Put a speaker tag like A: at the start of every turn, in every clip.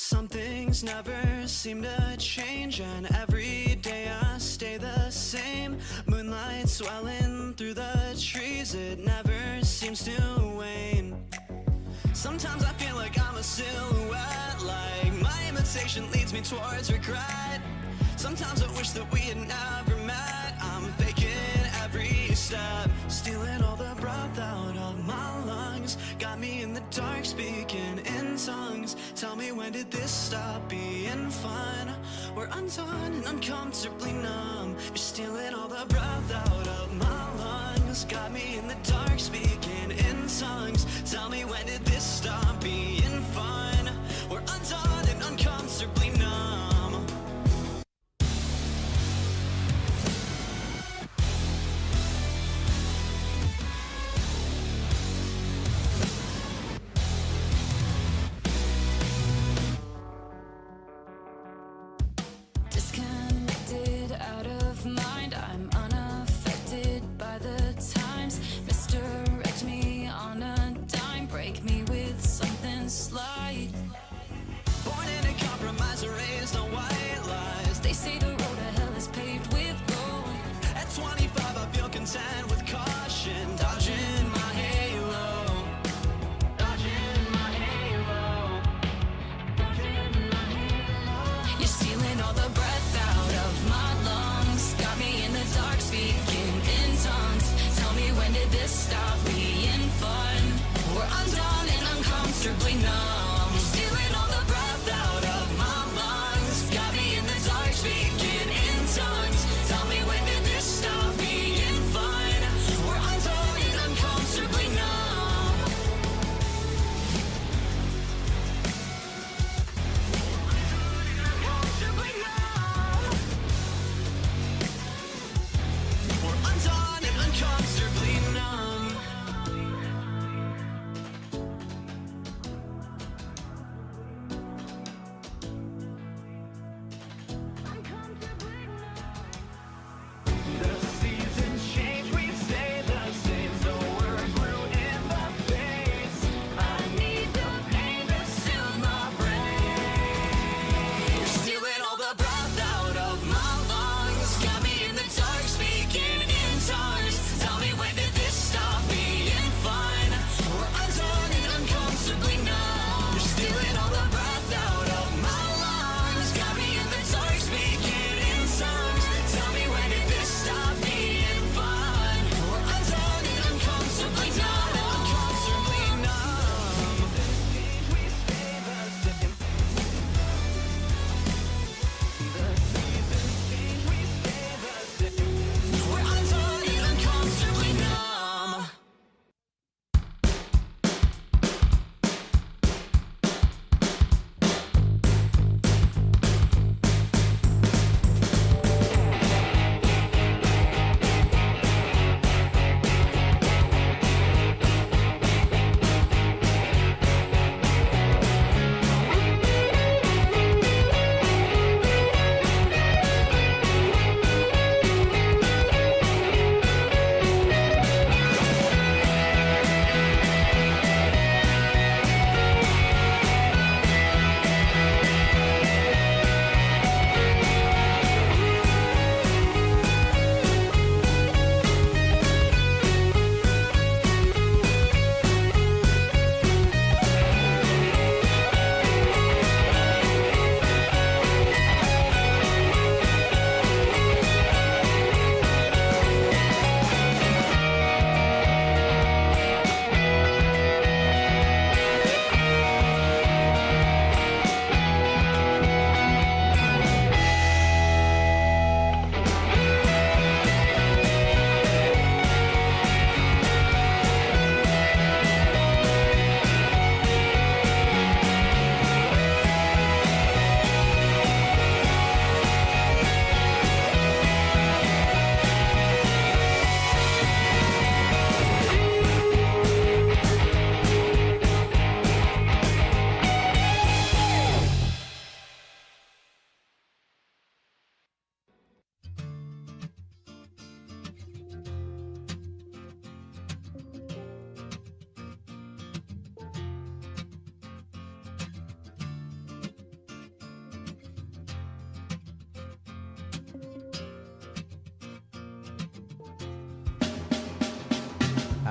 A: Some things never seem to change, and every day I stay the same. Moonlight swelling through the trees, it never seems to wane. Sometimes I feel like I'm a silhouette, like my imitation leads me towards regret. Sometimes I wish that we had never met. I'm faking every step, stealing all the breath out of my lungs. Got me in the dark, speaking in tongues. Tell me, when did this stop being fun? We're undone and uncomfortably numb. You're stealing all the breath out of my lungs. Got me in the dark, speaking in tongues. Tell me, when did this stop being fun? We're undone and uncomfortably numb.
B: Disconnected, out of mind, I'm unaffected by the times. Misdirect me on a dime, break me with something slight.
A: Born in a compromise, raised on white lies.
B: They say the road to hell is paved with gold.
A: At 25 I feel content with caution, dodging my halo, dodging my halo, dodging my halo.
B: You're stealing all the breath out of my lungs. Got me in the dark, speaking in tongues. Tell me, when did this stop being fun? We're undone and uncomfortably numb. You're stealing all the breath out of my lungs. Got me in the dark, speaking in tongues. Tell me, when did this stop being fun? We're undone and uncomfortably numb. Uncomfortably numb.
A: We're undone and uncomfortably numb.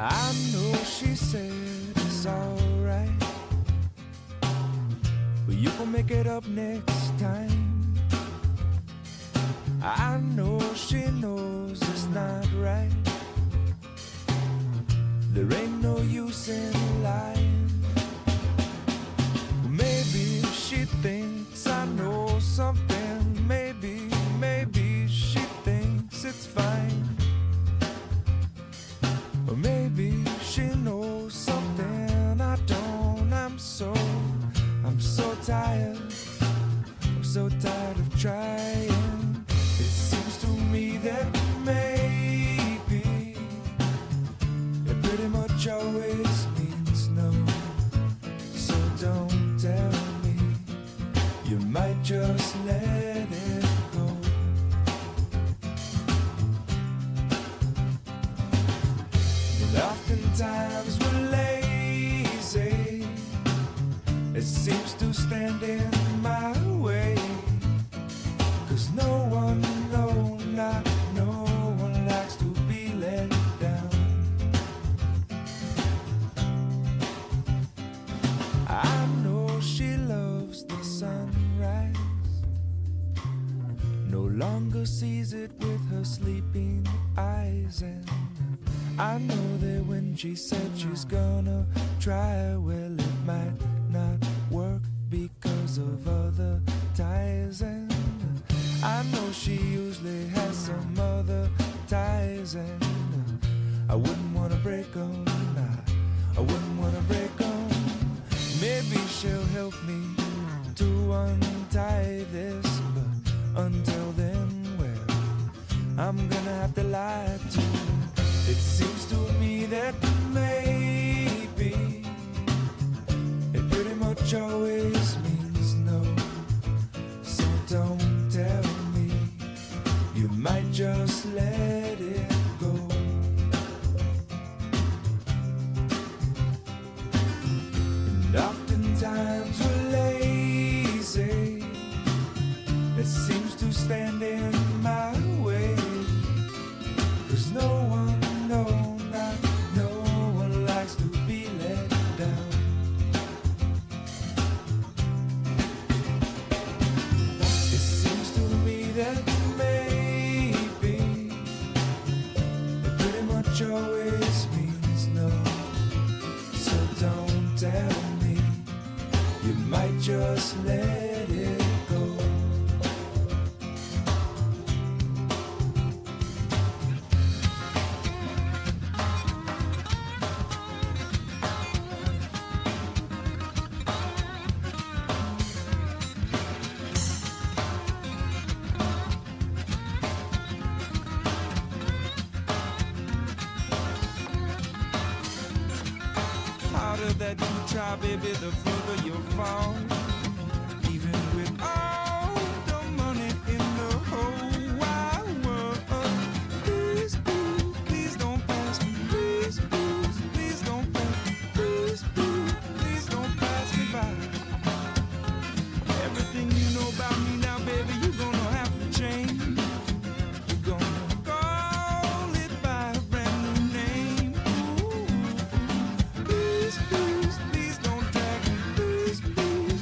C: I know she said it's alright, but you gon' make it up next time. I know she knows it's not right. There ain't no use in lying. Maybe she thinks I know something. Maybe she thinks it's fine. Or maybe she knows something I don't. I'm so tired. I'm so tired of trying. It seems to me that maybe it pretty much always means no. So don't tell me, you might just let it go. And oftentimes we're lazy. It seems to stand in my way. 'Cause no one, not no one likes to be let down. I know she loves the sunrise, no longer sees it with her sleeping eyes. And I know that when she said she's gonna try, well, it might not work because of other ties. And I know she usually has some other ties. And I wouldn't wanna break them, I wouldn't wanna break them. Maybe she'll help me to untie this, but until then, well, I'm gonna have to lie to her. It seems to me that maybe it pretty much always means no. So don't tell me, you might just let it go. And oftentimes we're lazy. It seems to stand in my way. 'Cause no one, not no one likes to be let down. It seems to me that maybe it pretty much always means no. So don't tell me, you might just let it go. Harder that you try, baby, the further you'll fall. Even with all the money in the whole wide world. Please, please, please don't pass me. Please, please, please don't pass me. Please, please, please don't pass me by. Everything you know about me now, baby, you're gonna have to change. You're gonna call it by a brand new name. Ooh. Please, please, please don't drag me. Please, please,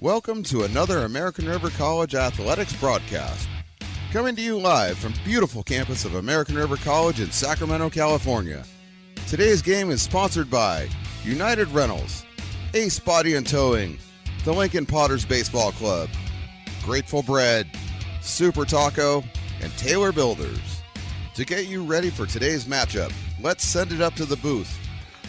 D: Welcome to another American River College athletics broadcast. Coming to you live from beautiful campus of American River College in Sacramento, California. Today's game is sponsored by United Rentals, Ace Body and Towing, the Lincoln Potters Baseball Club, Grateful Bread, Super Taco, and Taylor Builders. To get you ready for today's matchup, let's send it up to the booth.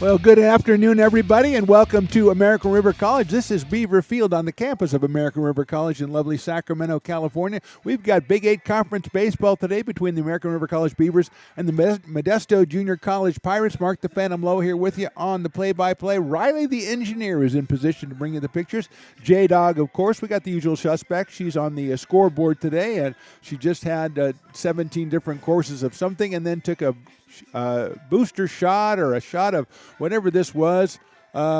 E: Well, good afternoon, everybody, and welcome to American River College. This is Beaver Field on the campus of American River College in lovely Sacramento, California. We've got Big 8 Conference baseball today between the American River College Beavers and the Modesto Junior College Pirates. Mark the Phantom Low here with you on the play-by-play. Riley, the engineer, is in position to bring you the pictures. J-Dog, of course. We got the usual suspects. She's on the scoreboard today, and she just had 17 different courses of something and then took a booster shot or a shot of whatever this was.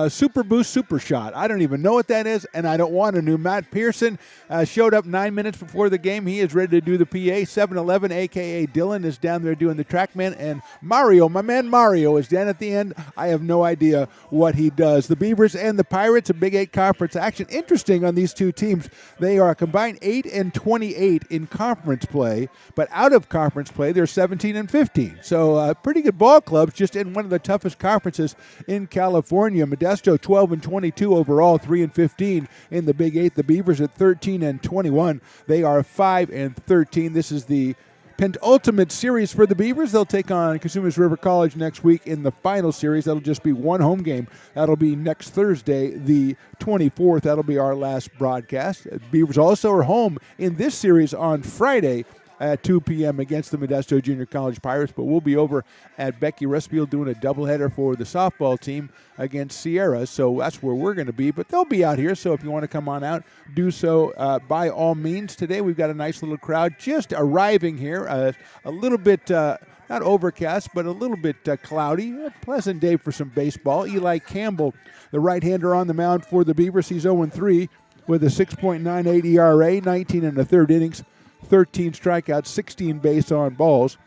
E: Super Boost Super Shot. I don't even know what that is, and I don't want to know. Matt Pearson showed up 9 minutes before the game. He is ready to do the PA. 7-Eleven, a.k.a. Dylan, is down there doing the TrackMan, and Mario, my man Mario, is down at the end. I have no idea what he does. The Beavers and the Pirates, a Big 8 Conference action. Interesting on these two teams. They are combined 8-28 in conference play, but out of conference play, they're 17-15. So pretty good ball clubs, just in one of the toughest conferences in California. Modesto 12-22 overall, 3-15 in the Big 8. The Beavers at 13-21. They are 5-13. This is the penultimate series for the Beavers. They'll take on Cosumnes River College next week in the final series. That'll just be one home game. That'll be next Thursday, the 24th. That'll be our last broadcast. Beavers also are home in this series on Friday at 2 p.m. against the Modesto Junior College Pirates, but we'll be over at Becky Restfield doing a doubleheader for the softball team against Sierra, so that's where we're going to be, but they'll be out here, so if you want to come on out, do so by all means. Today we've got a nice little crowd just arriving here, a little bit not overcast, but a little bit cloudy. A pleasant day for some baseball. Eli Campbell, the right-hander on the mound for the Beavers, he's 0-3 with a 6.98 ERA, 19 in the third innings, 13 strikeouts, 16 base on balls.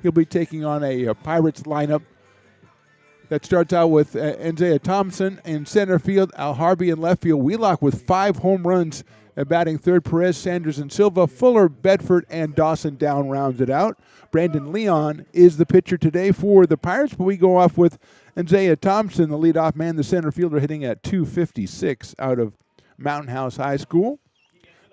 E: He'll be taking on a Pirates lineup that starts out with Isaiah Thompson in center field, Al Harvey in left field, Wheelock with 5 home runs, batting third, Perez, Sanders, and Silva, Fuller, Bedford, and Dawson down rounds it out. Brandon Leon is the pitcher today for the Pirates, but we go off with Isaiah Thompson, the leadoff man, the center fielder, hitting at .256 out of Mountain House High School.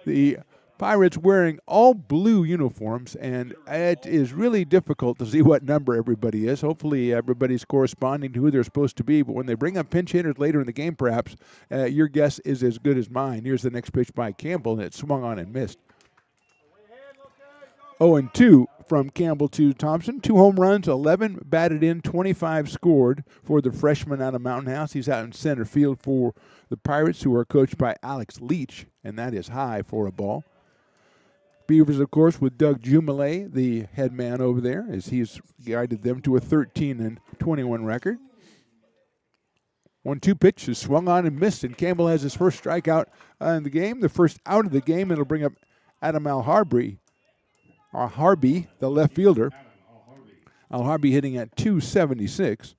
E: The Pirates wearing all blue uniforms, and it is really difficult to see what number everybody is. Hopefully everybody's corresponding to who they're supposed to be, but when they bring up pinch hitters later in the game, perhaps, your guess is as good as mine. Here's the next pitch by Campbell, and it swung on and missed. 0-2 from Campbell to Thompson. 2 home runs, 11 batted in, 25 scored for the freshman out of Mountain House. He's out in center field for the Pirates, who are coached by Alex Leach, and that is high for a ball. Beavers, of course, with Doug Jumalet, the head man over there, as he's guided them to a 13-21 record. 1-2 pitch is swung on and missed, and Campbell has his first strikeout in the game. The first out of the game, it'll bring up Adam Al-Harby, the left fielder. Al-Harby hitting at .276.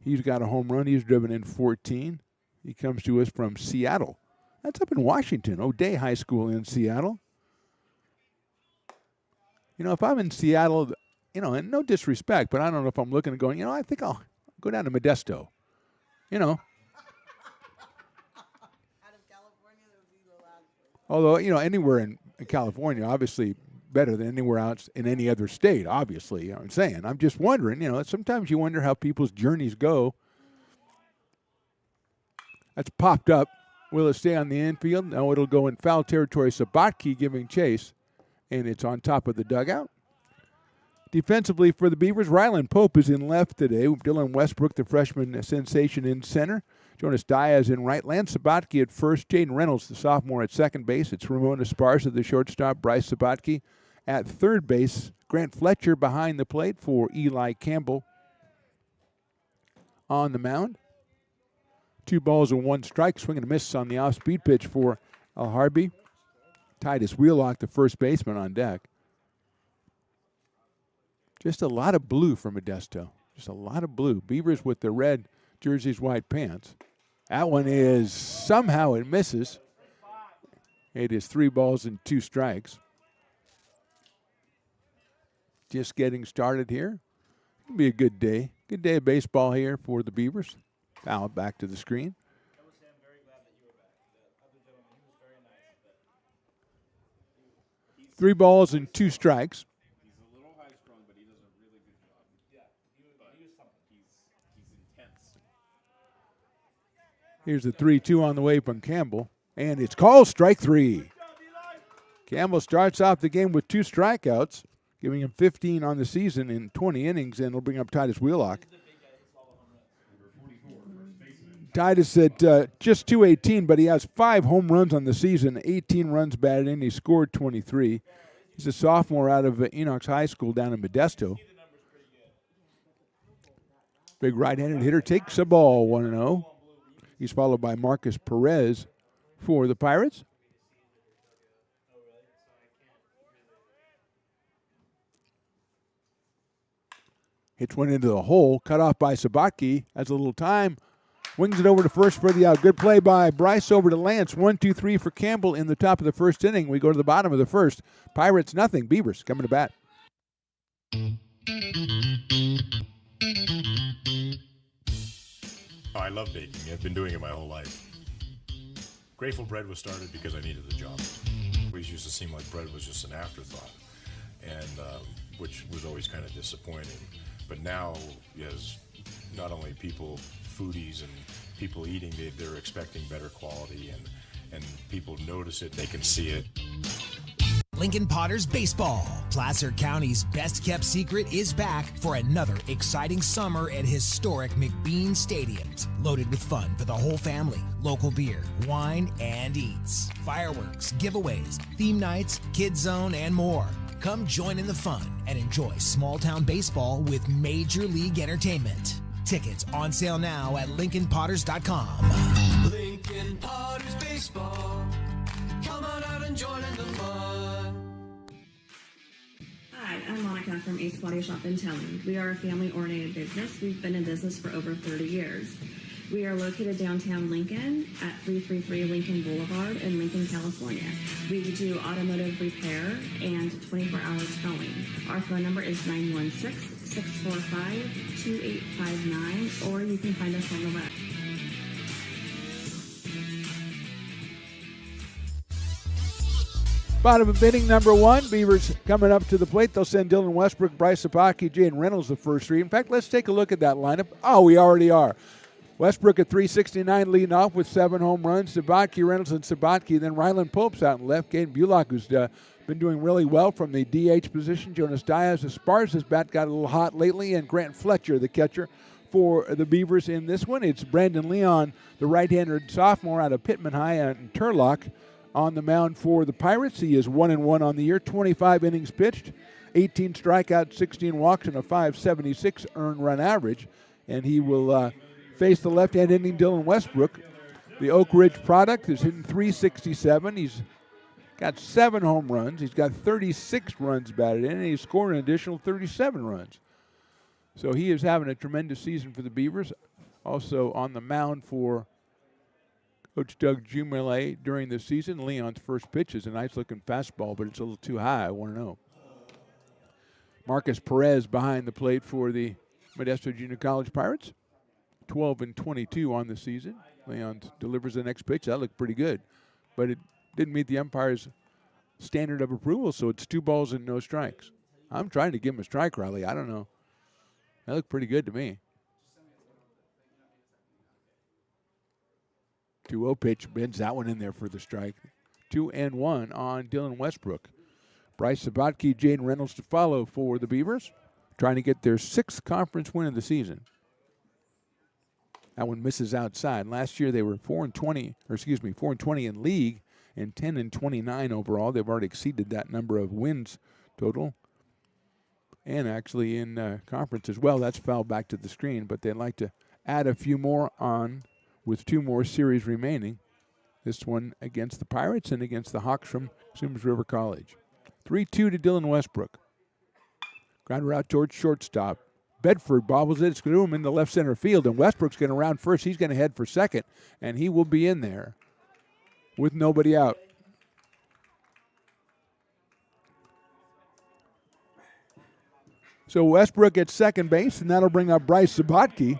E: He's got a home run. He's driven in 14. He comes to us from Seattle. That's up in Washington, O'Day High School in Seattle. You know, if I'm in Seattle, you know, and no disrespect, but I don't know if I'm looking and going, you know, I think I'll go down to Modesto. You know.
F: Out of California, that would be the last.
E: Although, you know, anywhere in California, obviously better than anywhere else in any other state, obviously. You know what I'm saying? I'm just wondering, you know, sometimes you wonder how people's journeys go. That's popped up. Will it stay on the infield? No, it'll go in foul territory. Sabatke giving chase. And it's on top of the dugout. Defensively for the Beavers, Rylan Pope is in left today. Dylan Westbrook, the freshman sensation, in center. Jonas Diaz in right. Lance Sabatke at first. Jaden Reynolds, the sophomore, at second base. It's Ramon Esparza, the shortstop. Bryce Sabatke at third base. Grant Fletcher behind the plate for Eli Campbell on the mound. 2 balls and 1 strike. Swing and a miss on the off-speed pitch for Al Harvey. Titus Wheelock, the first baseman, on deck. Just a lot of blue for Modesto. Just a lot of blue. Beavers with the red jerseys, white pants. That one is, somehow it misses. It is 3 balls and 2 strikes. Just getting started here. It'll be a good day. Good day of baseball here for the Beavers. Foul back to the screen. 3 balls and 2 strikes.
G: He's a little high-strung, but he does a really good job. Yeah, he was something. He's intense.
E: Here's the 3-2 on the way from Campbell. And it's called strike 3. Campbell starts off the game with 2 strikeouts, giving him 15 on the season in 20 innings, and it'll bring up Titus Wheelock. Titus at just 218, but he has 5 home runs on the season, 18 runs batted in. He scored 23. He's a sophomore out of Enox High School down in Modesto. Big right-handed hitter takes a ball, 1-0. He's followed by Marcus Perez for the Pirates. Hits one into the hole, cut off by Sabatke. Has a little time. Wings it over to first for the out. Good play by Bryce over to Lance. 1-2-3 for Campbell in the top of the first inning. We go to the bottom of the first. Pirates nothing. Beavers coming to bat.
H: Oh, I love baking. I've been doing it my whole life. Grateful Bread was started because I needed the job. It always used to seem like bread was just an afterthought, and which was always kind of disappointing. But now, as not only people, foodies and people eating, they're expecting better quality, and people notice it, they can see it.
I: Lincoln Potters Baseball. Placer County's best-kept secret is back for another exciting summer at historic McBean Stadiums. Loaded with fun for the whole family, local beer, wine, and eats. Fireworks, giveaways, theme nights, kids zone, and more. Come join in the fun and enjoy small-town baseball with Major League Entertainment. Tickets on sale now at LincolnPotters.com.
A: Lincoln Potters Baseball. Come on out and join in the fun.
J: Hi, I'm Monica from Ace Body Shop in Telling. We are a family-oriented business. We've been in business for over 30 years. We are located downtown Lincoln at 333 Lincoln Boulevard in Lincoln, California. We do automotive repair and 24-hour towing. Our phone number is 916-645-2859, or you can find us on the web.
E: Bottom of inning number 1. Beavers coming up to the plate. They'll send Dylan Westbrook, Bryce Sapaki, Jaden Reynolds the first 3. In fact, let's take a look at that lineup. Oh, we already are. Westbrook at 369 leading off with 7 home runs. Sabatke, Reynolds, and Sabatke. Then Ryland Pope's out in left. Caden Bullock, who's been doing really well from the DH position. Jonas Diaz Esparza's bat got a little hot lately. And Grant Fletcher, the catcher for the Beavers in this one. It's Brandon Leon, the right-handed sophomore out of Pittman High and Turlock, on the mound for the Pirates. He is 1-1 on the year, 25 innings pitched, 18 strikeouts, 16 walks, and a 5.76 earned run average. And he will face the left-hand inning Dylan Westbrook. The Oak Ridge product is hitting .367. He's got 7 home runs. He's got 36 runs batted in, and he's scored an additional 37 runs. So he is having a tremendous season for the Beavers. Also on the mound for Coach Doug Jumele during the season. Leon's first pitch is a nice-looking fastball, but it's a little too high. I want to know. Marcus Perez behind the plate for the Modesto Junior College Pirates. 12-22 on the season. Leon delivers the next pitch. That looked pretty good, but it didn't meet the umpire's standard of approval, so it's 2 balls and no strikes. I'm trying to give him a strike, Riley. I don't know. That looked pretty good to me. 2-0 pitch, bends that one in there for the strike. 2-1 on Dylan Westbrook. Bryce Sabatke, Jaden Reynolds to follow for the Beavers, trying to get their 6th conference win of the season. That one misses outside. Last year they were 4-20 in league and 10-29 overall. They've already exceeded that number of wins total. And actually in conference as well. That's fouled back to the screen, but they'd like to add a few more on with 2 more series remaining. This one against the Pirates and against the Hawks from Sims River College. 3-2 to Dylan Westbrook. Grounder out towards shortstop. Bedford bobbles it. It's going to him in the left center field, and Westbrook's going to round first. He's going to head for second, and he will be in there with nobody out. So Westbrook at second base, and that'll bring up Bryce Sabatke.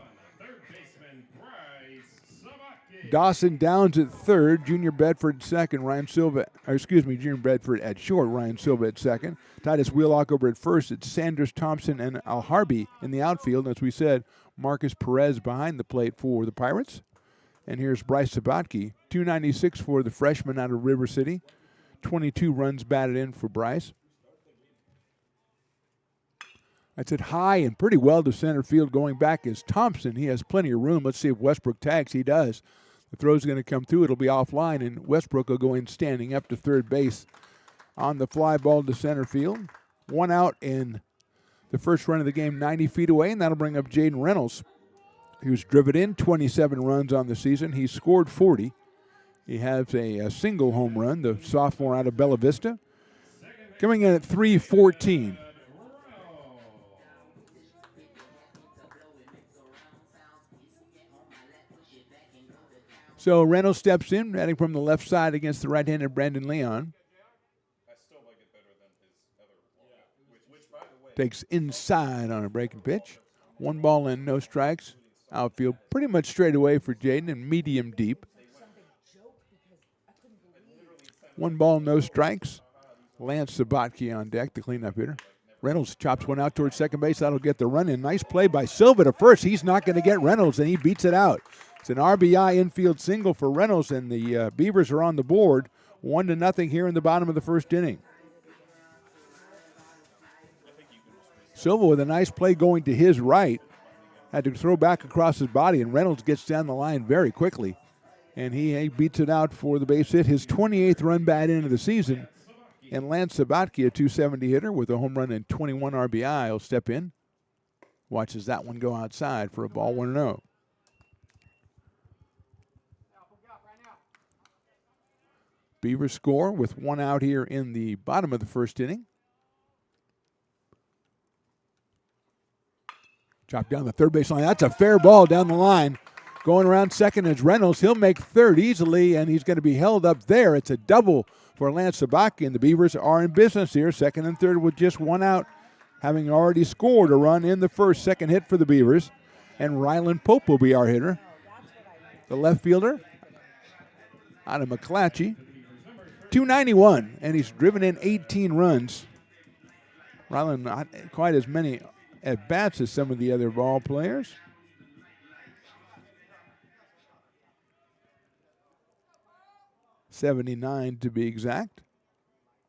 E: Dawson Downs at third, Junior Bedford second, Junior Bedford at short, Ryan Silva at second. Titus Wheelock over at first. It's Sanders, Thompson, and Al Harby in the outfield. As we said, Marcus Perez behind the plate for the Pirates. And here's Bryce Sabatke, 296 for the freshman out of River City. 22 runs batted in for Bryce. That's it high and pretty well to center field. Going back is Thompson. He has plenty of room. Let's see if Westbrook tags. He does. The throw's going to come through. It'll be offline, and Westbrook will go in standing up to third base on the fly ball to center field. One out in the first run of the game, 90 feet away, and that'll bring up Jaden Reynolds. He was driven in 27 runs on the season. He scored 40. He has a single home run, the sophomore out of Bella Vista. Coming in at 314. So Reynolds steps in, batting from the left side against the right-handed Brandon Leon.
G: I still like it better than his other which by the way,
E: Takes inside on a breaking pitch. 1 ball and no strikes. Outfield pretty much straight away for Jaden and medium deep. 1 ball, no strikes. Lance Sabatke on deck, the cleanup hitter. Reynolds chops one out towards second base. That'll get the run in. Nice play by Silva to first. He's not going to get Reynolds, and he beats it out. It's an RBI infield single for Reynolds, and the Beavers are on the board 1-0 here in the bottom of the first inning. Silva with a nice play going to his right. Had to throw back across his body, and Reynolds gets down the line very quickly. And he beats it out for the base hit, his 28th run bat into the season. And Lance Sabatke, a 270 hitter with a home run and 21 RBI, will step in. Watches that one go outside for a ball 1-0. Beavers score with 1 out here in the bottom of the first inning. Chop down the third base line. That's a fair ball down the line. Going around second is Reynolds. He'll make third easily, and he's going to be held up there. It's a double for Lance Sabatke, and the Beavers are in business here. Second and third with just 1 out, having already scored a run in the first. Second hit for the Beavers. And Rylan Pope will be our hitter. The left fielder out of McClatchy. 291, and he's driven in 18 runs. Rylan not quite as many at-bats as some of the other ball players. .79 to be exact.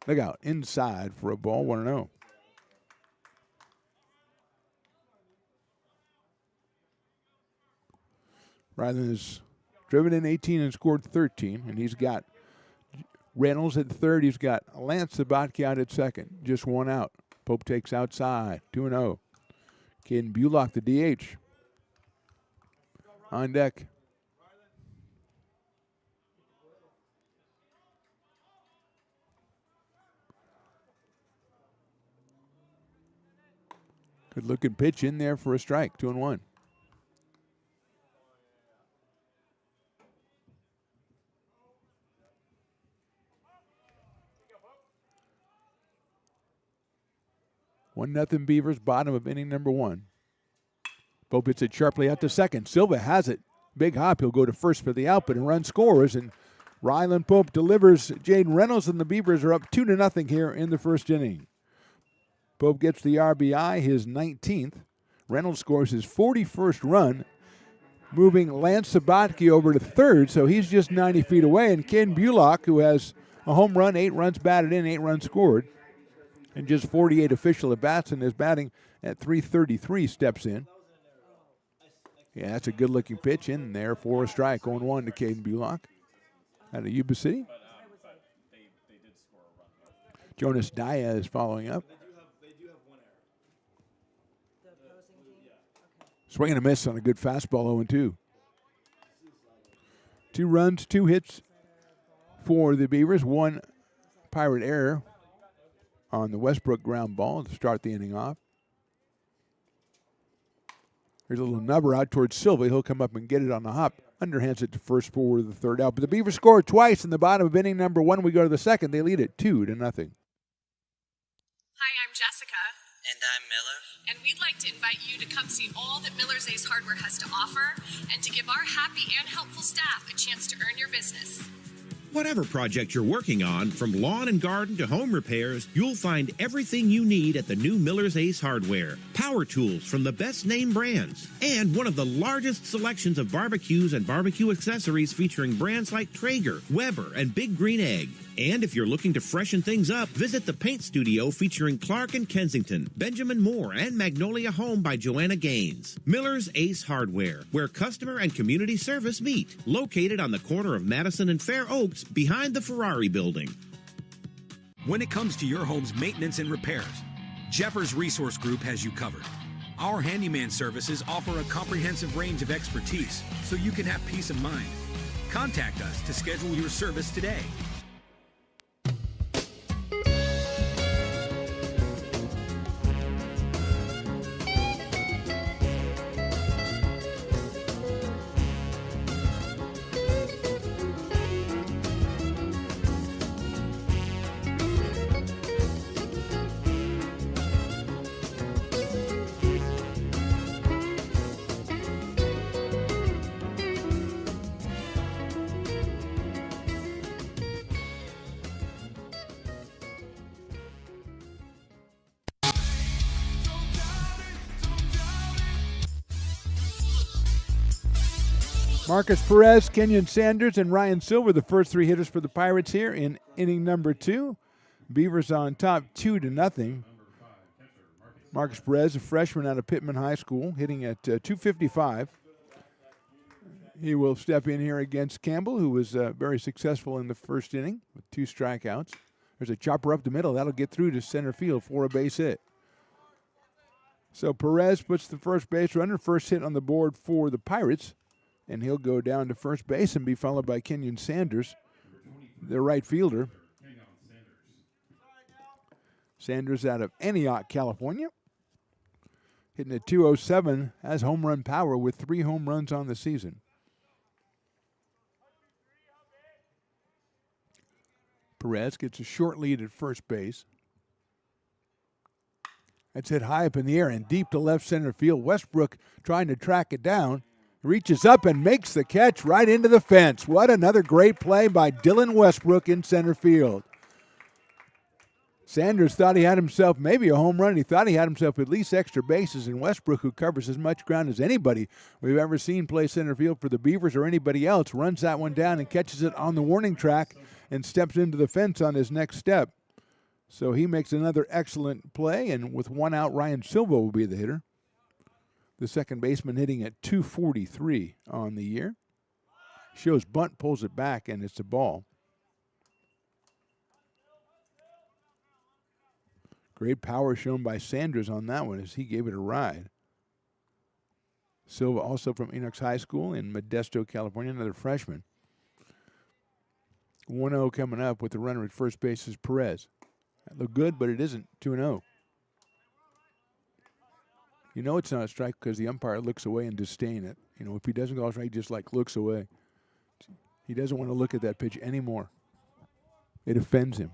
E: Look out, inside for a ball, 1-0. Rylan has driven in 18 and scored 13, and he's got Reynolds at third. He's got Lance Sabatke out at second. Just 1 out. Pope takes outside. 2-0. Caden Bulock, the DH. On deck. Good looking pitch in there for a strike. 2-1. One nothing Beavers, bottom of inning number 1. Pope hits it sharply out to second. Silva has it. Big hop. He'll go to first for the out, but a run scores, and Rylan Pope delivers Jaden Reynolds, and the Beavers are up 2-0 here in the first inning. Pope gets the RBI, his 19th. Reynolds scores his 41st run, moving Lance Sabatke over to third, so he's just 90 feet away. And Ken Bulock, who has a home run, 8 runs batted in, 8 runs scored, and just 48 official at-bats, and is batting at .333, steps in. Yeah, that's a good-looking pitch in there for a strike. 0-1 to Caden Bulock out of Yuba City. Jonas Daya is following up. Swing and a miss on a good fastball, 0-2. 2 runs, 2 hits for the Beavers. 1 Pirate error on the Westbrook ground ball to start the inning off. There's a little nubber out towards Silva. He'll come up and get it on the hop. Underhands it to first for the third out. But the Beavers scored twice in the bottom of inning number 1. We go to the second. They lead it 2-0.
K: Hi, I'm Jessica. And I'm Miller.
L: And we'd like to invite you to come see all that Miller's Ace Hardware has to offer and to give our happy and helpful staff a chance to earn your business.
M: Whatever project you're working on, from lawn and garden to home repairs, you'll find everything you need at the new Miller's Ace Hardware. Power tools from the best name brands, and one of the largest selections of barbecues and barbecue accessories featuring brands like Traeger, Weber, and Big Green Egg. And if you're looking to freshen things up, visit the paint studio featuring Clark and Kensington, Benjamin Moore, and Magnolia Home by Joanna Gaines. Miller's Ace Hardware, where customer and community service meet. Located on the corner of Madison and Fair Oaks, behind the Ferrari building.
N: When it comes to your home's maintenance and repairs, Jeffers Resource Group has you covered. Our handyman services offer a comprehensive range of expertise, so you can have peace of mind. Contact us to schedule your service today.
E: Marcus Perez, Kenyon Sanders, and Ryan Silver, the first three hitters for the Pirates here in inning number 2. Beavers on top 2-0. Marcus Perez, a freshman out of Pittman High School, hitting at .255. He will step in here against Campbell, who was very successful in the first inning with 2 strikeouts. There's a chopper up the middle. That'll get through to center field for a base hit. So Perez puts the first base runner, first hit on the board for the Pirates. And he'll go down to first base and be followed by Kenyon Sanders, the right fielder. Sanders out of Antioch, California. Hitting at .207, has home run power with 3 home runs on the season. Perez gets a short lead at first base. That's hit high up in the air and deep to left center field. Westbrook trying to track it down. Reaches up and makes the catch right into the fence. What another great play by Dylan Westbrook in center field. Sanders thought he had himself maybe a home run. He thought he had himself at least extra bases. And Westbrook, who covers as much ground as anybody we've ever seen play center field for the Beavers or anybody else, runs that one down and catches it on the warning track and steps into the fence on his next step. So he makes another excellent play, and with 1 out, Ryan Silva will be the hitter. The second baseman hitting at .243 on the year. Shows bunt, pulls it back, and it's a ball. Great power shown by Sanders on that one as he gave it a ride. Silva also from Enoch High School in Modesto, California, another freshman. 1-0 coming up with the runner at first base is Perez. That looked good, but it isn't. 2-0. You know it's not a strike because the umpire looks away in disdain. It. You know, if he doesn't go strike, he just like looks away. He doesn't want to look at that pitch anymore. It offends him.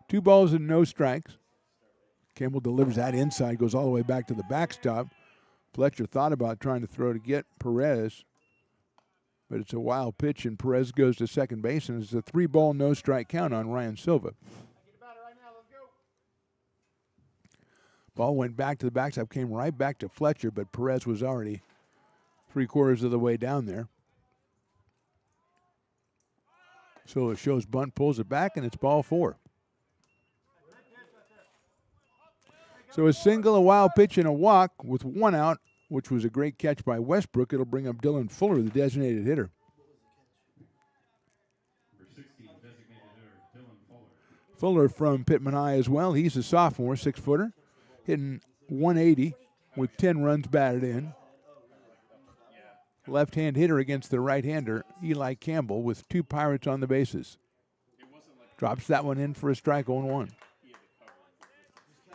E: 2 balls and no strikes. Campbell delivers that inside, goes all the way back to the backstop. Fletcher thought about trying to throw to get Perez, but it's a wild pitch, and Perez goes to second base, and it's a 3-ball, no-strike count on Ryan Silva. Ball went back to the backstop, came right back to Fletcher, but Perez was already 3/4 of the way down there. So it shows bunt, pulls it back, and it's ball 4. So a single, a wild pitch, and a walk with 1 out, which was a great catch by Westbrook. It'll bring up Dylan Fuller, the designated hitter. Fuller from Pittman High as well. He's a sophomore, 6-footer. Hitting .180 with 10 runs batted in. Left-hand hitter against the right-hander, Eli Campbell, with 2 Pirates on the bases. Drops that one in for a strike, 0-1.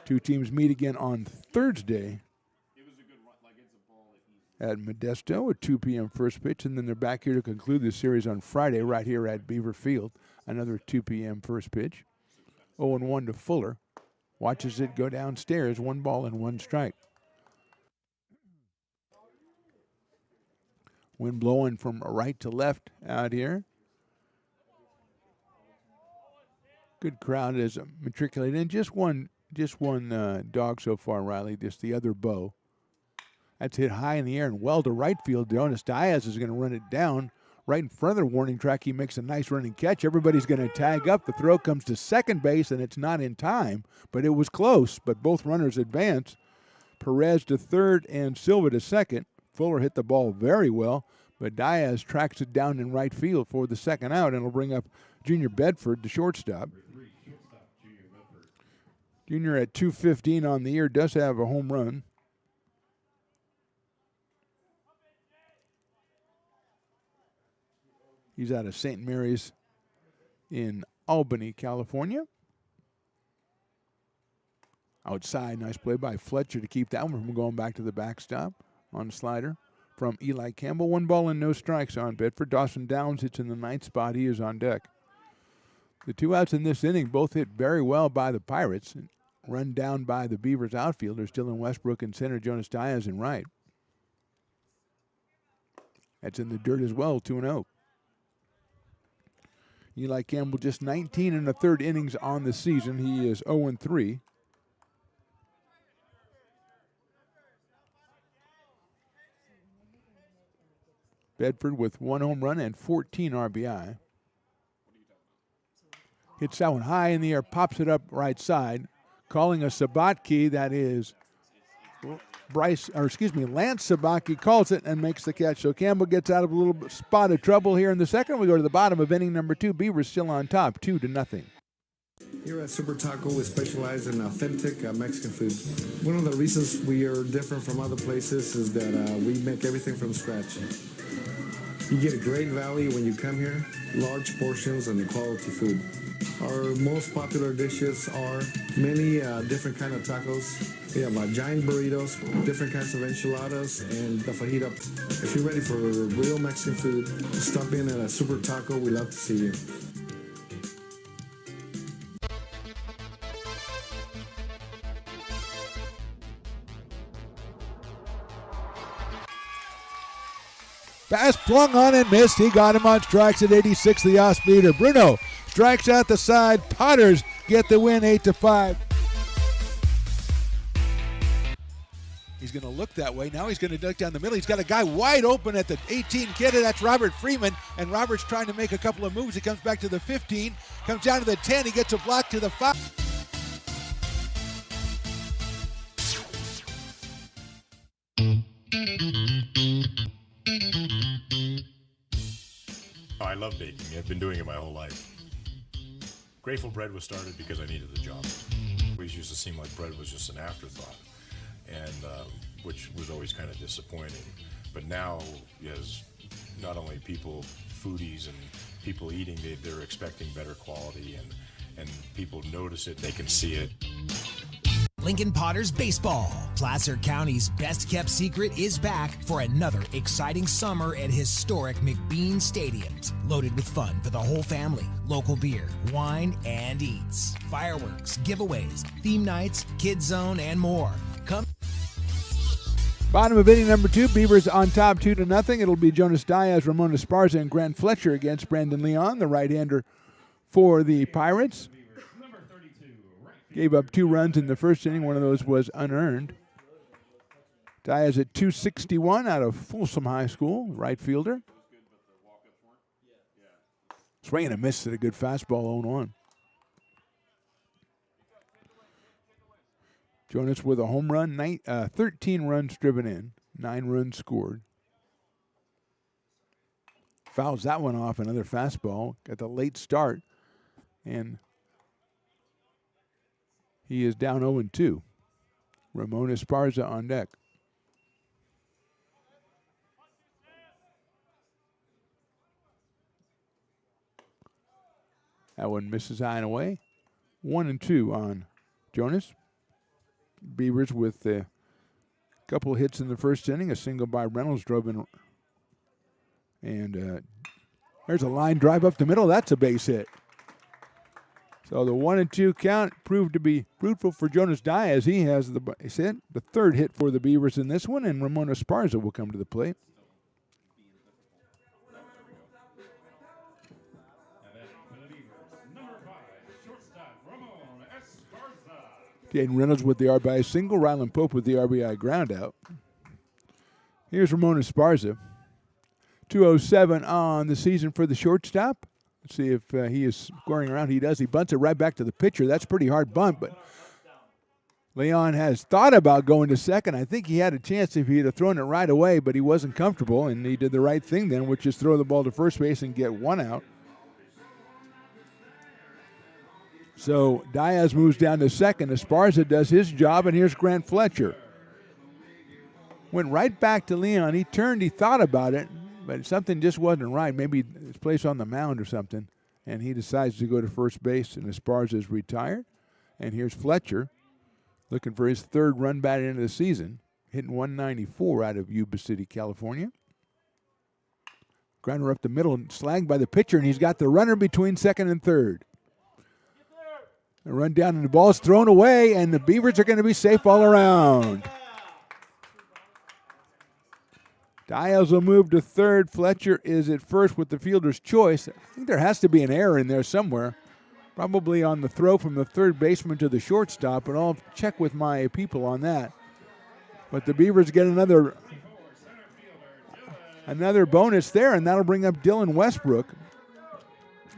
E: 2 teams meet again on Thursday at Modesto at 2 p.m. first pitch, and then they're back here to conclude the series on Friday right here at Beaver Field. Another 2 p.m. first pitch. 0-1 to Fuller. watches it go downstairs. 1 ball and 1 strike. Wind blowing from right to left out here. Good crowd is matriculated in. Just one dog so far, Riley. Just the other bow. That's hit high in the air and well to right field. Jonas Diaz is going to run it down right in front of the warning track. He makes a nice running catch. Everybody's going to tag up. The throw comes to second base, and it's not in time, but it was close. But both runners advance. Perez to third and Silva to second. Fuller hit the ball very well, but Diaz tracks it down in right field for the second out, and it'll bring up Junior Bedford, the shortstop. Junior at 215 on the year, does have a home run. He's out of St. Mary's in Albany, California. Outside, nice play by Fletcher to keep that one from going back to the backstop on the slider from Eli Campbell. 1 ball and no strikes on Bedford. Dawson Downs hits in the 9th spot. He is on deck. The 2 outs in this inning both hit very well by the Pirates. Run down by the Beavers outfielders, Dylan Westbrook in center, Jonas Diaz in right. That's in the dirt as well, 2-0. Eli Campbell just 19 in the 3rd innings on the season. He is 0-3. Bedford with 1 home run and 14 RBI. Hits that one high in the air, pops it up right side. Calling a Sabatke, that is Lance Sabatke calls it and makes the catch. So Campbell gets out of a little spot of trouble here in the second. We go to the bottom of inning number 2. Beavers still on top, 2-0.
K: Here at Super Taco, we specialize in authentic Mexican food. One of the reasons we are different from other places is that we make everything from scratch. You get a great value when you come here, large portions and quality food. Our most popular dishes are many different kind of tacos. We have giant burritos, different kinds of enchiladas, and the fajita. If you're ready for real Mexican food, stop in at a Super Taco. We love to see you.
E: Pass swung on and missed. He got him on strikes at 86, the off-speeder. Bruno strikes out the side. Potters get the win 8-5. He's going to look that way. Now he's going to duck down the middle. He's got a guy wide open at the 18 kid. That's Robert Freeman. And Robert's trying to make a couple of moves. He comes back to the 15, comes down to the 10. He gets a block to the 5.
H: I love baking. I've been doing it my whole life. Grateful Bread was started because I needed the job. It always used to seem like bread was just an afterthought, and which was always kind of disappointing. But now, as not only people, foodies and people eating, they're expecting better quality, and people notice it, they can see it.
I: Lincoln Potters Baseball. Placer County's best-kept secret is back for another exciting summer at historic McBean Stadiums. Loaded with fun for the whole family, local beer, wine, and eats. Fireworks, giveaways, theme nights, kids zone, and more. Come.
E: Bottom of inning number 2, Beavers on top 2-0. It'll be Jonas Diaz, Ramon Esparza, and Grant Fletcher against Brandon Leon, the right-hander for the Pirates. Gave up 2 runs in the first inning. One of those was unearned. Diaz at 261 out of Folsom High School, right fielder. Swing and a miss at a good fastball, 0-1. Jonas with a home run, 13 runs driven in, 9 runs scored. Fouls that one off, another fastball. Got the late start, and he is down 0-2. Ramon Esparza on deck. That one misses high and away. 1-2 on Jonas. Beavers with a couple hits in the first inning. A single by Reynolds drove in. And there's a line drive up the middle. That's a base hit. So the 1-2 count proved to be fruitful for Jonas Diaz. He has the third hit for the Beavers in this one, and Ramon Esparza will come to the plate. Jaden Reynolds with the RBI single, Ryland Pope with the RBI ground out. Here's Ramon Esparza. 207 on the season for the shortstop. Let's see if he is scoring around. He does. He bunts it right back to the pitcher. That's a pretty hard bunt, but Leon has thought about going to second. I think he had a chance if he had thrown it right away, but he wasn't comfortable, and he did the right thing then, which is throw the ball to first base and get one out. So Diaz moves down to second. Esparza does his job, and here's Grant Fletcher. Went right back to Leon. He turned, he thought about it, but something just wasn't right. Maybe his place on the mound or something, and he decides to go to first base, and Esparza is retired. And here's Fletcher looking for his third run batted into the season, hitting 194 out of Yuba City, California. Grounder up the middle, slagged by the pitcher, and he's got the runner between second and third. A run down and the ball's thrown away, and the Beavers are going to be safe all around. Diaz will move to third. Fletcher is at first with the fielder's choice. I think there has to be an error in there somewhere, probably on the throw from the third baseman to the shortstop, but I'll check with my people on that. But the Beavers get another bonus there, and that'll bring up Dylan Westbrook.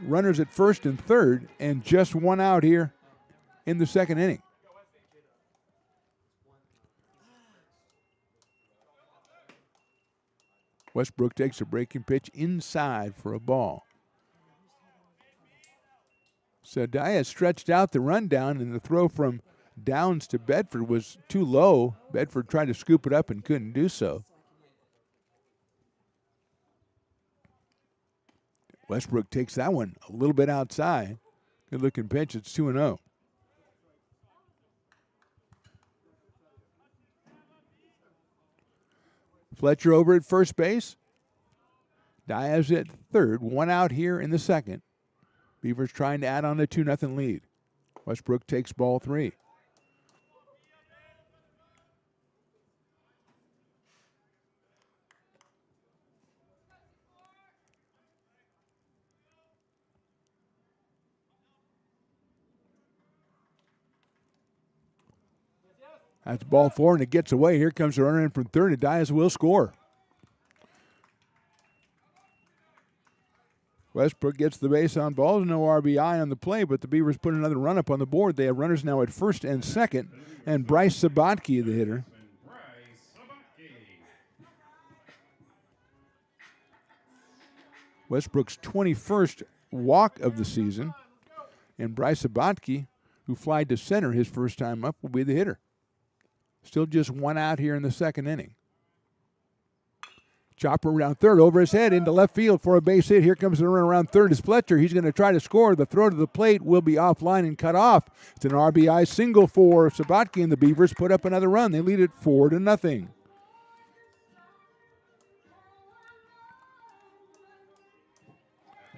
E: Runners at first and third, and just one out here in the second inning. Westbrook takes a breaking pitch inside for a ball. So Diaz stretched out the rundown, and the throw from Downs to Bedford was too low. Bedford tried to scoop it up and couldn't do so. Westbrook takes that one a little bit outside. Good-looking pitch. It's 2-0. Fletcher over at first base. Diaz at third. One out here in the second. Beavers trying to add on a 2-0 lead. Westbrook takes ball three. That's ball four, and it gets away. Here comes the runner in from third, and Diaz will score. Westbrook gets the base on balls, no RBI on the play, but the Beavers put another run up on the board. They have runners now at first and second, and Bryce Sabatke, the hitter. Westbrook's 21st walk of the season, and Bryce Sabatke, who flied to center his first time up, will be the hitter. Still just one out here in the second inning. Chopper around third, over his head into left field for a base hit. Here comes the run around third is Fletcher. He's going to try to score. The throw to the plate will be offline and cut off. It's an RBI single for Sabatke, and the Beavers put up another run. They lead it 4-0.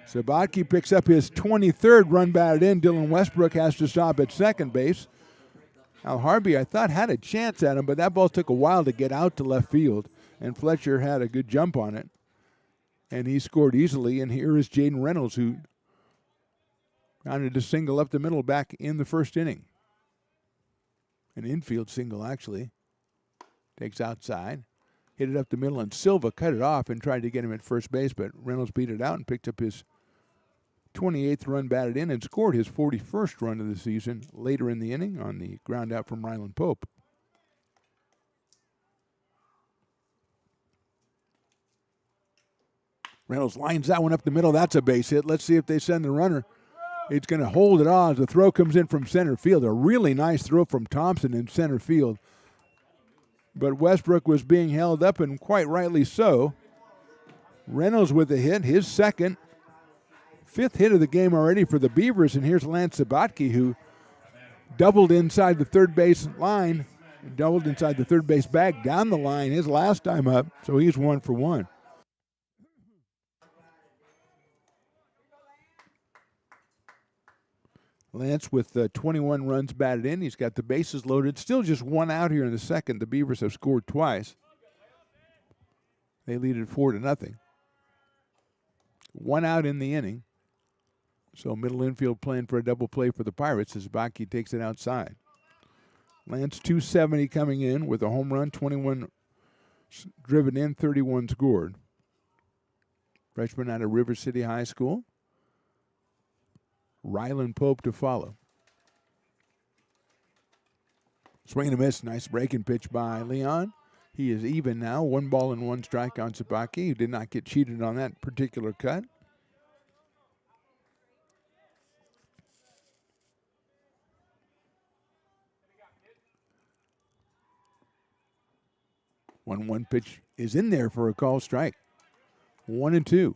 E: Sabatke picks up his 23rd run batted in. Dylan Westbrook has to stop at second base. Al Harvey, I thought, had a chance at him, but that ball took a while to get out to left field, and Fletcher had a good jump on it, and he scored easily. And here is Jaden Reynolds, who grounded a single up the middle back in the first inning. An infield single, actually. Takes outside, hit it up the middle, and Silva cut it off and tried to get him at first base, but Reynolds beat it out and picked up his 28th run batted in and scored his 41st run of the season later in the inning on the ground out from Ryland Pope. Reynolds lines that one up the middle. That's a base hit. Let's see if they send the runner. It's going to hold it on as the throw comes in from center field. A really nice throw from Thompson in center field. But Westbrook was being held up, and quite rightly so. Reynolds with a hit, his second. Fifth hit of the game already for the Beavers, and here's Lance Sabatke, who doubled inside the third base line, doubled inside the third base bag down the line his last time up, so he's 1 for 1. Lance with 21 runs batted in. He's got the bases loaded. Still just one out here in the second. The Beavers have scored twice. They lead it 4-0. One out in the inning. So middle infield playing for a double play for the Pirates as Baki takes it outside. Lance 270 coming in with a home run, 21 driven in, 31 scored. Freshman out of River City High School. Ryland Pope to follow. Swing and a miss. Nice breaking pitch by Leon. He is even now. 1 ball and 1 strike on Sabaki, who did not get cheated on that particular cut. One pitch is in there for a call strike. 1-2.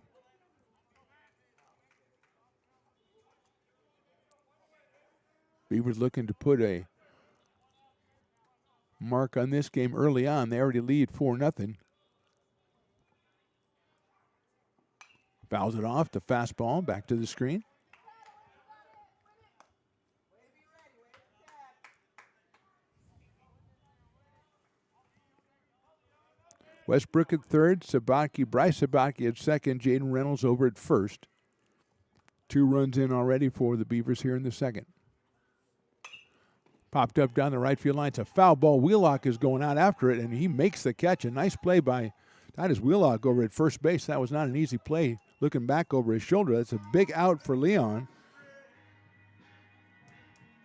E: Beavers looking to put a mark on this game early on. They already lead 4-0. Fouls it off. The fastball back to the screen. Westbrook at third. Bryce Sabaki at second. Jaden Reynolds over at first. 2 runs in already for the Beavers here in the second. Popped up down the right field line. It's a foul ball. Wheelock is going out after it, and he makes the catch. A nice play by Titus Wheelock over at first base. That was not an easy play. Looking back over his shoulder, that's a big out for Leon.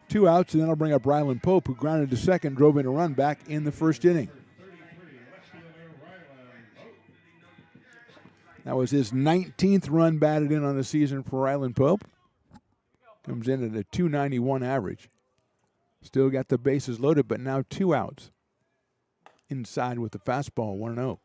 E: 2 outs, and then I'll bring up Ryland Pope, who grounded to second, drove in a run back in the first inning. That was his 19th run batted in on the season for Ryland Pope. Comes in at a .291 average. Still got the bases loaded, but now 2 outs. Inside with the fastball, 1-0.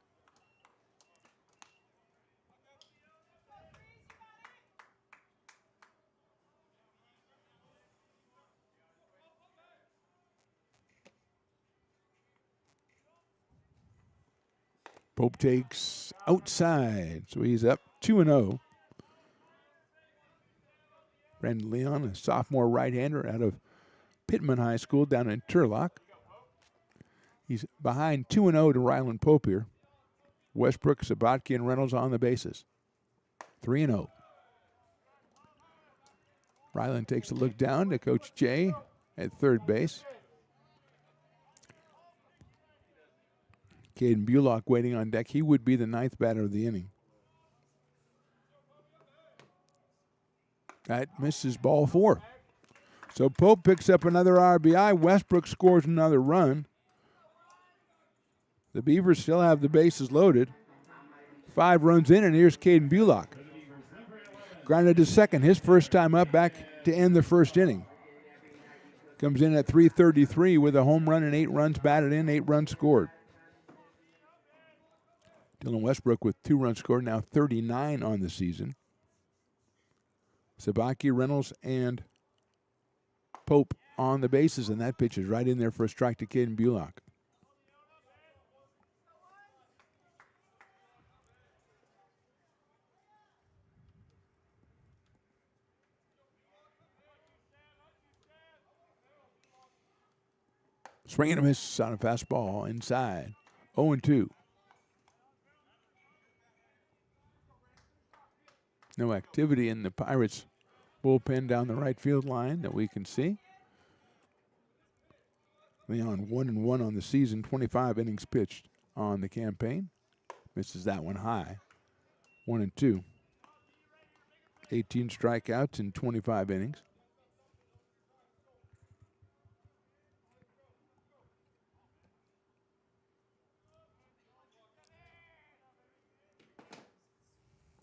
E: Pope takes outside, so he's up 2-0. Brandon Leon, a sophomore right-hander out of Pittman High School down in Turlock. He's behind 2-0 to Ryland Pope here. Westbrook, Sabatke, and Reynolds on the bases. 3-0. Ryland takes a look down to Coach Jay at third base. Caden Bulock waiting on deck. He would be the 9th batter of the inning. That misses ball 4. So Pope picks up another RBI. Westbrook scores another run. The Beavers still have the bases loaded. 5 runs in, and here's Caden Bulock. Grounded to second, his first time up, back to end the first inning. Comes in at .333 with a home run and 8 runs batted in, 8 runs scored. Dylan Westbrook with 2 runs scored, now 39 on the season. Sabaki, Reynolds, and Pope on the bases, and that pitch is right in there for a strike to Caden Bulock. Swing and a miss on a fastball inside. 0-2. No activity in the Pirates bullpen down the right field line that we can see. Leon 1-1 on the season, 25 innings pitched on the campaign. Misses that one high. 1-2. 18 strikeouts in 25 innings.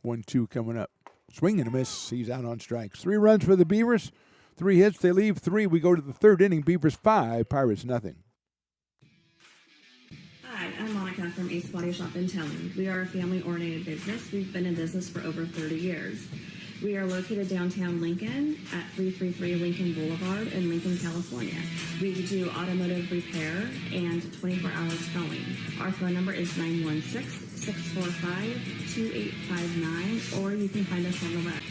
E: One, 2 coming up. Swing and a miss. He's out on strikes. 3 runs for the Beavers. 3 hits. They leave 3. We go to the third inning. Beavers 5, Pirates nothing.
J: Hi, I'm Monica from Ace Body Shop in Towing. We are a family-oriented business. We've been in business for over 30 years. We are located downtown Lincoln at 333 Lincoln Boulevard in Lincoln, California. We do automotive repair and 24-hour towing. Our phone number is 916-645-2859, or you can find us on the web.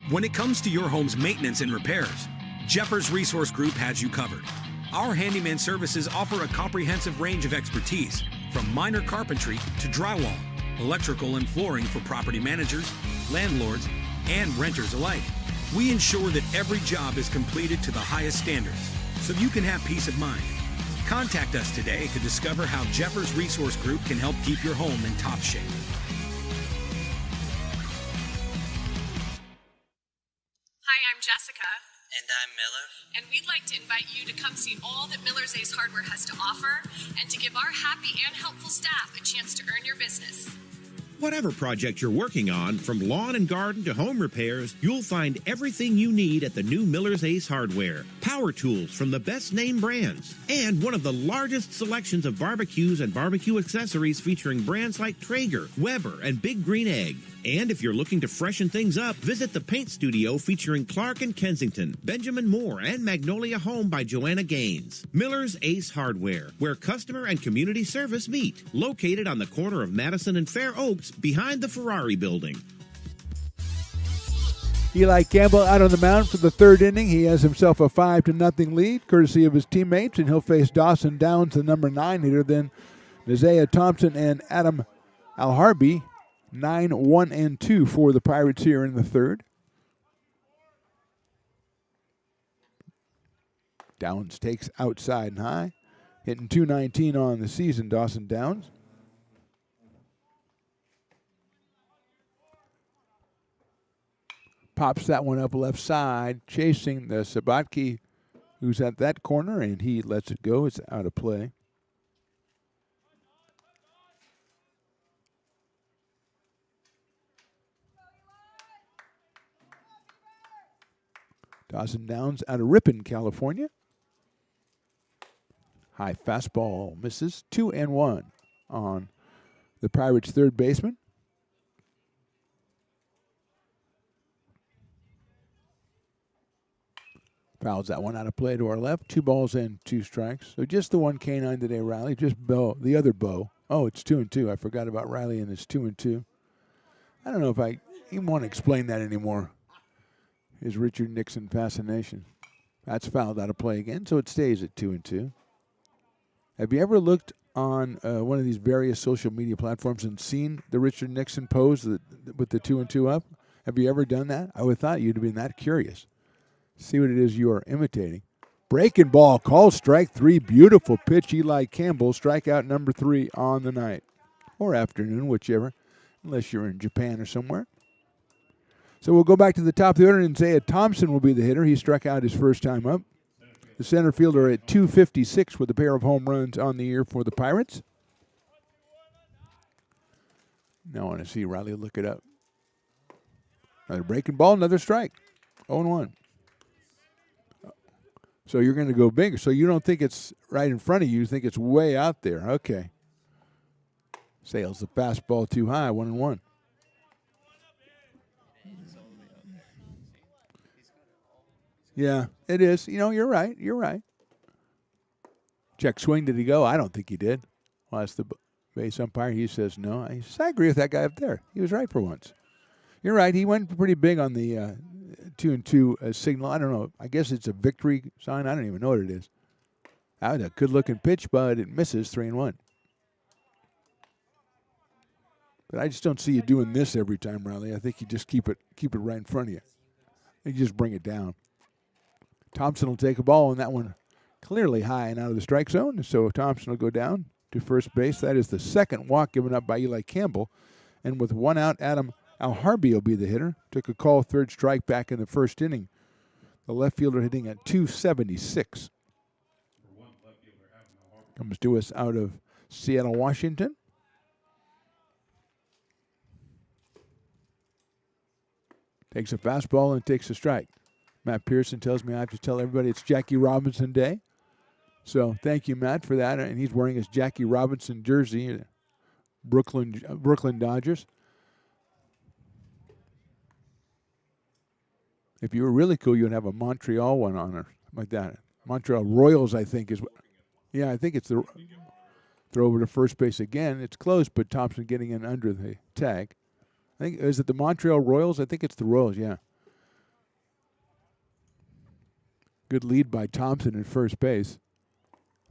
N: When it comes to your home's maintenance and repairs, Jeffers Resource Group has you covered. Our handyman services offer a comprehensive range of expertise, from minor carpentry to drywall, electrical and flooring for property managers, landlords, and renters alike. We ensure that every job is completed to the highest standards, so you can have peace of mind. Contact us today to discover how Jeffers Resource Group can help keep your home in top shape.
L: Hi, I'm Jessica.
O: And I'm Miller.
L: And we'd like to invite you to come see all that Miller's Ace Hardware has to offer and to give our happy and helpful staff a chance to earn your business.
M: Whatever project you're working on, from lawn and garden to home repairs, you'll find everything you need at the new Miller's Ace Hardware. Power tools from the best name brands, and one of the largest selections of barbecues and barbecue accessories featuring brands like Traeger, Weber, and Big Green Egg. And if you're looking to freshen things up, visit the paint studio featuring Clark and Kensington, Benjamin Moore, and Magnolia Home by Joanna Gaines. Miller's Ace Hardware, where customer and community service meet. Located on the corner of Madison and Fair Oaks, behind the Ferrari building.
E: Eli Campbell out on the mound for the third inning. He has himself a 5-0 lead, courtesy of his teammates, and he'll face Dawson Downs, the number 9 hitter, then Isaiah Thompson and Adam Alharbi. 9-1-2 for the Pirates here in the third. Downs takes outside and high, hitting .219 on the season, Dawson Downs. Pops that one up left side, chasing the Sabatke, who's at that corner, and he lets it go. It's out of play. Dawson Downs out of Ripon, California. High fastball misses. 2-1 on the Pirates' third baseman. Fouls that one out of play to our left. 2 balls and 2 strikes. So just the one K9 today, Riley. Just Bo, the other Bo. Oh, it's 2-2. I forgot about Riley and his 2-2. I don't know if I even want to explain that anymore. His Richard Nixon fascination. That's fouled out of play again, so it stays at 2-2. Have you ever looked on one of these various social media platforms and seen the Richard Nixon pose with the 2-2 up? Have you ever done that? I would have thought you'd have been that curious. See what it is you are imitating. Breaking ball, call strike 3. Beautiful pitch, Eli Campbell. Strikeout number 3 on the night. Or afternoon, whichever, unless you're in Japan or somewhere. So we'll go back to the top of the order, and Isaiah Thompson will be the hitter. He struck out his first time up. The center fielder at .256 with a pair of home runs on the year for the Pirates. Now I want to see Riley look it up. Another breaking ball, another strike. 0-1. So you're going to go bigger. So you don't think it's right in front of you. You think it's way out there. Okay. Sails the fastball too high. 1-1. Yeah, it is. You know, you're right. You're right. Check swing. Did he go? I don't think he did. Well, that's the base umpire. He says no. I agree with that guy up there. He was right for once. You're right. He went pretty big on the 2-2 signal. I don't know. I guess it's a victory sign. I don't even know what it is. That was a good-looking pitch, but it misses. 3-1. But I just don't see you doing this every time, Riley. I think you just keep it right in front of you. You just bring it down. Thompson will take a ball, and that one clearly high and out of the strike zone. So Thompson will go down to first base. That is the second walk given up by Eli Campbell. And with one out, Adam Alharbi will be the hitter. Took a call, third strike back in the first inning. The left fielder hitting at .276. Comes to us out of Seattle, Washington. Takes a fastball and takes a strike. Matt Pearson tells me I have to tell everybody it's Jackie Robinson Day. So thank you, Matt, for that. And he's wearing his Jackie Robinson jersey, Brooklyn Dodgers. If you were really cool, you'd have a Montreal one on her, like that. Montreal Royals, I think, is what. Yeah, I think it's the throw over to first base again. It's close, but Thompson getting in under the tag. I think, is it the Montreal Royals? I think it's the Royals, yeah. Good lead by Thompson at first base.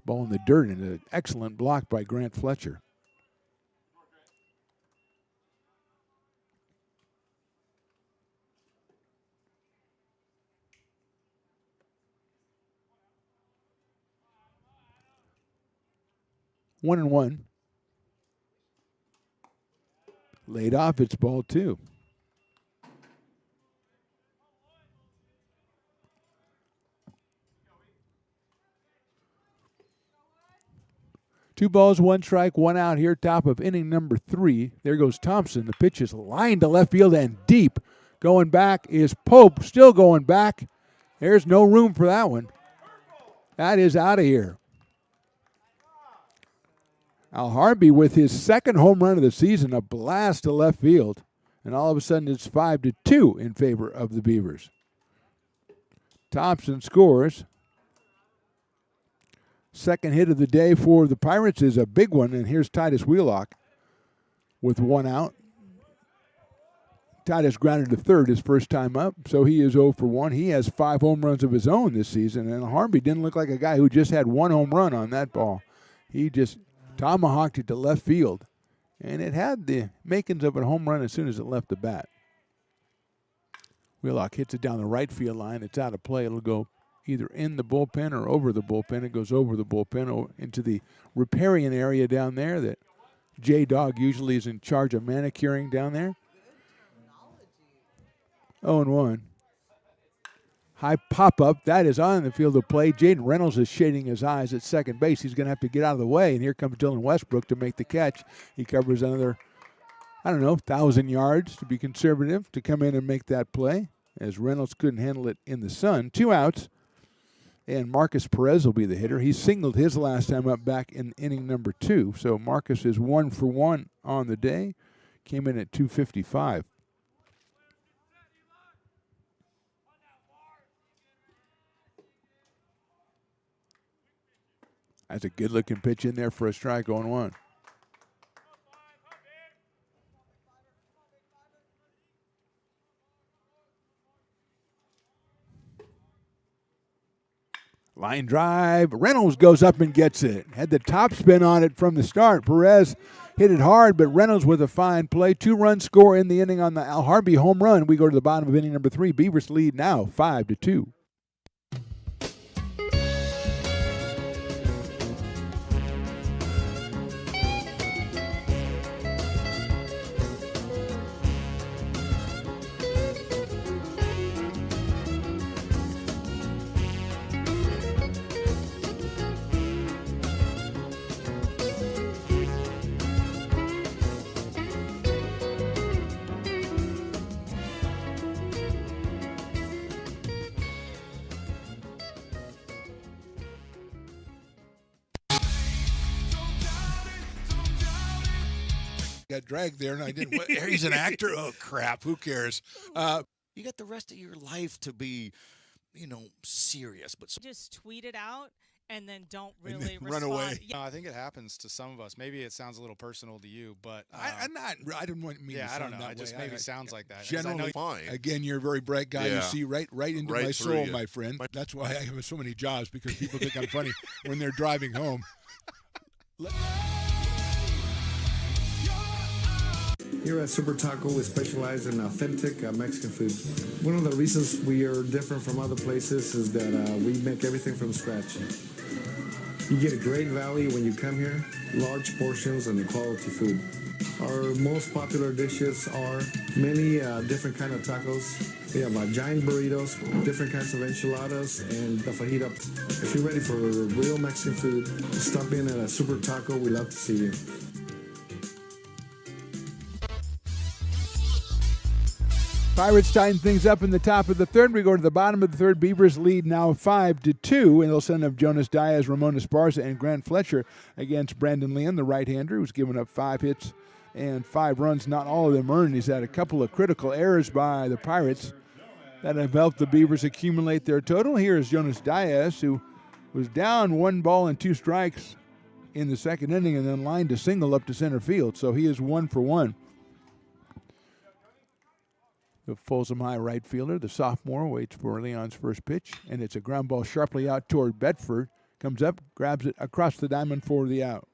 E: Ball in the dirt and an excellent block by Grant Fletcher. One and one. Laid off, it's ball two. Two balls, one strike, one out here, top of inning number 3. There goes Thompson. The pitch is lined to left field and deep. Going back is Pope, still going back. There's no room for that one. That is out of here. Al Harvey with his second home run of the season, a blast to left field. And all of a sudden it's 5-2 in favor of the Beavers. Thompson scores. Second hit of the day for the Pirates is a big one, and here's Titus Wheelock with one out. Titus grounded to third his first time up, so he is 0 for 1. He has 5 home runs of his own this season, and Harvey didn't look like a guy who just had one home run on that ball. He just tomahawked it to left field, and it had the makings of a home run as soon as it left the bat. Wheelock hits it down the right field line. It's out of play. It'll go either in the bullpen or over the bullpen. It goes over the bullpen into the riparian area down there that J-Dog usually is in charge of manicuring down there. 0-1. High pop-up. That is on the field of play. Jaden Reynolds is shading his eyes at second base. He's going to have to get out of the way, and here comes Dylan Westbrook to make the catch. He covers another, 1,000 yards to be conservative to come in and make that play, as Reynolds couldn't handle it in the sun. 2 outs. And Marcus Perez will be the hitter. He singled his last time up back in inning number 2. So Marcus is 1 for 1 on the day. Came in at 255. That's a good-looking pitch in there for a strike, 0-1. Line drive. Reynolds goes up and gets it. Had the top spin on it from the start. Perez hit it hard, but Reynolds with a fine play. 2-run score in the inning on the Al Harvey home run. We go to the bottom of inning number 3. Beavers lead now 5-2. Got dragged there, and I didn't. He's an actor. Oh crap! Who cares?
O: You got the rest of your life to be, serious. But
P: just tweet it out and then don't really
E: run away.
P: Yeah.
G: I think it happens to some of us. Maybe it sounds a little personal to you, but
E: I didn't want me.
G: Yeah,
E: to
G: I don't
E: sound
G: know.
E: that
G: It just
E: way.
G: maybe sounds like that.
D: Generally fine.
E: Again, you're a very bright guy.
D: Yeah.
E: You see right into
D: Right
E: my
D: through
E: soul,
D: you.
E: my friend. That's why I have so many jobs, because people think I'm funny when they're driving home.
K: Here at Super Taco, we specialize in authentic Mexican food. One of the reasons we are different from other places is that we make everything from scratch. You get a great value when you come here, large portions and quality food. Our most popular dishes are many different kind of tacos. We have giant burritos, different kinds of enchiladas, and the fajita. If you're ready for real Mexican food, stop in at a Super Taco. We'd love to see you.
E: Pirates tighten things up in the top of the third. We go to the bottom of the third. Beavers lead now 5-2, and they'll send up Jonas Diaz, Ramon Esparza, and Grant Fletcher against Brandon Leon, the right-hander, who's given up 5 hits and 5 runs. Not all of them earned. He's had a couple of critical errors by the Pirates that have helped the Beavers accumulate their total. Here is Jonas Diaz, who was down 1 ball and 2 strikes in the second inning and then lined a single up to center field. So he is 1 for 1. The Folsom High right fielder, the sophomore, waits for Leon's first pitch, and it's a ground ball sharply out toward Bedford. Comes up, grabs it across the diamond for the out.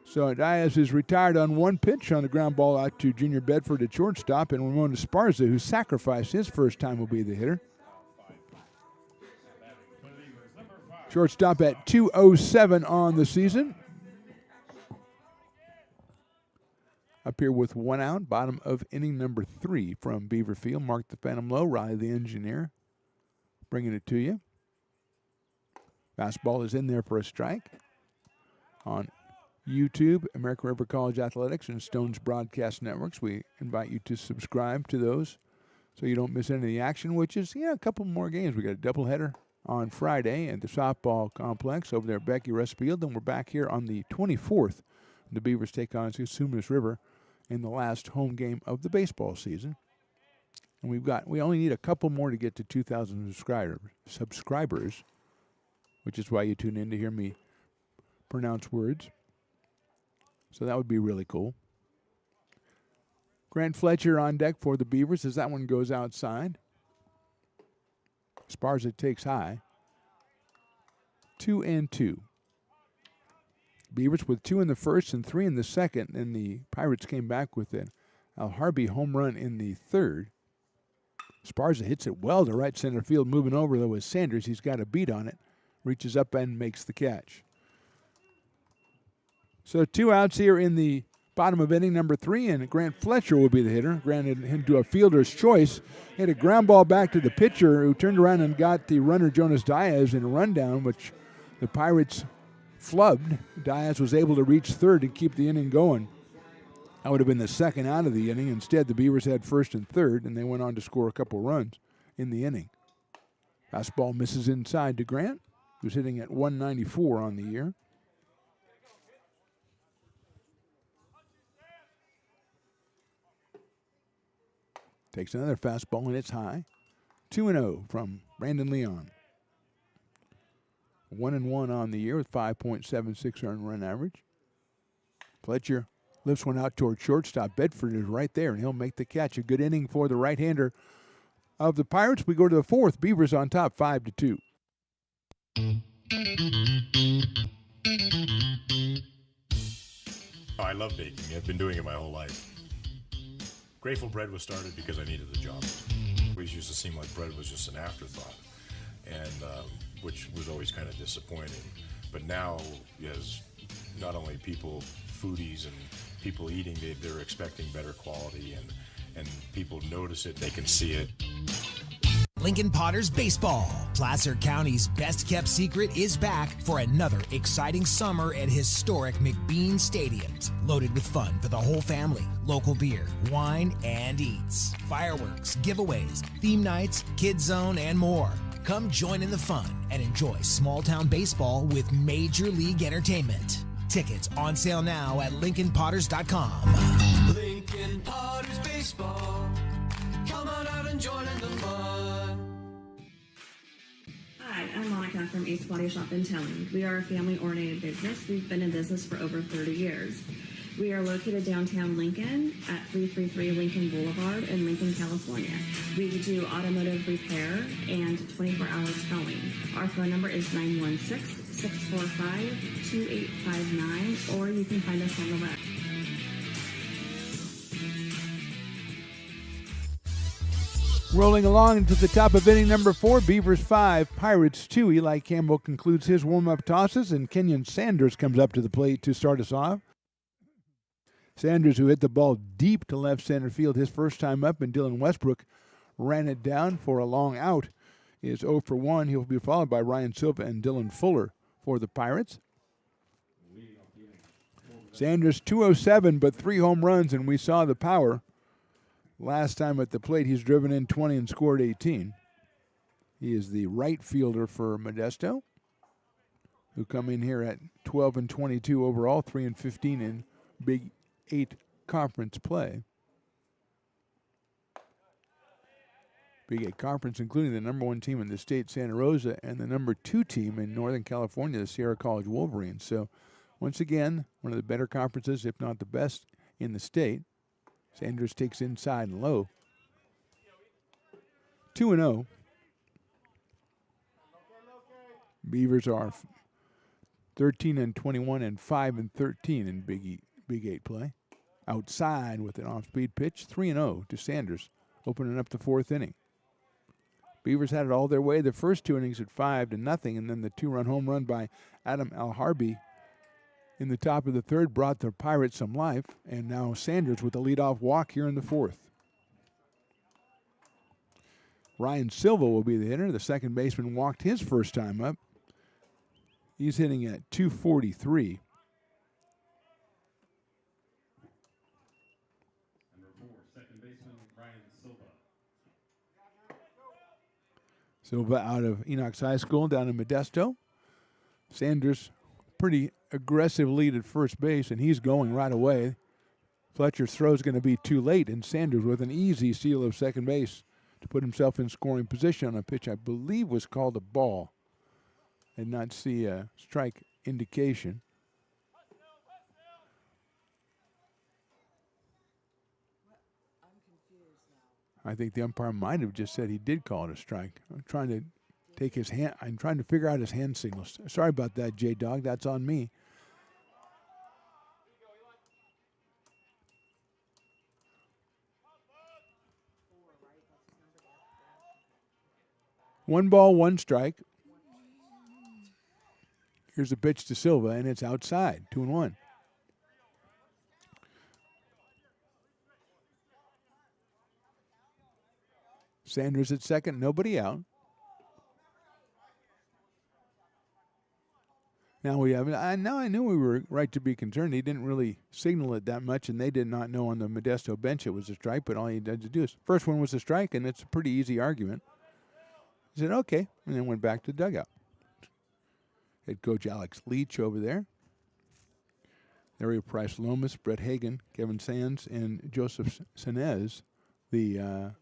E: So Diaz is retired on one pitch on the ground ball out to Junior Bedford at shortstop, and Ramon Esparza, who sacrificed his first time, will be the hitter. Shortstop at 207 on the season. Up here with one out, bottom of inning number 3 from Beaverfield. Mark the Phantom Low, Riley the engineer, bringing it to you. Fastball is in there for a strike. On YouTube, American River College Athletics, and Stone's Broadcast Networks. We invite you to subscribe to those so you don't miss any of the action, which is, a couple more games. We got a doubleheader on Friday at the softball complex over there at Becky Russ Field, and we're back here on the 24th. The Beavers take on Sumas River in the last home game of the baseball season. And we only need a couple more to get to 2,000 subscribers, which is why you tune in to hear me pronounce words. So that would be really cool. Grant Fletcher on deck for the Beavers as that one goes outside. Esparza takes high. 2-2. Beavers with 2 in the first and 3 in the second, and the Pirates came back with an Al Harvey home run in the third. Esparza hits it well to right center field, moving over though with Sanders. He's got a beat on it, reaches up and makes the catch. So 2 outs here in the bottom of inning number 3, and Grant Fletcher will be the hitter. Granted him to a fielder's choice. Hit a ground ball back to the pitcher, who turned around and got the runner Jonas Diaz in a rundown, which the Pirates flubbed. Diaz was able to reach third to keep the inning going. That would have been the second out of the inning. Instead, the Beavers had first and third, and they went on to score a couple runs in the inning. Fastball misses inside to Grant, who's hitting at 194 on the year. Takes another fastball, and it's high. 2-0 from Brandon Leon. 1-1 on the year with 5.76 earned run average. Fletcher lifts one out toward shortstop. Bedford is right there, and he'll make the catch. A good inning for the right-hander of the Pirates. We go to the fourth. Beavers on top, 5-2.
H: I love baking. I've been doing it my whole life. Grateful Bread was started because I needed the job. It always used to seem like bread was just an afterthought, and which was always kind of disappointing. But now, as not only people, foodies and people eating, they're expecting better quality, and people notice it, they can see it.
I: Lincoln Potters Baseball. Placer County's best-kept secret is back for another exciting summer at historic McBean Stadiums. Loaded with fun for the whole family, local beer, wine, and eats. Fireworks, giveaways, theme nights, kids zone, and more. Come join in the fun and enjoy small-town baseball with Major League Entertainment. Tickets on sale now at LincolnPotters.com.
A: Lincoln Potters Baseball. Come on out and join in the fun.
J: Hi, I'm Monica from Ace Body Shop and Towing. We are a family-oriented business. We've been in business for over 30 years. We are located downtown Lincoln at 333 Lincoln Boulevard in Lincoln, California. We do automotive repair and 24-hour towing. Our phone number is 916-645-2859, or you can find us on the web.
E: Rolling along into the top of inning number 4, Beavers 5, Pirates 2. Eli Campbell concludes his warm-up tosses, and Kenyon Sanders comes up to the plate to start us off. Sanders, who hit the ball deep to left center field his first time up, and Dylan Westbrook ran it down for a long out, is 0 for 1. He'll be followed by Ryan Silva and Dylan Fuller for the Pirates. Sanders 207, but 3 home runs, and we saw the power. Last time at the plate, he's driven in 20 and scored 18. He is the right fielder for Modesto, who come in here at 12 and 22 overall, 3 and 15 in Big 8 conference play. Big 8 conference, including the number 1 team in the state, Santa Rosa, and the number 2 team in Northern California, the Sierra College Wolverines. So, once again, one of the better conferences, if not the best, in the state. Sanders takes inside and low. 2-0. Beavers are 13-21 and 5-13 in Big 8 play. Outside with an off-speed pitch, 3-0 to Sanders, opening up the fourth inning. Beavers had it all their way the first two innings at 5-0, and then the two-run home run by Adam Alharbi in the top of the third brought the Pirates some life, and now Sanders with a leadoff walk here in the fourth. Ryan Silva will be the hitter. The second baseman walked his first time up. He's hitting at 243.
G: Number 4, second baseman Ryan Silva.
E: Silva out of Enoch's High School down in Modesto. Sanders, pretty aggressive lead at first base, and he's going right away. Fletcher's throw is going to be too late, and Sanders with an easy steal of second base to put himself in scoring position on a pitch I believe was called a ball. I did not see a strike indication. I think the umpire might have just said he did call it a strike. I'm trying to figure out his hand signals. Sorry about that, J-Dog. That's on me. One ball, one strike. Here's a pitch to Silva, and it's outside, 2-1. Sanders at second, nobody out. Now we have. I knew we were right to be concerned. He didn't really signal it that much, and they did not know on the Modesto bench it was a strike. But all he had to do is first one was a strike, and it's a pretty easy argument. He said okay, and then went back to the dugout. Head coach Alex Leach over there. Larry Price Lomas, Brett Hagan, Kevin Sands, and Joseph Senez, the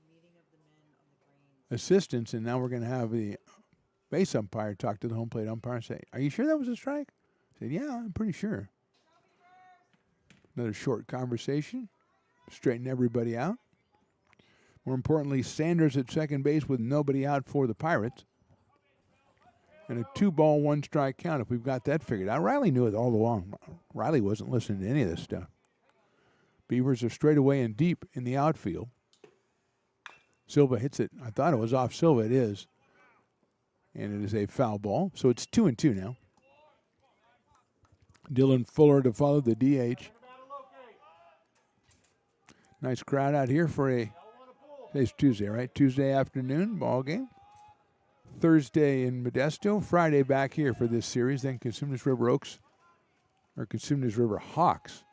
E: assistants. And now we're going to have the base umpire talk to the home plate umpire and say, "Are you sure that was a strike?" I said, "Yeah, I'm pretty sure." Another short conversation. Straighten everybody out. More importantly, Sanders at second base with nobody out for the Pirates. And a 2-ball, 1-strike count if we've got that figured out. Riley knew it all along. Riley wasn't listening to any of this stuff. Beavers are straight away and deep in the outfield. Silva hits it. I thought it was off Silva. It is. And it is a foul ball. So it's 2-2 now. Dylan Fuller to follow the DH. Nice crowd out here for today's Tuesday, right? Tuesday afternoon ball game. Thursday in Modesto, Friday back here for this series. Then Cosumnes River Oaks, or Cosumnes River Hawks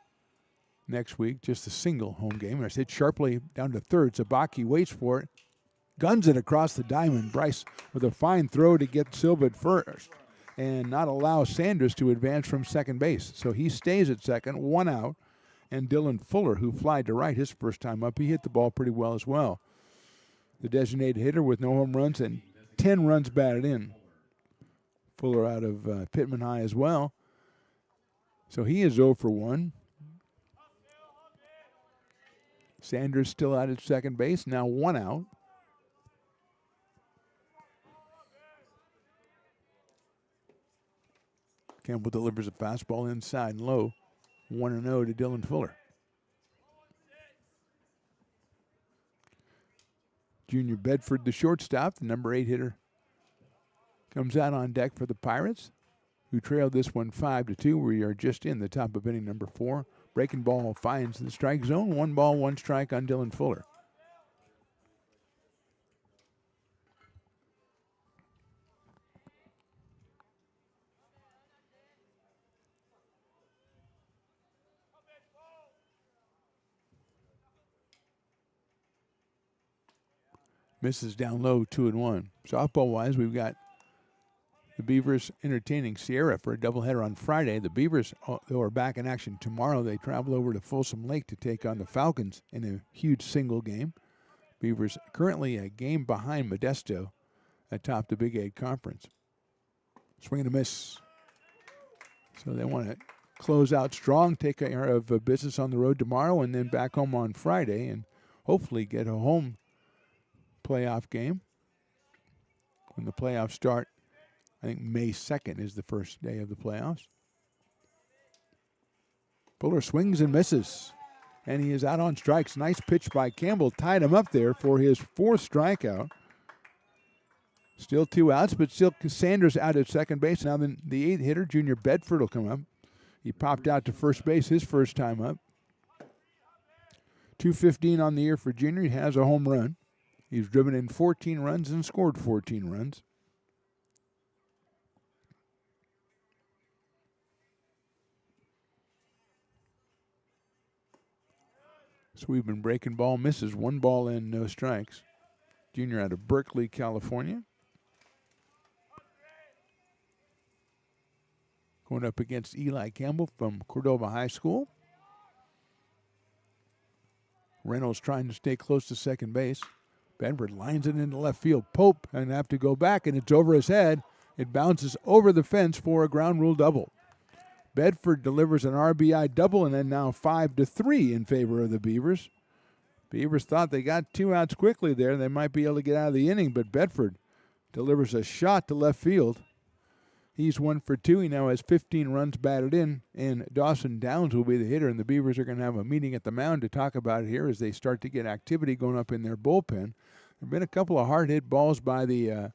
E: next week. Just a single home game. And it's hit sharply down to third. Zabaki waits for it. Guns it across the diamond. Bryce with a fine throw to get Silva at first and not allow Sanders to advance from second base. So he stays at second, one out. And Dylan Fuller, who flied to right his first time up, he hit the ball pretty well as well. The designated hitter with no home runs and 10 runs batted in. Fuller out of Pittman High as well. So he is 0 for 1. Sanders still out at second base, now one out. Campbell delivers a fastball inside and low. 1-0 to Dylan Fuller. Junior Bedford, the shortstop, the number 8 hitter, comes out on deck for the Pirates, who trailed this one 5-2. We are just in the top of inning number 4. Breaking ball finds the strike zone. 1 ball, 1 strike on Dylan Fuller. Misses down low, 2-1. Softball-wise, we've got the Beavers entertaining Sierra for a doubleheader on Friday. The Beavers, though, are back in action tomorrow. They travel over to Folsom Lake to take on the Falcons in a huge single game. Beavers currently a game behind Modesto atop the Big 8 Conference. Swing and a miss. So they want to close out strong, take care of business on the road tomorrow, and then back home on Friday, and hopefully get a home playoff game. When the playoffs start, I think May 2nd is the first day of the playoffs. Fuller swings and misses, and he is out on strikes. Nice pitch by Campbell, tied him up there for his 4th strikeout. Still 2 outs, but still Sanders out at second base. Now the 8th hitter, Junior Bedford, will come up. He popped out to first base his first time up. .215 on the year for Junior. He has a home run. He's driven in 14 runs and scored 14 runs. So we've been breaking ball misses. 1 ball in, no strikes. Junior out of Berkeley, California. Going up against Eli Campbell from Cordova High School. Reynolds trying to stay close to second base. Bedford lines it into left field. Pope and have to go back, and it's over his head. It bounces over the fence for a ground rule double. Bedford delivers an RBI double, and then now 5-3 in favor of the Beavers. Beavers thought they got 2 outs quickly there. They might be able to get out of the inning, but Bedford delivers a shot to left field. He's 1 for 2. He now has 15 runs batted in, and Dawson Downs will be the hitter, and the Beavers are going to have a meeting at the mound to talk about it here as they start to get activity going up in their bullpen. There have been a couple of hard-hit balls by the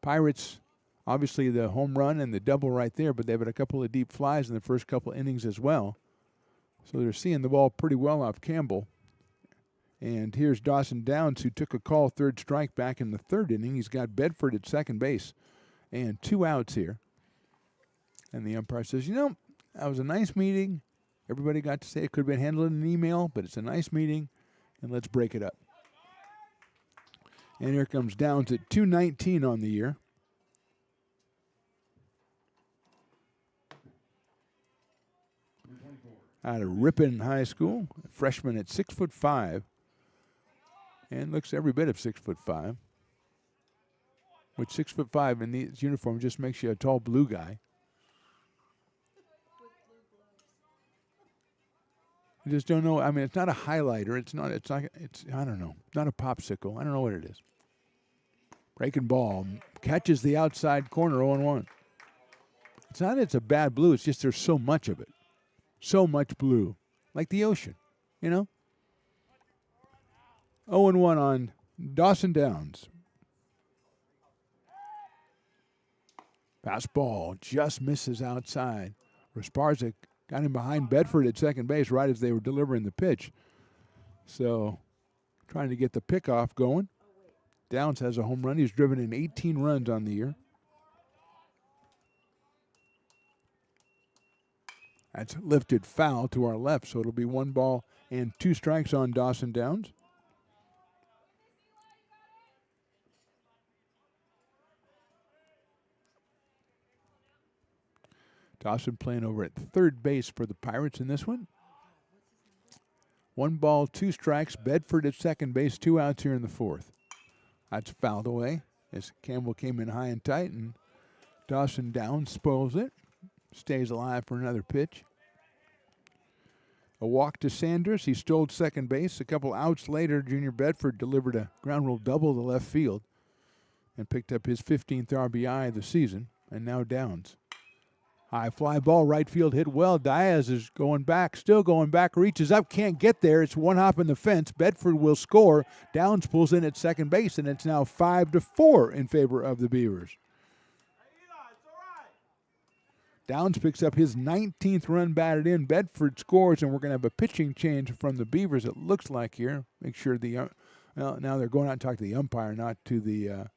E: Pirates. Obviously, the home run and the double right there, but they've had a couple of deep flies in the first couple of innings as well. So they're seeing the ball pretty well off Campbell. And here's Dawson Downs, who took a call, 3rd strike back in the 3rd inning. He's got Bedford at second base and 2 outs here. And the umpire says, that was a nice meeting. Everybody got to say it could have been handled in an email, but it's a nice meeting, and let's break it up. And here comes Downs at 219 on the year. Out of Ripon High School, a freshman at 6'5", and looks every bit of 6'5". Which 6'5" in these uniforms just makes you a tall blue guy. I just don't know. I mean, it's not a highlighter. It's I don't know. Not a popsicle. I don't know what it is. Breaking ball. Catches the outside corner, 0-1. It's not it's a bad blue. It's just there's so much of it. So much blue. Like the ocean, 0-1 on Dawson Downs. Fastball just misses outside. Rasparza got him behind Bedford at second base right as they were delivering the pitch. So trying to get the pickoff going. Downs has a home run. He's driven in 18 runs on the year. That's lifted foul to our left, so it'll be 1 ball and 2 strikes on Dawson Downs. Dawson playing over at third base for the Pirates in this one. 1 ball, 2 strikes. Bedford at second base, 2 outs here in the 4th. That's fouled away as Campbell came in high and tight, and Dawson Downs spoils it. Stays alive for another pitch. A walk to Sanders. He stole second base. A couple outs later, Junior Bedford delivered a ground rule double to left field and picked up his 15th RBI of the season, and now Downs. High fly ball, right field hit well. Diaz is going back, still going back, reaches up, can't get there. It's 1 hop in the fence. Bedford will score. Downs pulls in at second base, and it's now 5-4 in favor of the Beavers. Downs picks up his 19th run batted in. Bedford scores, and we're going to have a pitching change from the Beavers, it looks like here. Make sure now they're going out and talk to the umpire, not to the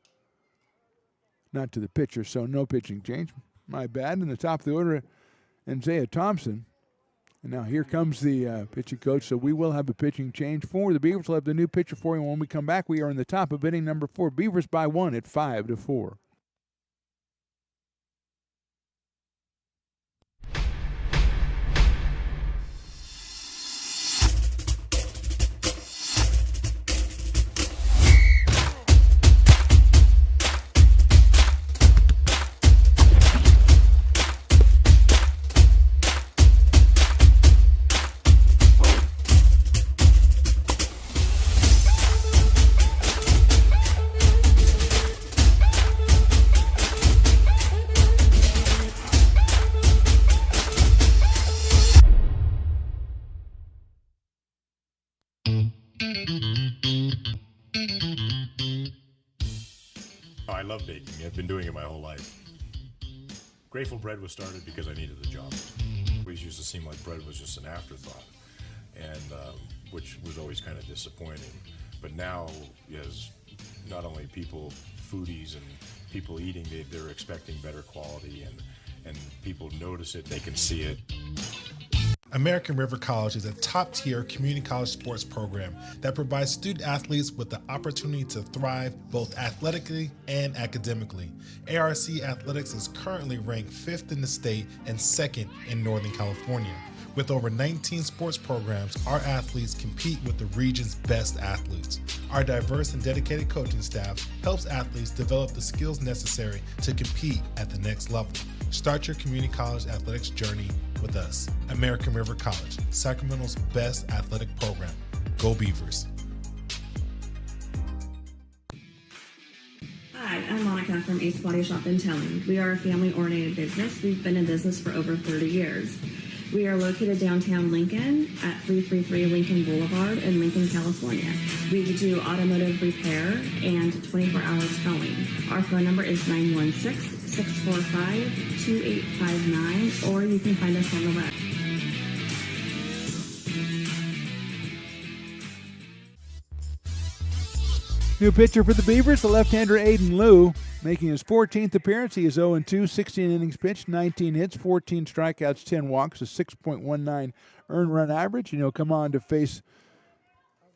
E: pitcher, so no pitching change. My bad. In the top of the order, Isaiah Thompson. And now here comes the pitching coach, so we will have a pitching change for the Beavers. We'll have the new pitcher for you when we come back. We are in the top of inning number 4. Beavers by 1 at 5-4.
H: Oh, I love baking. I've been doing it my whole life. Grateful Bread was started because I needed a job. It always used to seem like bread was just an afterthought, and which was always kind of disappointing. But now, as not only people, foodies and people eating, they're expecting better quality, and people notice it, they can see it.
Q: American River College is a top-tier community college sports program that provides student athletes with the opportunity to thrive both athletically and academically. ARC Athletics is currently ranked 5th in the state and 2nd in Northern California. With over 19 sports programs, our athletes compete with the region's best athletes. Our diverse and dedicated coaching staff helps athletes develop the skills necessary to compete at the next level. Start your community college athletics journey with us. American River College, Sacramento's best athletic program. Go Beavers.
J: Hi, I'm Monica from Ace Body Shop and Towing. We are a family-oriented business. We've been in business for over 30 years. We are located downtown Lincoln at 333 Lincoln Boulevard in Lincoln, California. We do automotive repair and 24-hour towing. Our phone number is 916-645-2859, or you can find us on the web.
E: New pitcher for the Beavers, the left-hander Aiden Liu, making his 14th appearance. He is 0-2, 16 innings pitched, 19 hits, 14 strikeouts, 10 walks, a 6.19 earned run average. And he'll come on to face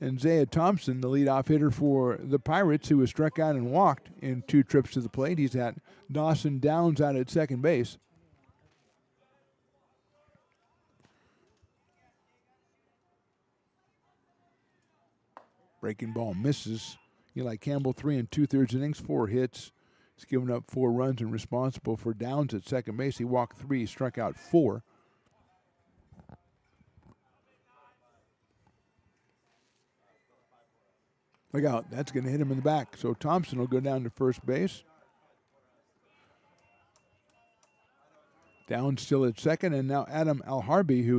E: Isaiah Thompson, the leadoff hitter for the Pirates, who was struck out and walked in 2 trips to the plate. He's got Dawson Downs out at second base. Breaking ball misses. Eli Campbell, 3 2/3 innings, 4 hits. He's given up 4 runs and responsible for Downs at second base. He walked 3, struck out 4. Look out, that's going to hit him in the back. So Thompson will go down to first base. Downs still at second, and now Adam Alharbi, who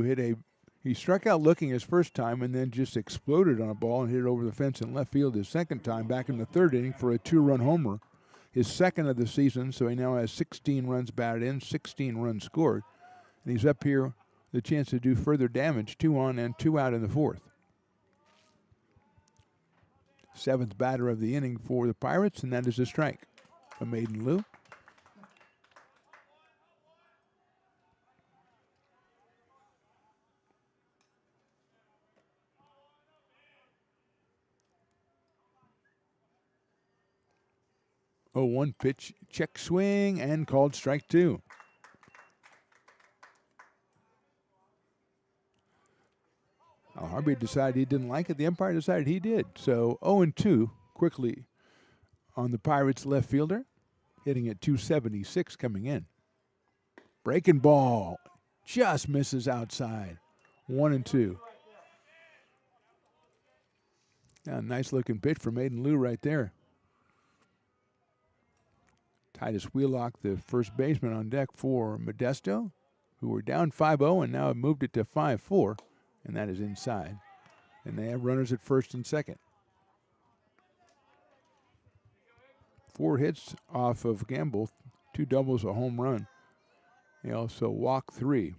E: he struck out looking his first time and then just exploded on a ball and hit it over the fence in left field his second time back in the 3rd inning for a 2-run homer, his 2nd of the season. So he now has 16 runs batted in, 16 runs scored. And he's up here the chance to do further damage, 2 on and 2 out in the 4th. 7th batter of the inning for the Pirates, and that is a strike from Aiden Liu. Oh, 1 pitch, check swing, and called strike 2. Harvey decided he didn't like it. The umpire decided he did. So 0-2 quickly on the Pirates left fielder, hitting at 276 coming in. Breaking ball, just misses outside. 1-2. Yeah, nice looking pitch from Aiden Liu right there. Titus Wheelock, the first baseman, on deck for Modesto, who were down 5-0 and now have moved it to 5-4, and that is inside. And they have runners at first and second. 4 hits off of Gamble, 2 doubles, a home run. They also walk 3.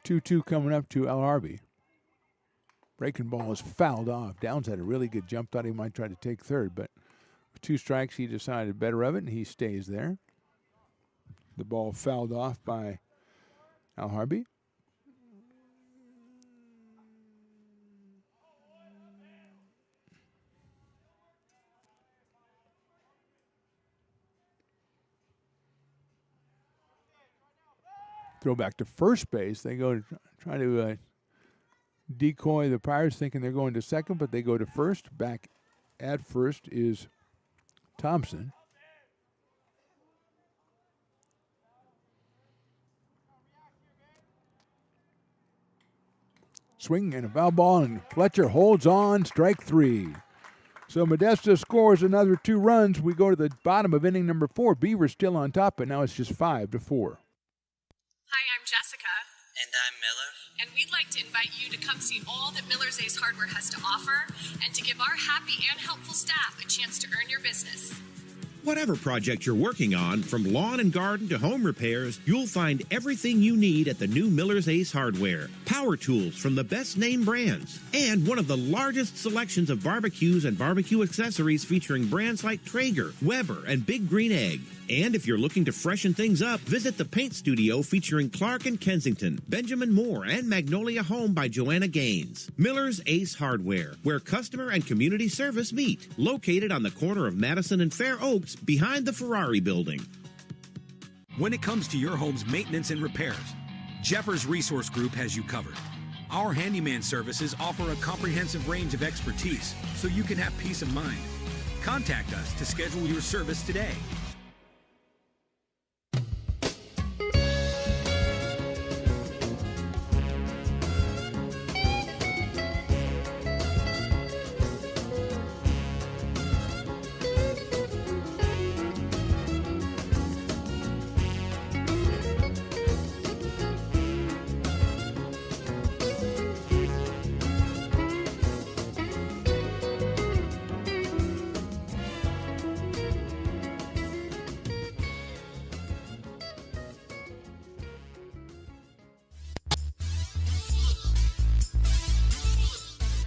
E: 2-2 coming up to El Harvey. Breaking ball is fouled off. Downs had a really good jump. Thought he might try to take third, but with 2 strikes, he decided better of it, and he stays there. The ball fouled off by Al Harvey. Throw back to first base. They go to try to decoy the Pirates, thinking they're going to second, but they go to first. Back at first is Thompson. Swing and a foul ball, and Fletcher holds on, strike 3. So Modesto scores another 2 runs. We go to the bottom of inning number 4. Beavers still on top, but now it's just 5-4.
L: Hi, I'm Jessica.
R: And I'm Miller.
L: And we'd like to invite you to come see all that Miller's Ace Hardware has to offer and to give our happy and helpful staff a chance to earn your business.
M: Whatever project you're working on, from lawn and garden to home repairs, you'll find everything you need at the new Miller's Ace Hardware. Power tools from the best name brands, and one of the largest selections of barbecues and barbecue accessories featuring brands like Traeger, Weber, and Big Green Egg. And if you're looking to freshen things up, visit the paint studio featuring Clark and Kensington, Benjamin Moore, and Magnolia Home by Joanna Gaines. Miller's Ace Hardware, where customer and community service meet. Located on the corner of Madison and Fair Oaks, behind the Ferrari building.
N: When it comes to your home's maintenance and repairs, Jeffers Resource Group has you covered. Our handyman services offer a comprehensive range of expertise so you can have peace of mind. Contact us to schedule your service today.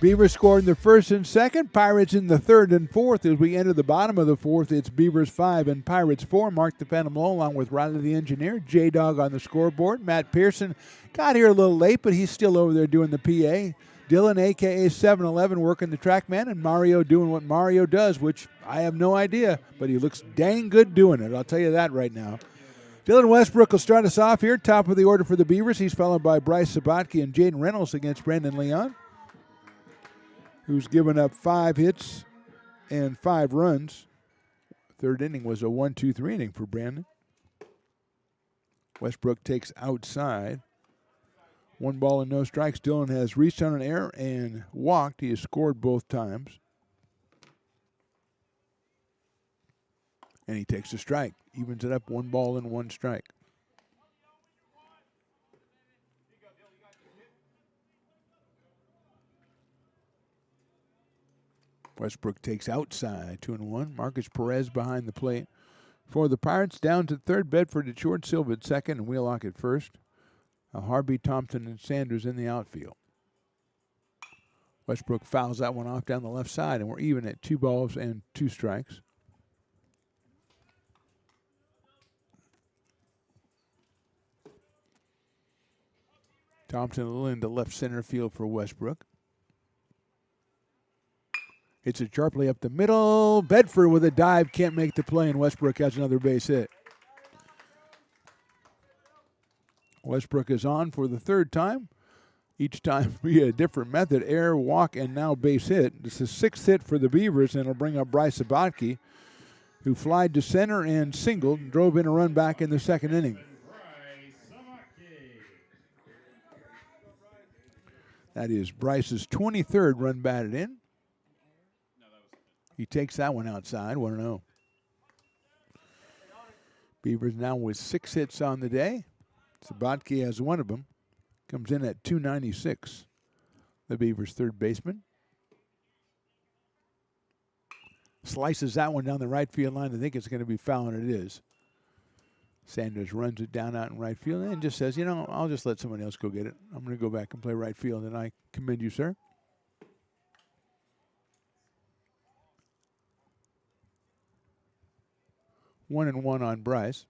E: Beavers scored in the first and second. Pirates in the third and fourth. As we enter the bottom of the fourth, it's Beavers 5 and Pirates 4. Mark the Phantom Low along with Riley the Engineer. J-Dog on the scoreboard. Matt Pearson got here a little late, but he's still over there doing the PA. Dylan, a.k.a. 7-Eleven, working the track man, and Mario doing what Mario does, which I have no idea, but he looks dang good doing it. I'll tell you that right now. Dylan Westbrook will start us off here. Top of the order for the Beavers. He's followed by Bryce Sabatke and Jaden Reynolds against Brandon Leon, who's given up 5 hits and 5 runs. Third inning was a 1-2-3 inning for Brandon. Westbrook takes outside. 1 ball and no strikes. Dylan has reached on an error and walked. He has scored both times. And he takes a strike. Evens it up, 1 ball and 1 strike. Westbrook takes outside, 2-1. Marcus Perez behind the plate. For the Pirates, down to third, Bedford at short, Silva at second, and Wheelock at first. Harvey, Thompson, and Sanders in the outfield. Westbrook fouls that one off down the left side, and we're even at 2 balls and 2 strikes. Thompson a little into left center field for Westbrook. Hits it sharply up the middle. Bedford with a dive, can't make the play, and Westbrook has another base hit. Westbrook is on for the 3rd time. Each time via a different method, error, walk, and now base hit. This is 6th hit for the Beavers, and it'll bring up Bryce Sabatke, who flied to center and singled, and drove in a run back in the 2nd inning. That is Bryce's 23rd run batted in. He takes that one outside, 1-0. Beavers now with 6 hits on the day. Sabatke has one of them. Comes in at 296. The Beavers' third baseman. Slices that one down the right field line. I think it's going to be foul, and it is. Sanders runs it down out in right field and just says, you know, I'll just let someone else go get it. I'm going to go back and play right field, and I commend you, sir. One and one on Bryce.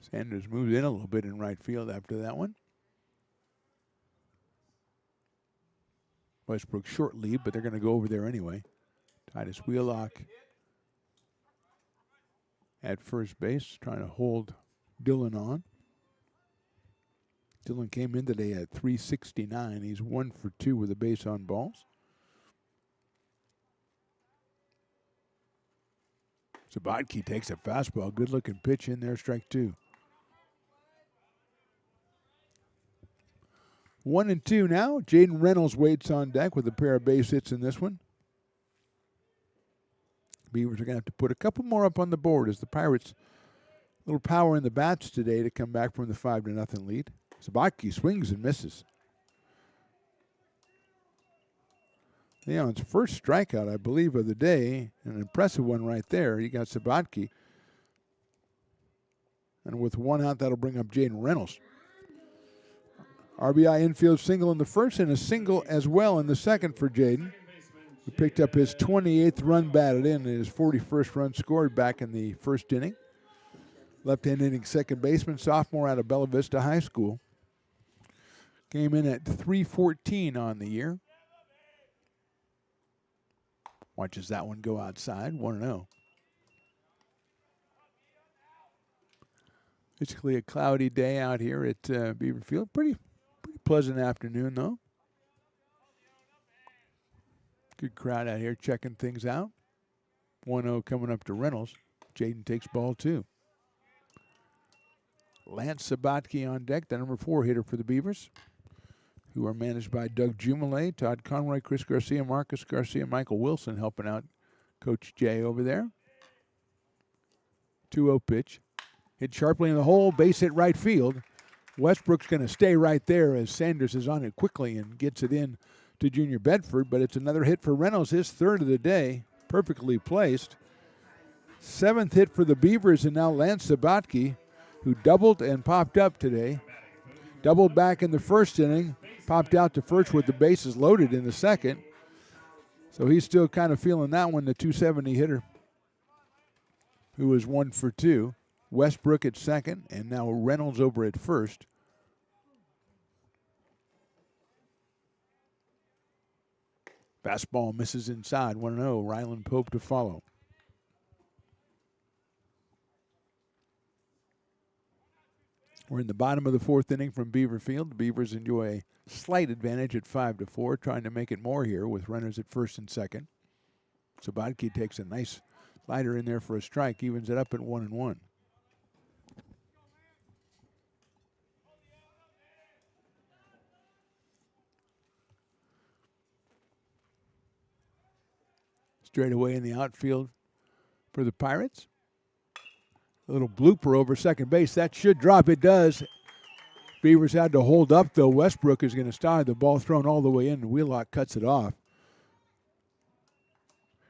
E: Sanders moves in a little bit in right field after that one. Westbrook short lead, but they're going to go over there anyway. Titus Wheelock at first base, trying to hold Dylan on. Dylan came in today at 369. He's 1 for 2 with a base on balls. Sabatke takes a fastball. Good-looking pitch in there, strike 2. 1-2 now. Jaden Reynolds waits on deck with a pair of base hits in this one. Beavers are going to have to put a couple more up on the board as the Pirates, a little power in the bats today to come back from the 5-0 lead. Sabatke swings and misses. Leon's first strikeout, I believe, of the day. An impressive one right there. You got Sabatke. And with one out, that'll bring up Jaden Reynolds. RBI infield single in the first and a single as well in the second for Jaden, who picked up his 28th run batted in and his 41st run scored back in the first inning. Left-hand inning second baseman, sophomore out of Bella Vista High School. Came in at 314 on the year. Watches that one go outside, 1-0. Basically a cloudy day out here at Beaver Field. Pretty pleasant afternoon, though. Good crowd out here checking things out. 1-0 coming up to Reynolds. Jaden takes ball 2. Lance Sabatke on deck, the number 4 hitter for the Beavers, who are managed by Doug Jumalet, Todd Conroy, Chris Garcia, Marcus Garcia, Michael Wilson helping out Coach Jay over there. 2-0 pitch. Hit sharply in the hole, base hit right field. Westbrook's going to stay right there as Sanders is on it quickly and gets it in to Junior Bedford, but it's another hit for Reynolds, his 3rd of the day, perfectly placed. 7th hit for the Beavers, and now Lance Sabatke, who doubled and popped up today. Doubled back in the first inning, popped out to first with the bases loaded in the second. So he's still kind of feeling that one, the 270 hitter, who was 1 for 2. Westbrook at second, and now Reynolds over at first. Fastball misses inside, 1-0. Ryland Pope to follow. We're in the bottom of the 4th inning from Beaver Field. The Beavers enjoy a slight advantage at 5-4, trying to make it more here with runners at first and second. Sabatke takes a nice slider in there for a strike, evens it up at 1-1. Straight away in the outfield for the Pirates. A little blooper over second base. That should drop. It does. Beavers had to hold up, though. Westbrook is going to start. The ball thrown all the way in, and Wheelock cuts it off.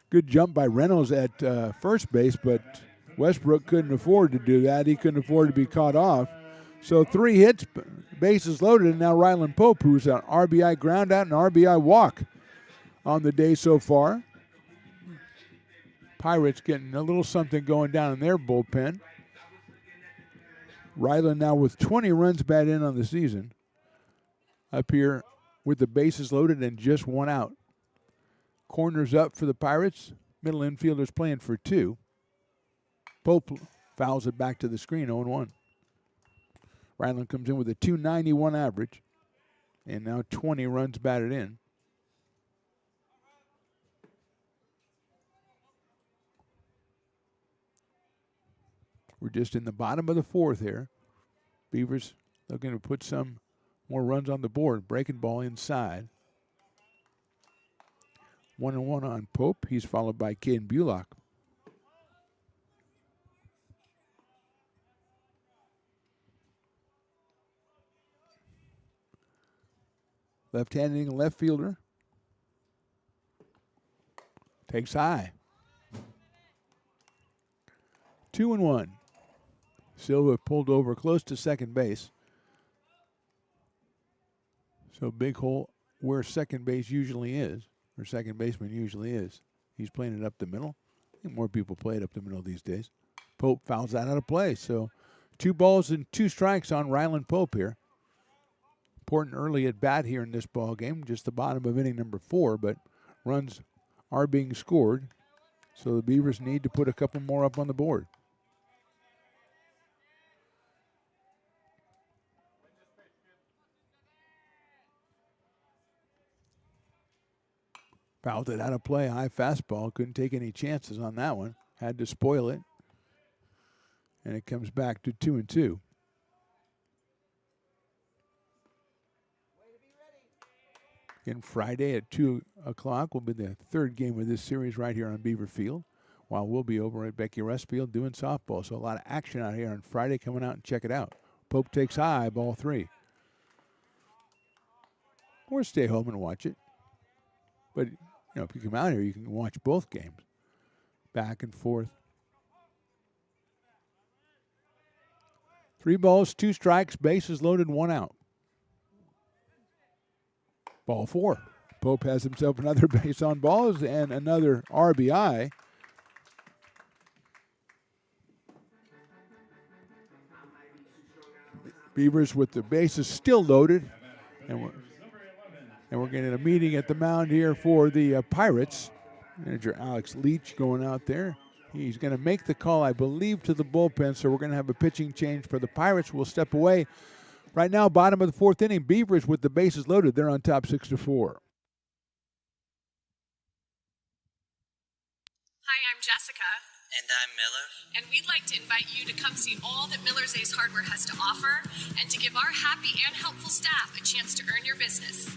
E: Good jump by Reynolds at first base, but Westbrook couldn't afford to do that. He couldn't afford to be caught off. So 3 hits, bases loaded, and now Ryland Pope, who's an RBI ground out and RBI walk on the day so far. Pirates getting a little something going down in their bullpen. Ryland now with 20 runs batted in on the season. Up here with the bases loaded and just 1 out. Corners up for the Pirates. Middle infielders playing for 2. Pope fouls it back to the screen, 0-1. Ryland comes in with a 291 average. And now 20 runs batted in. We're just in the bottom of the 4th here. Beavers looking to put some more runs on the board. Breaking ball inside. 1-1 on Pope. He's followed by Caden Bulock. Left-handing left fielder. Takes high. 2-1. Silva pulled over close to second base. So big hole where second base usually is, or second baseman usually is. He's playing it up the middle. I think more people play it up the middle these days. Pope fouls that out of play. So 2 balls and 2 strikes on Ryland Pope here. Important early at bat here in this ball game. Just the bottom of inning number 4, but runs are being scored. So the Beavers need to put a couple more up on the board. Fouled it out of play. High fastball. Couldn't take any chances on that one. Had to spoil it. And it comes back to 2-2. Again, Friday at 2 o'clock will be the 3rd game of this series right here on Beaver Field, while we'll be over at Becky Russ Field doing softball. So a lot of action out here on Friday. Coming out and check it out. Pope takes high, ball 3. or stay home and watch it. But, if you come out here, you can watch both games. Back and forth. 3 balls, 2 strikes, bases loaded, 1 out. Ball 4. Pope has himself another base on balls and another RBI. Beavers with the bases still loaded. And we're getting a meeting at the mound here for the Pirates. Manager Alex Leach going out there. He's going to make the call, I believe, to the bullpen, so we're going to have a pitching change for the Pirates. We'll step away. Right now, bottom of the 4th inning, Beavers with the bases loaded. They're on top 6-4.
L: Hi, I'm Jessica.
R: And I'm Miller.
L: And we'd like to invite you to come see all that Miller's Ace Hardware has to offer and to give our happy and helpful staff a chance to earn your business.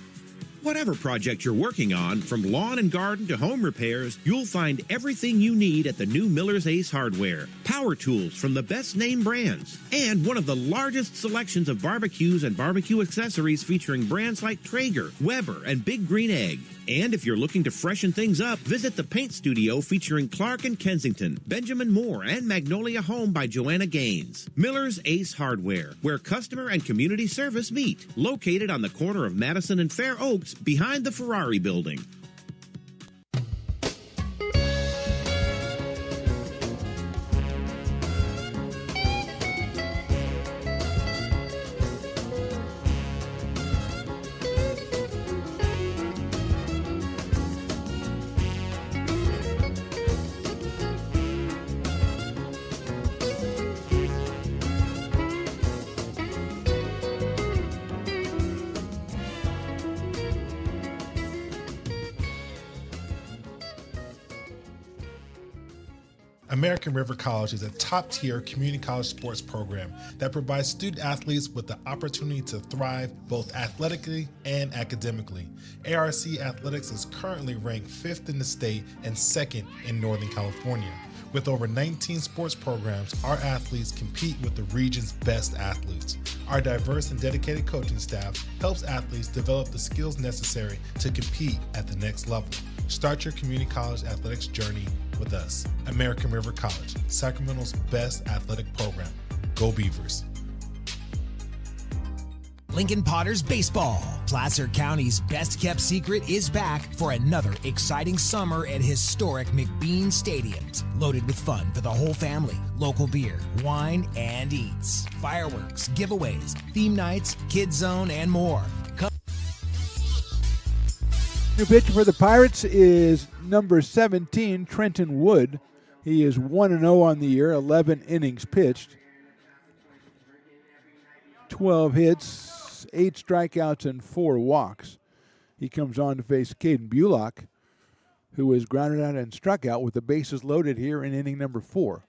M: Whatever project you're working on, from lawn and garden to home repairs, you'll find everything you need at the new Miller's Ace Hardware. Power tools from the best name brands, and one of the largest selections of barbecues and barbecue accessories featuring brands like Traeger, Weber, and Big Green Egg. And if you're looking to freshen things up, visit the paint studio featuring Clark and Kensington, Benjamin Moore, and Magnolia Home by Joanna Gaines. Miller's Ace Hardware, where customer and community service meet. Located on the corner of Madison and Fair Oaks, behind the Ferrari building.
Q: American River College is a top-tier community college sports program that provides student athletes with the opportunity to thrive both athletically and academically. ARC Athletics is currently ranked 5th in the state and 2nd in Northern California. With over 19 sports programs, our athletes compete with the region's best athletes. Our diverse and dedicated coaching staff helps athletes develop the skills necessary to compete at the next level. Start your community college athletics journey with us. American River College, Sacramento's best athletic program. Go Beavers.
I: Lincoln Potters Baseball. Placer County's best kept secret is back for another exciting summer at historic McBean Stadiums. Loaded with fun for the whole family. Local beer, wine, and eats. Fireworks, giveaways, theme nights, kids zone, and more.
E: New pitcher for the Pirates is number 17, Trenton Wood. He is 1-0 on the year, 11 innings pitched. 12 hits, 8 strikeouts, and 4 walks. He comes on to face Caden Bullock, who was grounded out and struck out with the bases loaded here in inning number 4.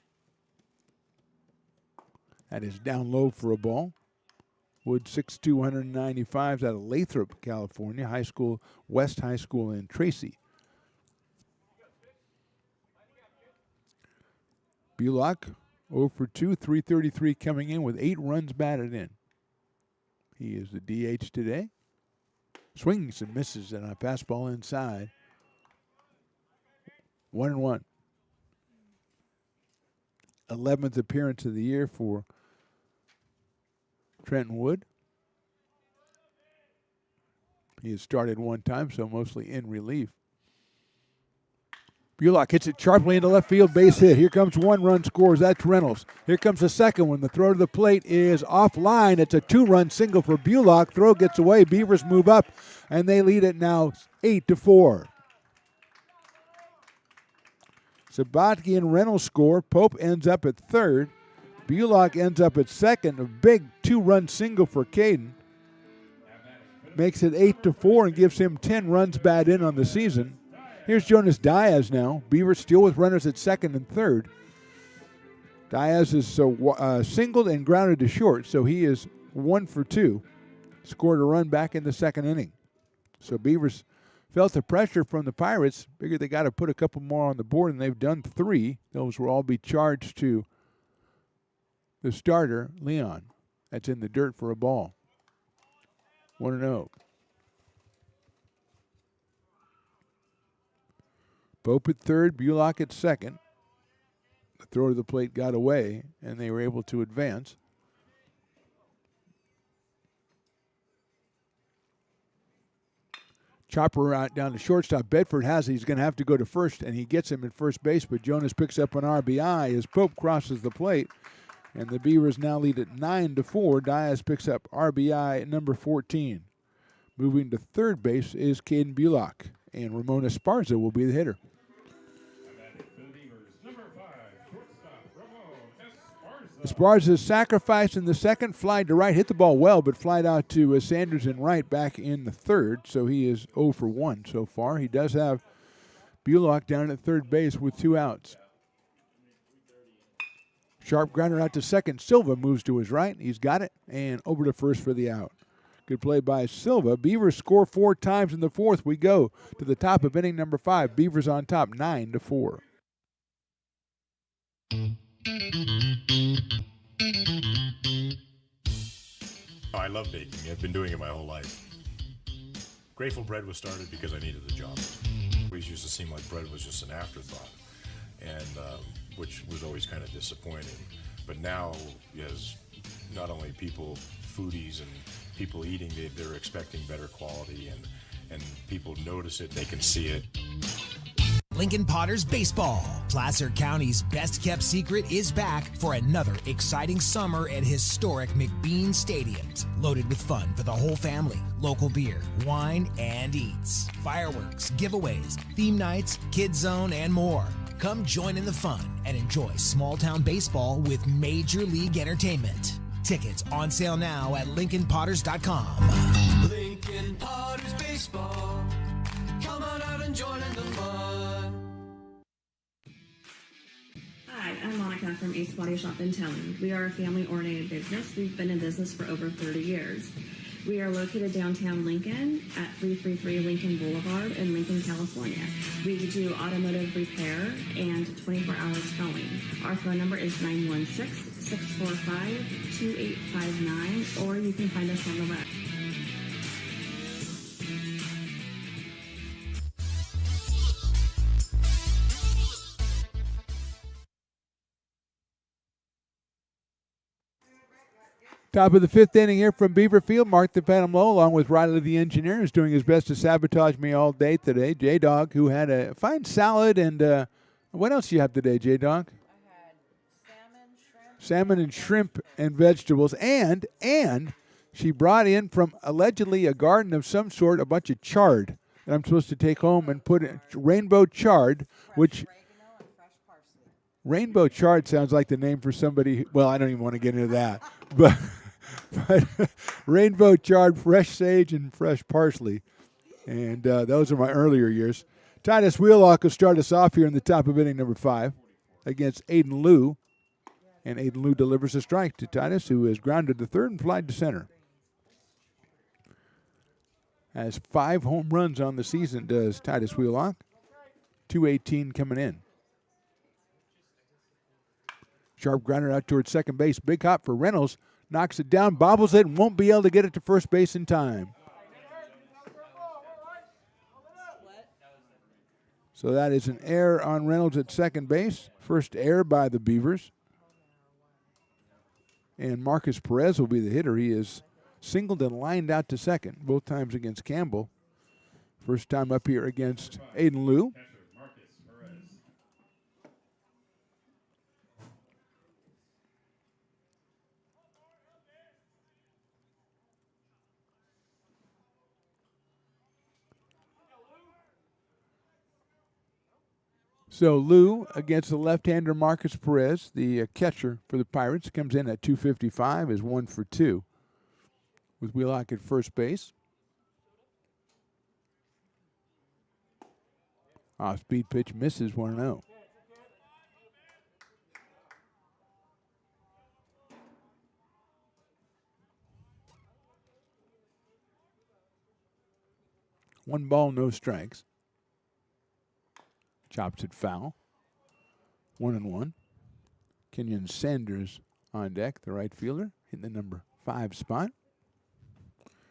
E: That is down low for a ball. Wood 6'2", 195 out of Lathrop, California, high school, West High School in Tracy. Bullock 0 for 2, 333 coming in with 8 runs batted in. He is the DH today. Swings and misses and a fastball inside. 1-1. 11th appearance of the year for Trenton Wood. He has started one time, so mostly in relief. Bullock hits it sharply into left field, base hit. Here comes 1 run, scores. That's Reynolds. Here comes the second one. The throw to the plate is offline. It's a 2-run single for Bullock. Throw gets away. Beavers move up, and they lead it now 8-4. Sabatke and Reynolds score. Pope ends up at third. Bullock ends up at second. A big 2-run single for Caden. Makes it 8-4 and gives him 10 runs batted in on the season. Here's Jonas Diaz now. Beavers still with runners at second and third. Diaz is singled and grounded to short, so he is 1 for 2. Scored a run back in the second inning. So Beavers felt the pressure from the Pirates. Figured they got to put a couple more on the board, and they've done 3. Those will all be charged to the starter, Leon. That's in the dirt for a ball. 1-0. Pope at third, Bullock at second. The throw to the plate got away, and they were able to advance. Chopper out down to shortstop. Bedford has it. He's going to have to go to first, and he gets him at first base, but Jonas picks up an RBI as Pope crosses the plate, and the Beavers now lead at 9-4. Diaz picks up RBI number 14. Moving to third base is Caden Bullock, and Ramon Esparza will be the hitter. Esparza's sacrifice in the second, fly to right, hit the ball well, but flied out to Sanders in right back in the third, so he is 0 for 1 so far. He does have Bullock down at third base with 2 outs. Sharp grounder out to second. Silva moves to his right. He's got it, and over to first for the out. Good play by Silva. Beavers score 4 times in the fourth. We go to the top of inning number 5. Beavers on top, 9-4.
H: I love baking. I've been doing it my whole life. Grateful Bread was started because I needed the job. It always used to seem like bread was just an afterthought, and which was always kind of disappointing. But now, as not only people, foodies and people eating, they're expecting better quality, and people notice it, they can see it.
I: Lincoln Potters Baseball. Placer County's best-kept secret is back for another exciting summer at historic McBean Stadiums. Loaded with fun for the whole family, local beer, wine, and eats. Fireworks, giveaways, theme nights, kids zone, and more. Come join in the fun and enjoy small-town baseball with Major League Entertainment. Tickets on sale now at LincolnPotters.com.
A: Lincoln Potters Baseball. Come on out and join in the fun.
J: Hi, I'm Monica from Ace Body Shop in Towing. We are a family-oriented business. We've been in business for over 30 years. We are located downtown Lincoln at 333 Lincoln Boulevard in Lincoln, California. We do automotive repair and 24-hour towing. Our phone number is 916-645-2859, or you can find us on the web.
E: Top of the 5th inning here from Beaverfield. Mark the Phantom Low, along with Riley the engineer, is doing his best to sabotage me all day today. J-Dog, who had a fine salad, and what else do you have today, J-Dog?
F: I had
E: Salmon and shrimp and vegetables, and she brought in from allegedly a garden of some sort a bunch of chard that I'm supposed to take home and put in rainbow chard, which rainbow chard sounds like the name for somebody. Well, I don't even want to get into that, but rainbow chard, fresh sage, and fresh parsley, and those are my earlier years. Titus Wheelock will start us off here in the top of inning number 5 against Aiden Liu. And Aiden Liu delivers a strike to Titus, who is grounded to third and flied to center. Has 5 home runs on the season, does Titus Wheelock. 218 coming in. Sharp grounder out towards second base. Big hop for Reynolds. Knocks it down, bobbles it, and won't be able to get it to first base in time. So that is an error on Reynolds at second base. First error by the Beavers. And Marcus Perez will be the hitter. He is singled and lined out to second, both times against Campbell. First time up here against Aiden Liu. So Liu against the left-hander Marcus Perez, the catcher for the Pirates, comes in at 255, is 1 for 2 with Wheelock at first base. Off-speed pitch misses, 1-0. One ball, no strikes. Chops it foul. 1-1. Kenyon Sanders on deck, the right fielder, in the number 5 spot.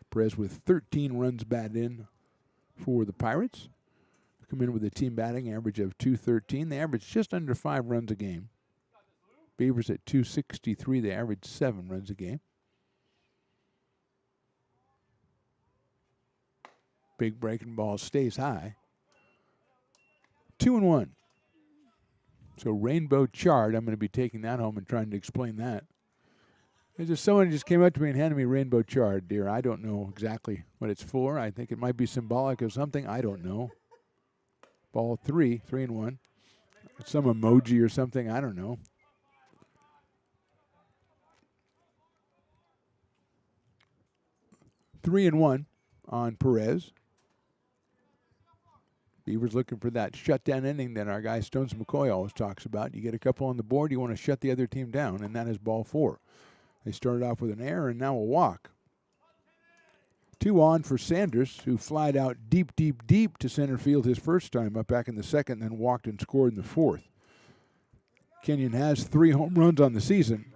E: Perez with 13 runs batted in for the Pirates. come in with a team batting average of 213. They average just under 5 runs a game. Beavers at 263. They average 7 runs a game. Big breaking ball stays high. 2-1. So rainbow chard, I'm going to be taking that home and trying to explain that. There's just someone just came up to me and handed me rainbow chard, dear. I don't know exactly what it's for. I think it might be symbolic of something. I don't know. Ball 3-1. Some emoji or something. I don't know. Three and 1 on Perez. Beavers looking for that shutdown inning that our guy Stones McCoy always talks about. You get a couple on the board, you want to shut the other team down, and that is ball 4. They started off with an error and now a walk. 2 on for Sanders, who flied out deep to center field his first time up back in the second, then walked and scored in the fourth. Kenyon has 3 home runs on the season.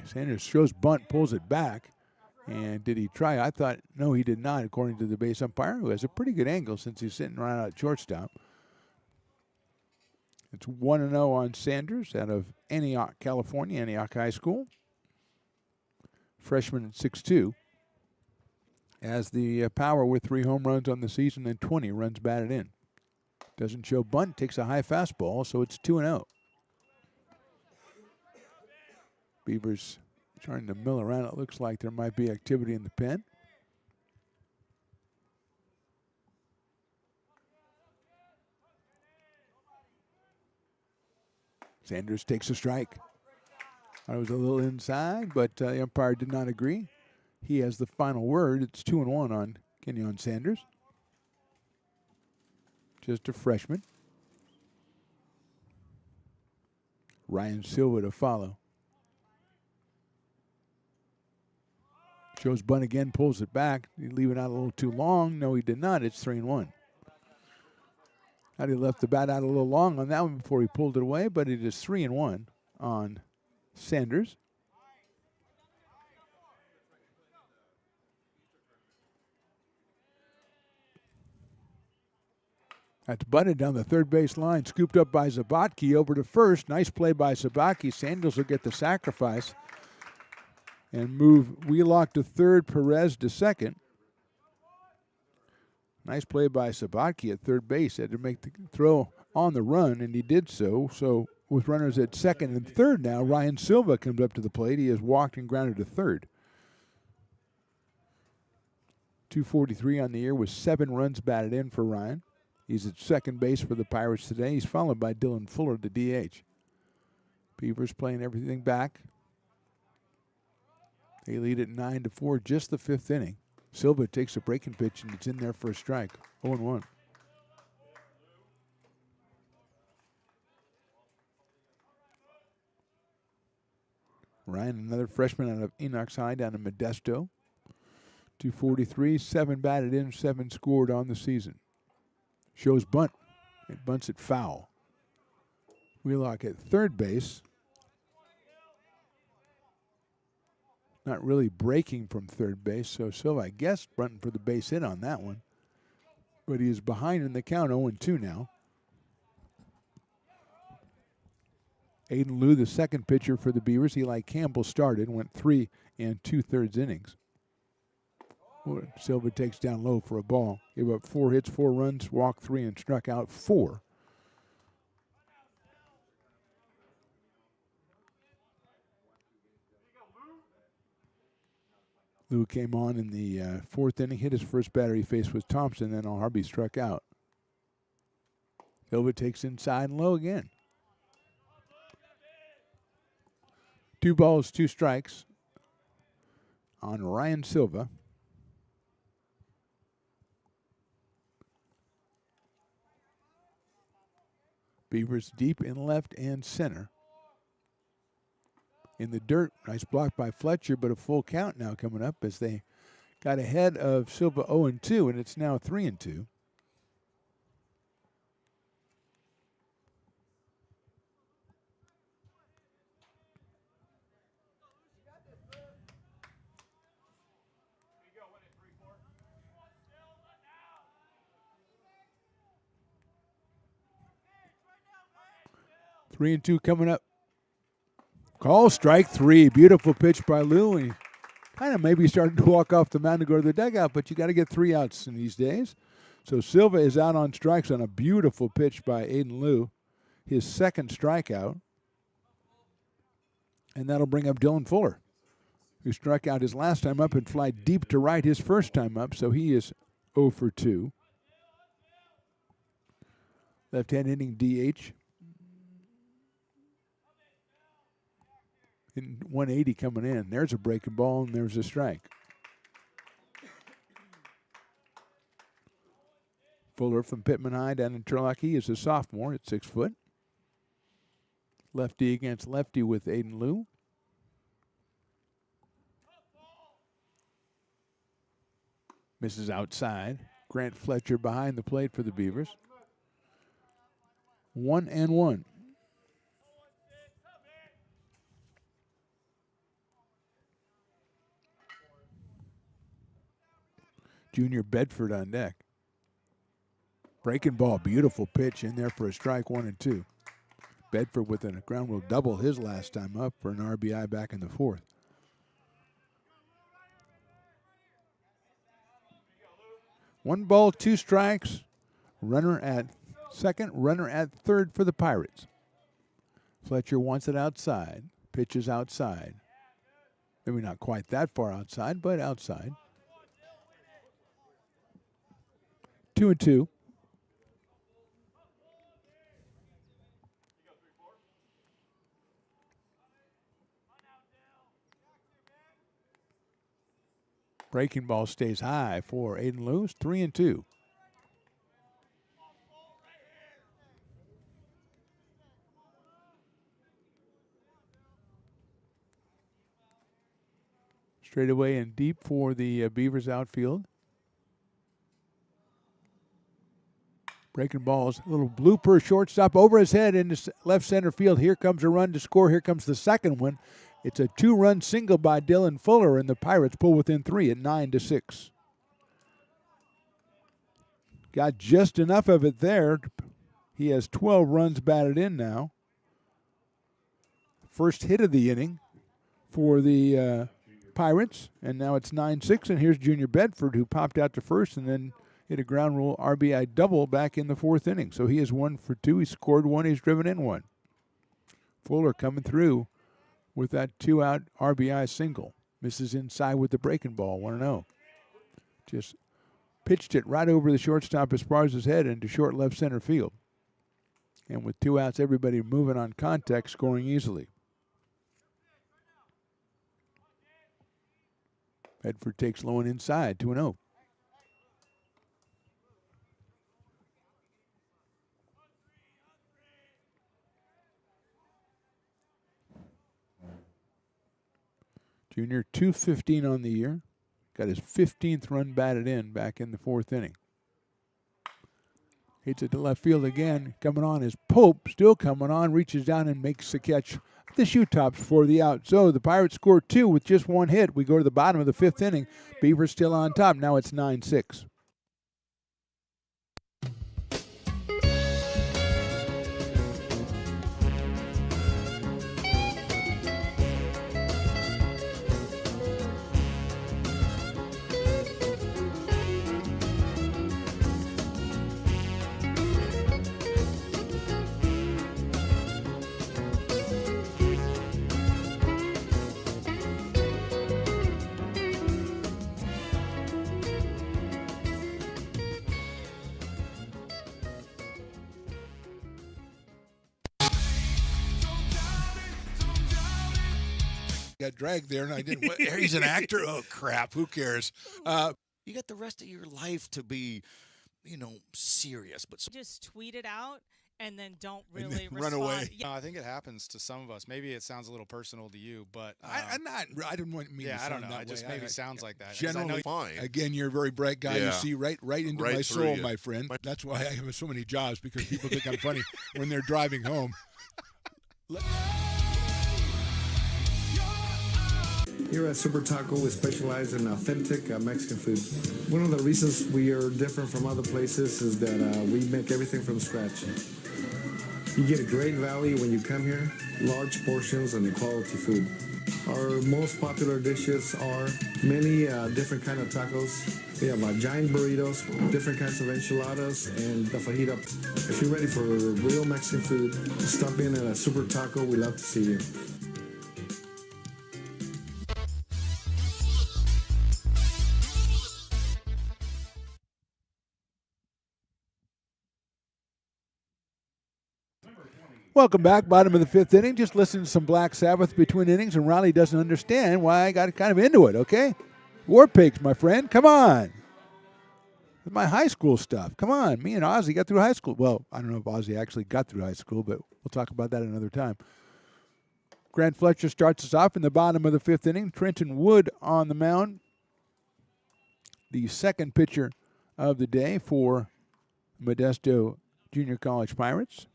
E: Sanders shows bunt, pulls it back. And did he try? I thought, no, he did not, according to the base umpire, who has a pretty good angle since he's sitting right out at shortstop. It's 1-0 on Sanders out of Antioch, California, Antioch High School. Freshman at 6'2". Has the power with 3 home runs on the season and 20 runs batted in. Doesn't show bunt, takes a high fastball, so it's 2-0. Beavers trying to mill around. It looks like there might be activity in the pen. Sanders takes a strike. I was a little inside, but the umpire did not agree. He has the final word. It's 2-1 on Kenyon Sanders. Just a freshman. Ryan Silva to follow. Shows bunt again, pulls it back. He leave it out a little too long. No, he did not. It's 3-1. Had he left the bat out a little long on that one before he pulled it away, but it is 3-1 on Sanders. That's butted down the third base line, scooped up by Zabatki over to first. Nice play by Zabatki. Sanders will get the sacrifice and move Wheelock to third, Perez to second. Nice play by Sabatke at third base. Had to make the throw on the run, and he did so. So with runners at second and third now, Ryan Silva comes up to the plate. He has walked and grounded to third. 243 on the year with 7 runs batted in for Ryan. He's at second base for the Pirates today. He's followed by Dylan Fuller, the DH. Beavers playing everything back. They lead at 9-4, just the 5th inning. Silva takes a breaking pitch, and it's in there for a strike. 0-1. Ryan, another freshman out of Enoch's High down in Modesto. 243, 7 batted in, 7 scored on the season. Shows bunt. It bunts it foul. Wheelock at third base. Not really breaking from third base, so Silva, I guess, running for the base hit on that one. But he is behind in the count, 0-2 now. Aiden Liu, the second pitcher for the Beavers. Eli Campbell started, went 3 2/3 innings. Silva takes down low for a ball. Gave up 4 hits, 4 runs, walked 3, and struck out 4. Liu came on in the 4th inning, hit his first batter he faced with Thompson, then Harvey struck out. Silva takes inside and low again. 2 balls, 2 strikes on Ryan Silva. Beavers deep in left and center. In the dirt, nice block by Fletcher, but a full count now coming up as they got ahead of Silva 0-2, and it's now 3-2. 3-2 coming up. Call strike 3. Beautiful pitch by Lou. And he kind of maybe started to walk off the mound to go to the dugout, but you got to get 3 outs in these days. So Silva is out on strikes on a beautiful pitch by Aiden Lou. His second strikeout. And that'll bring up Dylan Fuller, who struck out his last time up and fly deep to right his first time up, so he is 0 for 2. Left-hand inning DH. And 180 coming in. There's a breaking ball, and there's a strike. Fuller from Pittman High down in Turlock. He is a sophomore at 6 foot. Lefty against lefty with Aiden Lou. Misses outside. Grant Fletcher behind the plate for the Beavers. 1-1. Junior Bedford on deck. Breaking ball, beautiful pitch in there for a strike, 1-2. Bedford with a ground rule double his last time up for an RBI back in the 4th. One ball, 2 strikes. Runner at second, runner at third for the Pirates. Fletcher wants it outside. Pitches outside. Maybe not quite that far outside, but outside. 2-2. Breaking ball stays high for Aiden Lewis. 3-2. Straight away and deep for the Beavers outfield. Breaking balls, a little blooper shortstop over his head in the left center field. Here comes a run to score. Here comes the second one. It's a 2-run single by Dylan Fuller, and the Pirates pull within 3 at 9-6. Got just enough of it there. He has 12 runs batted in now. First hit of the inning for the Pirates, and now it's 9-6, and here's Junior Bedford, who popped out to first and then hit a ground rule RBI double back in the 4th inning. So he is 1 for 2. He scored 1. He's driven in 1. Fuller coming through with that 2-out RBI single. Misses inside with the breaking ball, 1-0. Just pitched it right over the shortstop Esparza's head into short left center field. And with 2 outs, everybody moving on contact, scoring easily. Bedford takes low and inside, 2-0. Junior, 215 on the year. Got his 15th run batted in back in the 4th inning. Hits it to left field again. Coming on is Pope, still coming on. Reaches down and makes the catch at the shoe tops for the out. So the Pirates score 2 with just 1 hit. We go to the bottom of the 5th inning. Beavers still on top. Now it's 9-6. Got dragged there, and I didn't. He's an actor. Oh crap! Who cares?
O: You got the rest of your life to be, serious. But
P: just tweet it out and then don't
E: And
P: really
E: then run
P: respond.
E: away.
P: Yeah.
G: I think it happens to some of us. Maybe it sounds a little personal to you, but
E: I'm not. I didn't want me.
G: yeah,
E: to
G: I don't
E: sound
G: know.
E: that
G: It just
E: way.
G: maybe sounds like that. 'Cause
E: Generally,
O: fine.
E: Again, you're a very bright guy. You
O: Yeah.
E: see right into
O: Right
E: my
O: through
E: soul,
O: you.
E: my friend. That's why I have so many jobs, because people think I'm funny when they're driving home.
K: Here at Super Taco, we specialize in authentic Mexican food. One of the reasons we are different from other places is that we make everything from scratch. You get a great value when you come here, large portions and quality food. Our most popular dishes are many different kind of tacos. We have giant burritos, different kinds of enchiladas, and the fajita. If you're ready for real Mexican food, stop in at a Super Taco. We love to see you.
E: Welcome back, bottom of the fifth inning. Just listen to some Black Sabbath between innings, and Riley doesn't understand why I got kind of into it, okay? War Pigs, my friend, come on. My high school stuff, come on. Me and Ozzy got through high school. Well, I don't know if Ozzy actually got through high school, but we'll talk about that another time. Grant Fletcher starts us off in the bottom of the fifth inning. Trenton Wood on the mound, the second pitcher of the day for Modesto Junior College Pirates.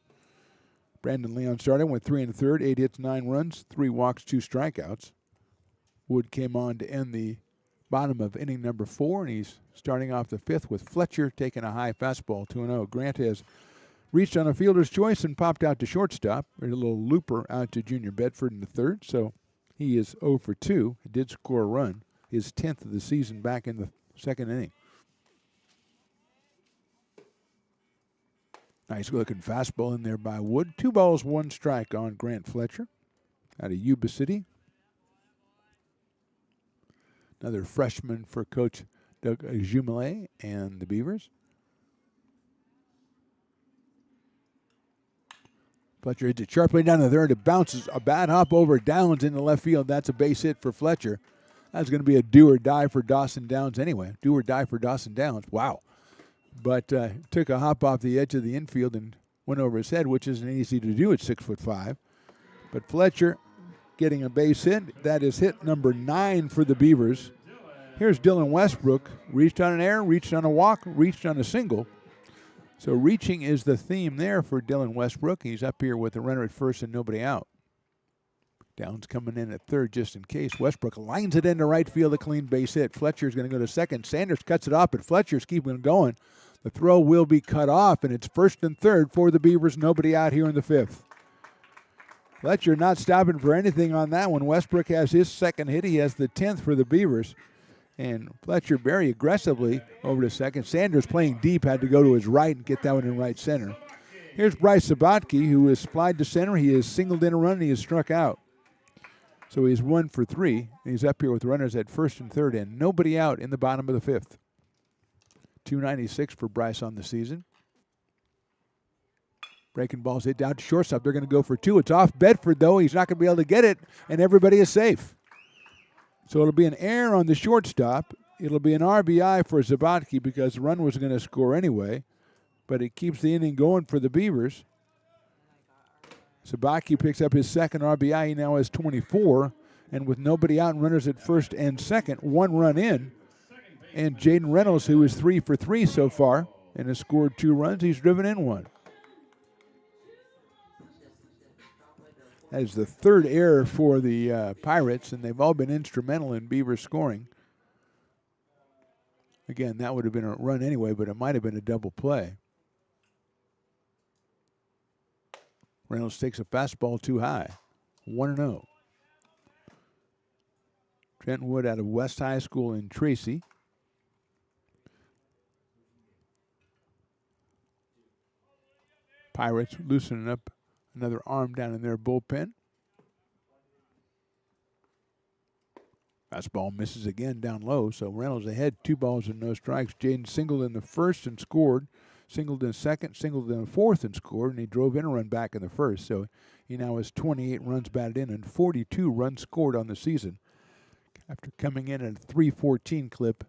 E: Brandon Leon started, went 3 1/3, 8 hits, 9 runs, 3 walks, 2 strikeouts. Wood came on to end the bottom of inning number 4, and he's starting off the fifth with Fletcher taking a high fastball, 2-0. Grant has reached on a fielder's choice and popped out to shortstop. There's a little looper out to Junior Bedford in the third, so he is 0 for 2. He did score a run, his 10th of the season back in the second inning. Nice looking fastball in there by Wood. 2 balls, 1 strike on Grant Fletcher out of Yuba City. Another freshman for Coach Doug Jumelet and the Beavers. Fletcher hits it sharply down the third. It bounces a bad hop over Downs into left field. That's a base hit for Fletcher. That's going to be a do or die for Dawson Downs anyway. Do or die for Dawson Downs. Wow. But took a hop off the edge of the infield and went over his head, which isn't easy to do at 6'5". But Fletcher getting a base hit. That is hit number 9 for the Beavers. Here's Dylan Westbrook. Reached on an error, reached on a walk, reached on a single. So reaching is the theme there for Dylan Westbrook. He's up here with a runner at first and nobody out. Downs coming in at third just in case. Westbrook lines it into right field, a clean base hit. Fletcher's going to go to second. Sanders cuts it off, but Fletcher's keeping it going. The throw will be cut off, and it's first and third for the Beavers. Nobody out here in the fifth. Fletcher not stopping for anything on that one. Westbrook has his second hit. He has the 10th for the Beavers. And Fletcher very aggressively over to second. Sanders playing deep, had to go to his right and get that one in right center. Here's Bryce Sabatke, who is flied to center. He is singled in a run, and he is struck out. So he's 1 for 3. And he's up here with runners at first and third, and nobody out in the bottom of the fifth. 296 for Bryce on the season. Breaking balls hit down to shortstop. They're going to go for 2. It's off Bedford, though. He's not going to be able to get it, and everybody is safe. So it'll be an error on the shortstop. It'll be an RBI for Sabatke because the run was going to score anyway, but it keeps the inning going for the Beavers. Sabatke picks up his second RBI. He now has 24, and with nobody out and runners at first and second, 1 run in. And Jaden Reynolds, who is 3 for 3 so far and has scored 2 runs, he's driven in 1. That is the third error for the Pirates, and they've all been instrumental in Beavers scoring. Again, that would have been a run anyway, but it might have been a double play. Reynolds takes a fastball too high. 1-0. Trenton Wood out of West High School in Tracy. Pirates loosening up another arm down in their bullpen. Fastball misses again down low, so Reynolds ahead, 2 balls and no strikes. Jaden singled in the first and scored, singled in second, singled in the fourth and scored, and he drove in a run back in the first. So he now has 28 runs batted in and 42 runs scored on the season after coming in at a 314 clip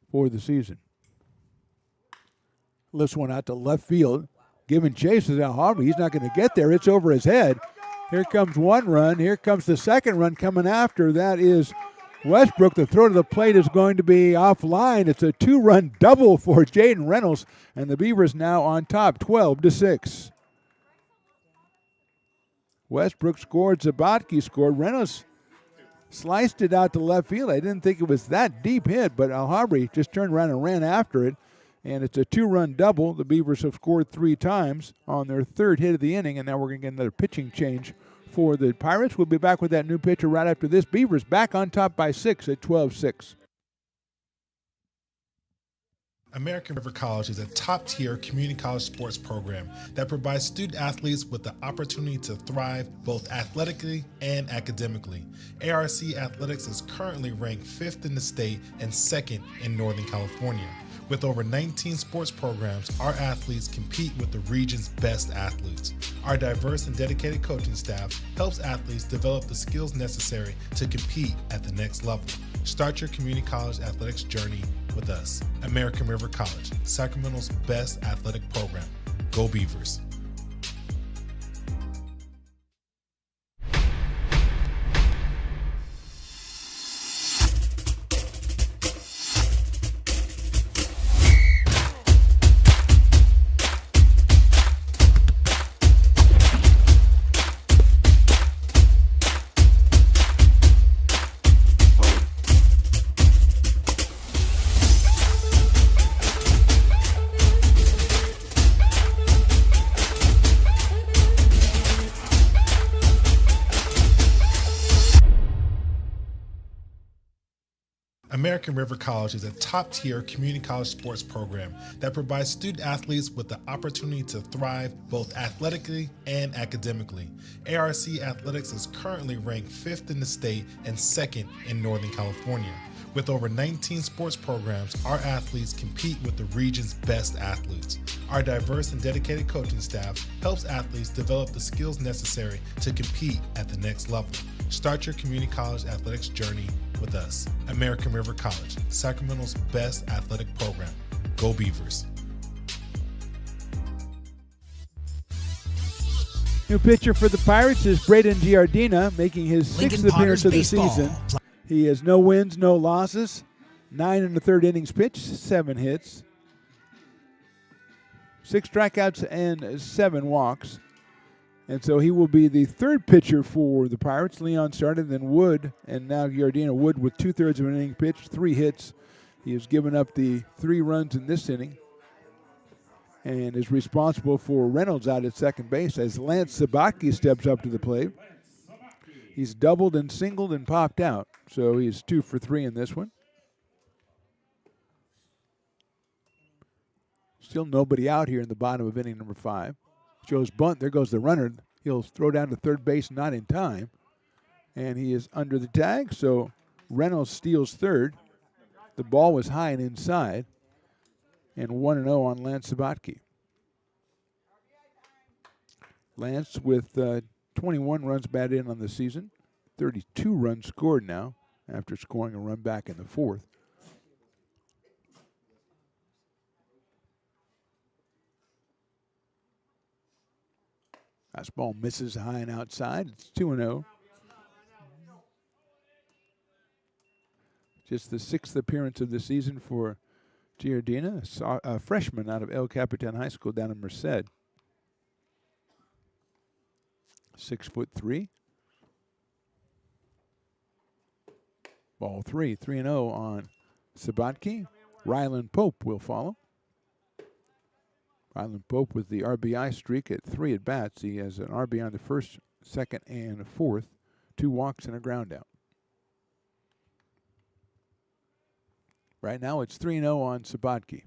E: for the season. Lifts one out to left field. Giving chase is Al Harvey. He's not going to get there. It's over his head. Here comes 1 run. Here comes the second run coming after. That is Westbrook. The throw to the plate is going to be offline. It's a 2-run double for Jaden Reynolds, and the Beavers now on top, 12-6. Westbrook scored. Sabatke scored. Reynolds sliced it out to left field. I didn't think it was that deep hit, but Al Harvey just turned around and ran after it. And it's a 2-run double. The Beavers have scored 3 times on their third hit of the inning, and now we're going to get another pitching change for the Pirates. We'll be back with that new pitcher right after this. Beavers back on top by 6 at 12-6.
Q: American River College is a top-tier community college sports program that provides student-athletes with the opportunity to thrive both athletically and academically. ARC Athletics is currently ranked 5th in the state and 2nd in Northern California. With over 19 sports programs, our athletes compete with the region's best athletes. Our diverse and dedicated coaching staff helps athletes develop the skills necessary to compete at the next level. Start your community college athletics journey with us. American River College, Sacramento's best athletic program. Go Beavers. American River College is a top-tier community college sports program that provides student-athletes with the opportunity to thrive both athletically and academically. ARC Athletics is currently ranked 5th in the state and 2nd in Northern California. With over 19 sports programs, our athletes compete with the region's best athletes. Our diverse and dedicated coaching staff helps athletes develop the skills necessary to compete at the next level. Start your community college athletics journey with us. American River College, Sacramento's best athletic program. Go Beavers.
E: New pitcher for the Pirates is Braden Giardina, making his 6th appearance of the season. He has no wins, no losses, 9 1/3 innings pitched, 7 hits, 6 strikeouts, and 7 walks. And so he will be the third pitcher for the Pirates. Leon started, then Wood, and now Giardina. Wood with 2/3 of an inning pitched, 3 hits. He has given up the 3 runs in this inning and is responsible for Reynolds out at second base as Lance Sabatke steps up to the plate. He's doubled and singled and popped out, so he's 2 for 3 in this one. Still nobody out here in the bottom of inning number 5. Joe's bunt, there goes the runner. He'll throw down to third base, not in time. And he is under the tag, so Reynolds steals third. The ball was high and inside. And 1-0 on Lance Sabatke. Lance with 21 runs batted in on the season. 32 runs scored now after scoring a run back in the 4th. That ball misses high and outside. It's 2-0. Just the 6th appearance of the season for Giardina, a freshman out of El Capitan High School down in Merced. 6'3". Ball 3, 3-0 on Sabatke. Rylan Pope will follow. Rylan Pope with the RBI streak at 3 at-bats. He has an RBI on the 1st, 2nd, and 4th. 2 walks and a ground out. Right now it's 3-0 on Sabatke.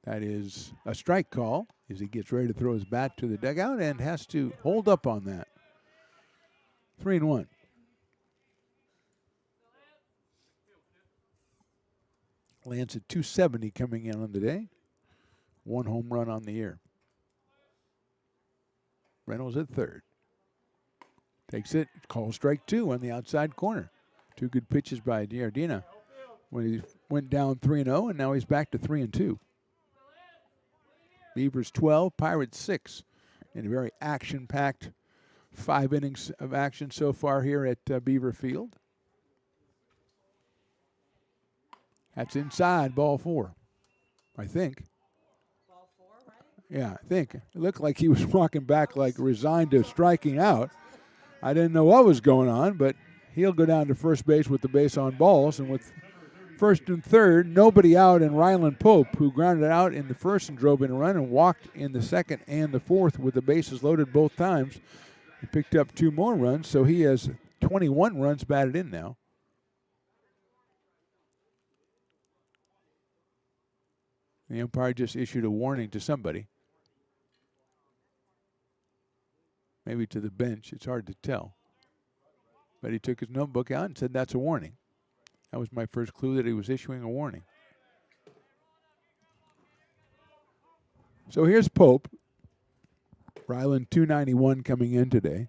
E: That is a strike call as he gets ready to throw his bat to the dugout and has to hold up on that. 3-1. Lance at 270 coming in on the day. 1 home run on the year. Reynolds at third. Takes it, calls strike 2 on the outside corner. 2 good pitches by Giardina when he went down 3-0, and now he's back to 3-2. Beavers 12, Pirates 6. In a very action-packed 5 innings of action so far here at Beaver Field. That's inside, ball 4, I think.
F: Ball 4, right?
E: Yeah, I think. It looked like he was walking back like resigned to striking out. I didn't know what was going on, but he'll go down to first base with the base on balls, and with first and third, nobody out, and Ryland Pope, who grounded out in the first and drove in a run and walked in the second and the fourth with the bases loaded both times. He picked up 2 more runs, so he has 21 runs batted in now. The umpire just issued a warning to somebody. Maybe to the bench. It's hard to tell. But he took his notebook out and said that's a warning. That was my first clue that he was issuing a warning. So here's Pope. Ryland 291 coming in today.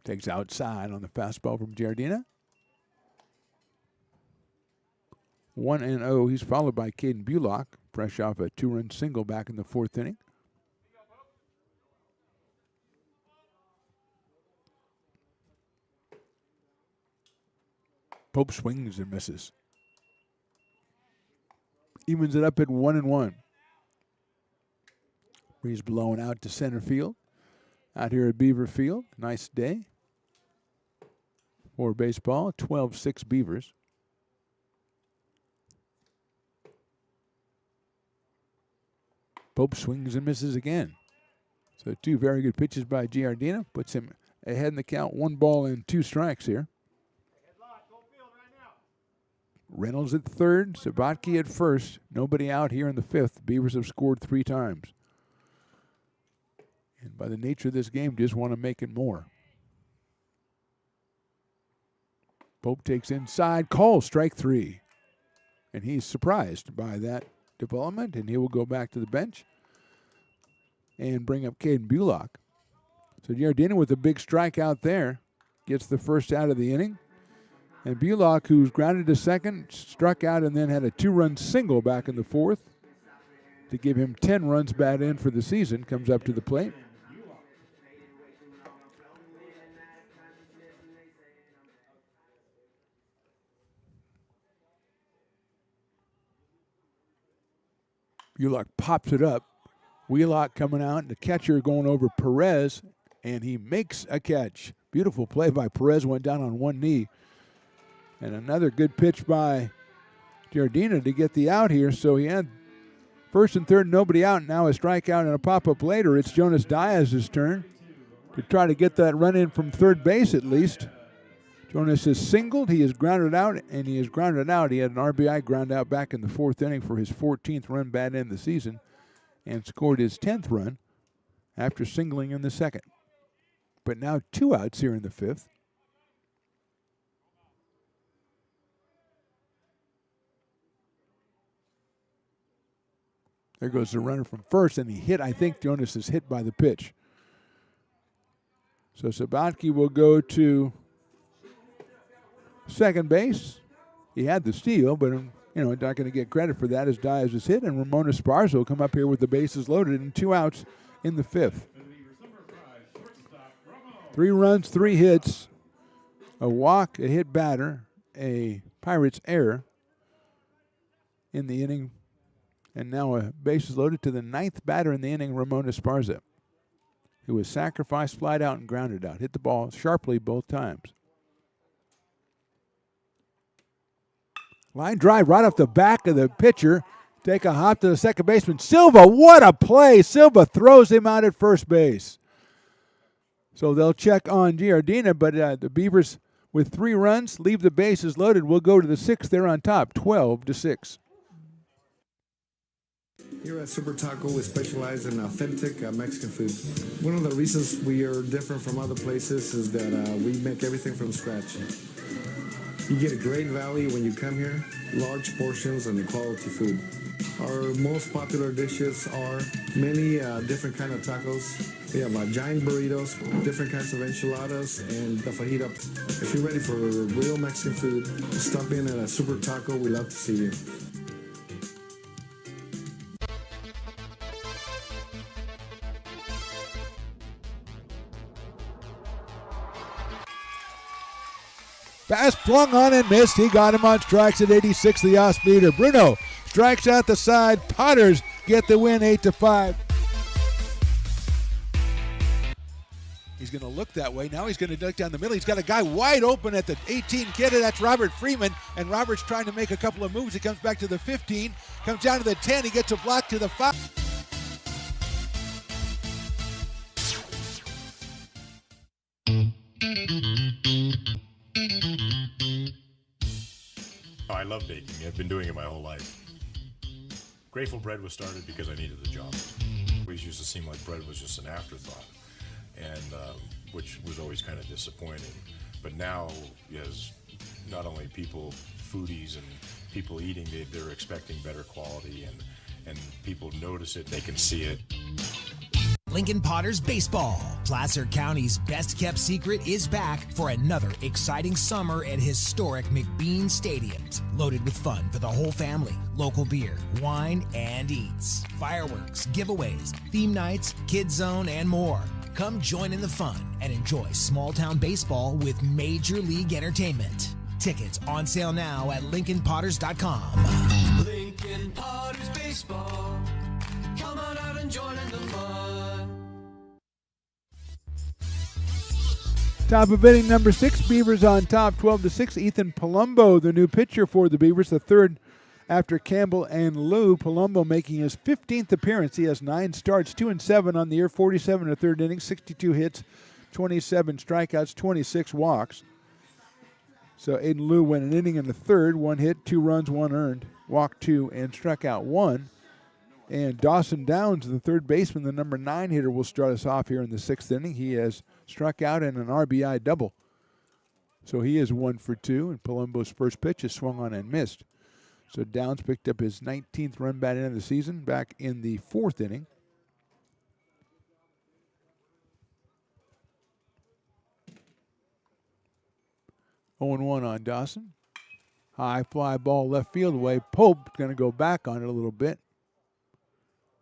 E: Takes outside on the fastball from Giardina. 1-0. He's followed by Caden Bulock, fresh off a 2-run single back in the 4th inning. Pope swings and misses. Evens it up at 1-1. Breeze blowing out to center field. Out here at Beaver Field. Nice day for baseball. 12-6 Beavers. Pope swings and misses again. So 2 very good pitches by Giardina. Puts him ahead in the count. 1 ball and 2 strikes here. Reynolds at third. Sabatke at first. Nobody out here in the 5th. Beavers have scored 3 times. And by the nature of this game, just want to make it more. Pope takes inside. Call strike 3. And he's surprised by that development, and he will go back to the bench and bring up Caden Bulock. So Giardina with a big strike out there gets the first out of the inning. And Bulock, who's grounded to second, struck out and then had a 2-run single back in the 4th to give him 10 runs batted in for the season, comes up to the plate. Bulock pops it up. Wheelock coming out, and the catcher going over Perez, and he makes a catch. Beautiful play by Perez, went down on one knee. And another good pitch by Giardina to get the out here. So he had first and third, nobody out. Now a strikeout and a pop-up later. It's Jonas Diaz's turn to try to get that run in from third base at least. Jonas has singled, he has grounded out, and he has grounded out. He had an RBI ground out back in the 4th inning for his 14th run batted in the season and scored his 10th run after singling in the 2nd. But now 2 outs here in the 5th. There goes the runner from first, and he hit. I think Jonas is hit by the pitch. So Sabatke will go to second base. He had the steal, but not going to get credit for that as Diaz was hit. And Ramon Esparza will come up here with the bases loaded and 2 outs in the 5th. 3 runs, 3 hits, a walk, a hit batter, a Pirates error in the inning. And now a bases loaded to the 9th batter in the inning, Ramon Esparza, who was sacrificed, flied out, and grounded out. Hit the ball sharply both times. Line drive right off the back of the pitcher. Take a hop to the second baseman. Silva, what a play. Silva throws him out at first base. So they'll check on Giardina, but the Beavers with 3 runs leave the bases loaded. We'll go to the 6th. They're on top, 12-6.
K: Here at Super Taco, we specialize in authentic Mexican food. One of the reasons we are different from other places is that we make everything from scratch. You get a great value when you come here, large portions and quality food. Our most popular dishes are many different kind of tacos. We have giant burritos, different kinds of enchiladas, and the fajita. If you're ready for real Mexican food, stop in at a Super Taco. We love to see you.
E: Pass flung on and missed. He got him on strikes at 86, the off speeder. Bruno strikes out the side. Potters get the win 8-5. He's going to look that way. Now he's going to duck down the middle. He's got a guy wide open at the 18 kid. That's Robert Freeman. And Robert's trying to make a couple of moves. He comes back to the 15, comes down to the 10. He gets a block to the 5.
H: Oh, I love baking. I've been doing it my whole life. Grateful Bread was started because I needed the job. It always used to seem like bread was just an afterthought, and which was always kind of disappointing. But now, as not only people, foodies and people eating, they're expecting better quality, and people notice it, they can see it.
I: Lincoln Potters Baseball. Placer County's best-kept secret is back for another exciting summer at historic McBean Stadiums. Loaded with fun for the whole family, local beer, wine, and eats. Fireworks, giveaways, theme nights, kids zone, and more. Come join in the fun and enjoy small-town baseball with Major League Entertainment. Tickets on sale now at LincolnPotters.com.
A: Lincoln Potters Baseball. Come on out and join in the fun.
E: Top of inning number 6, Beavers on top 12-6. Ethan Palumbo, the new pitcher for the Beavers, the third after Campbell and Lou. Palumbo making his 15th appearance. He has 9 starts, 2-7 on the year, 47 in the third inning, 62 hits, 27 strikeouts, 26 walks. So Aiden Lou went an inning in the third, 1 hit, 2 runs, 1 earned, walked 2, and struck out 1. And Dawson Downs, the third baseman, the number 9 hitter, will start us off here in the 6th inning. He has struck out in an RBI double. So he is 1 for 2, and Palumbo's first pitch is swung on and missed. So Downs picked up his 19th run bat in of the season back in the 4th inning. Oh and 1 on Dawson. High fly ball left field away. Pope going to go back on it a little bit.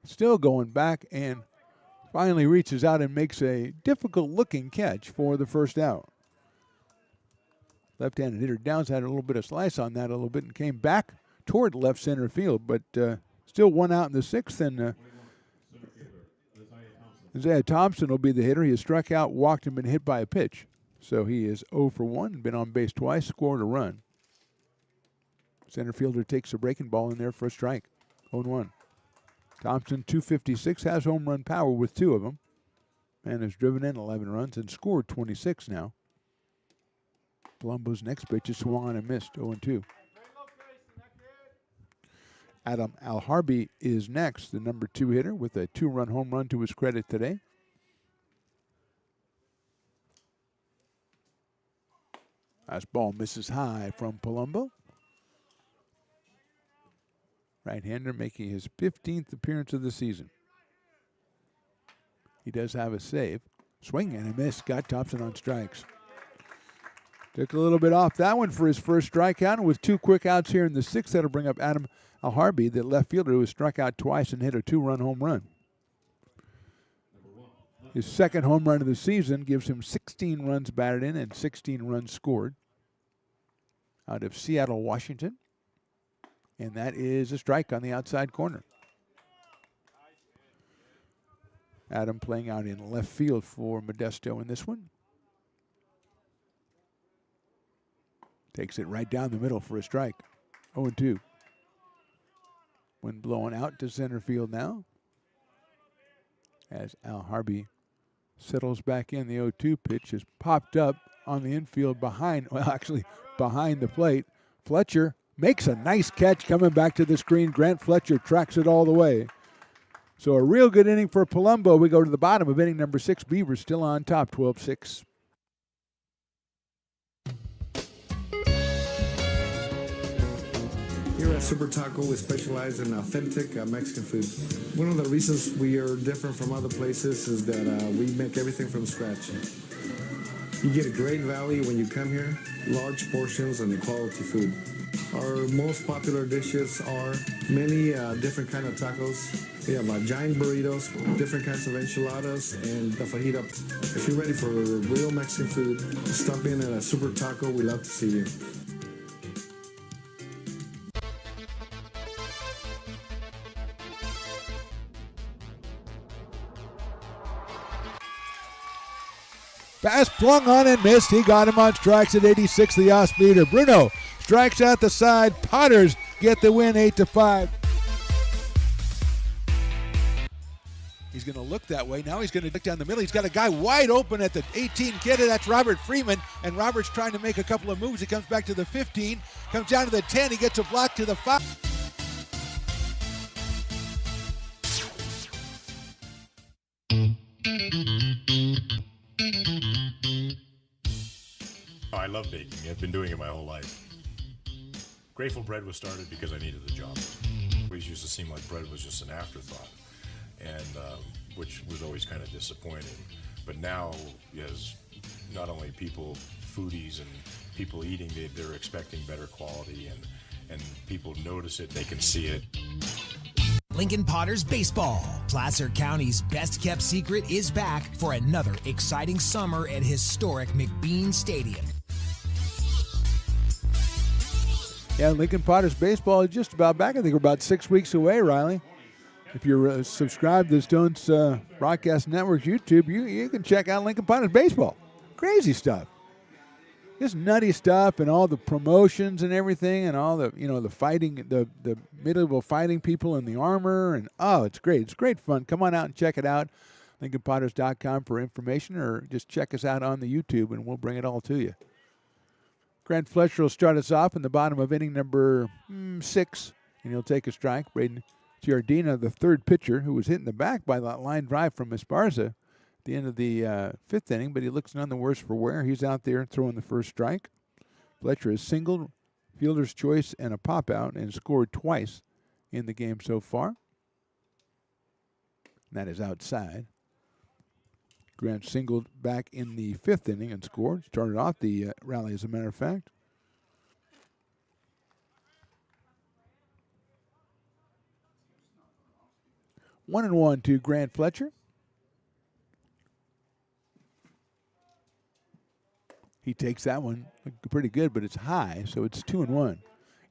E: Still going back and finally reaches out and makes a difficult-looking catch for the first out. Left-handed hitter Downs had a little bit of slice on that a little bit and came back toward left center field, but still 1 out in the 6th, and Isaiah Thompson will be the hitter. He has struck out, walked, and been hit by a pitch. So he is 0 for 1, been on base twice, scored a run. Center fielder takes a breaking ball in there for a strike. 0-1. Thompson, 256, has home run power with 2 of them, and has driven in 11 runs and scored 26 now. Palumbo's next pitch is swung on and missed, 0-2. Adam Alharbi is next, the number 2 hitter, with a 2-run home run to his credit today. That ball misses high from Palumbo. Right-hander making his 15th appearance of the season. He does have a save. Swing and a miss. Got Thompson on strikes. Took a little bit off that one for his first strikeout. And with 2 quick outs here in the 6th, that'll bring up Adam Alharbi, the left fielder who has struck out twice and hit a 2-run home run. His second home run of the season gives him 16 runs batted in and 16 runs scored out of Seattle, Washington. And that is a strike on the outside corner. Adam playing out in left field for Modesto in this one. Takes it right down the middle for a strike. 0-2. Wind blowing out to center field now. As Alharbi settles back in, the 0-2 pitch is popped up on the infield behind the plate. Fletcher makes a nice catch coming back to the screen. Grant Fletcher tracks it all the way. So a real good inning for Palumbo. We go to the bottom of inning number 6. Beavers still on top, 12-6.
K: Here at Super Taco, we specialize in authentic Mexican food. One of the reasons we are different from other places is that we make everything from scratch. You get a great value when you come here, large portions and quality food. Our most popular dishes are many different kind of tacos. We have giant burritos, different kinds of enchiladas, and the fajita. If you're ready for real Mexican food, stop in at a Super Taco. We love to see you.
E: Pass flung on and missed. He got him on strikes at 86, the off-speeder. Bruno strikes out the side. Potters get the win 8-5. He's going to look that way. Now he's going to look down the middle. He's got a guy wide open at the 18 kid. That's Robert Freeman. And Robert's trying to make a couple of moves. He comes back to the 15, comes down to the 10. He gets a block to the 5.
H: Oh, I love baking. I've been doing it my whole life. Grateful Bread was started because I needed the job. It always used to seem like bread was just an afterthought, and which was always kind of disappointing. But now, as not only people, foodies and people eating, they're expecting better quality, and people notice it, they can see it.
I: Lincoln Potters Baseball. Placer County's best-kept secret is back for another exciting summer at historic McBean Stadium.
E: Yeah, Lincoln Potters Baseball is just about back. I think we're about 6 weeks away, Riley. If you're subscribed to the Stones Broadcast Network YouTube, you can check out Lincoln Potters Baseball. Crazy stuff. Just nutty stuff, and all the promotions and everything, and all the the fighting, the medieval fighting people in the armor, and it's great. It's great fun. Come on out and check it out. LincolnPotters.com for information, or just check us out on the YouTube, and we'll bring it all to you. Grant Fletcher will start us off in the bottom of inning number 6, and he'll take a strike. Braden Giardina, the third pitcher, who was hit in the back by that line drive from Esparza at the end of the 5th inning, but he looks none the worse for wear. He's out there throwing the first strike. Fletcher has singled, fielder's choice, and a pop-out, and scored twice in the game so far. And that is outside. Grant singled back in the 5th inning and scored. Started off the rally, as a matter of fact. One and one to Grant Fletcher. He takes that one pretty good, but it's high, so it's 2-1.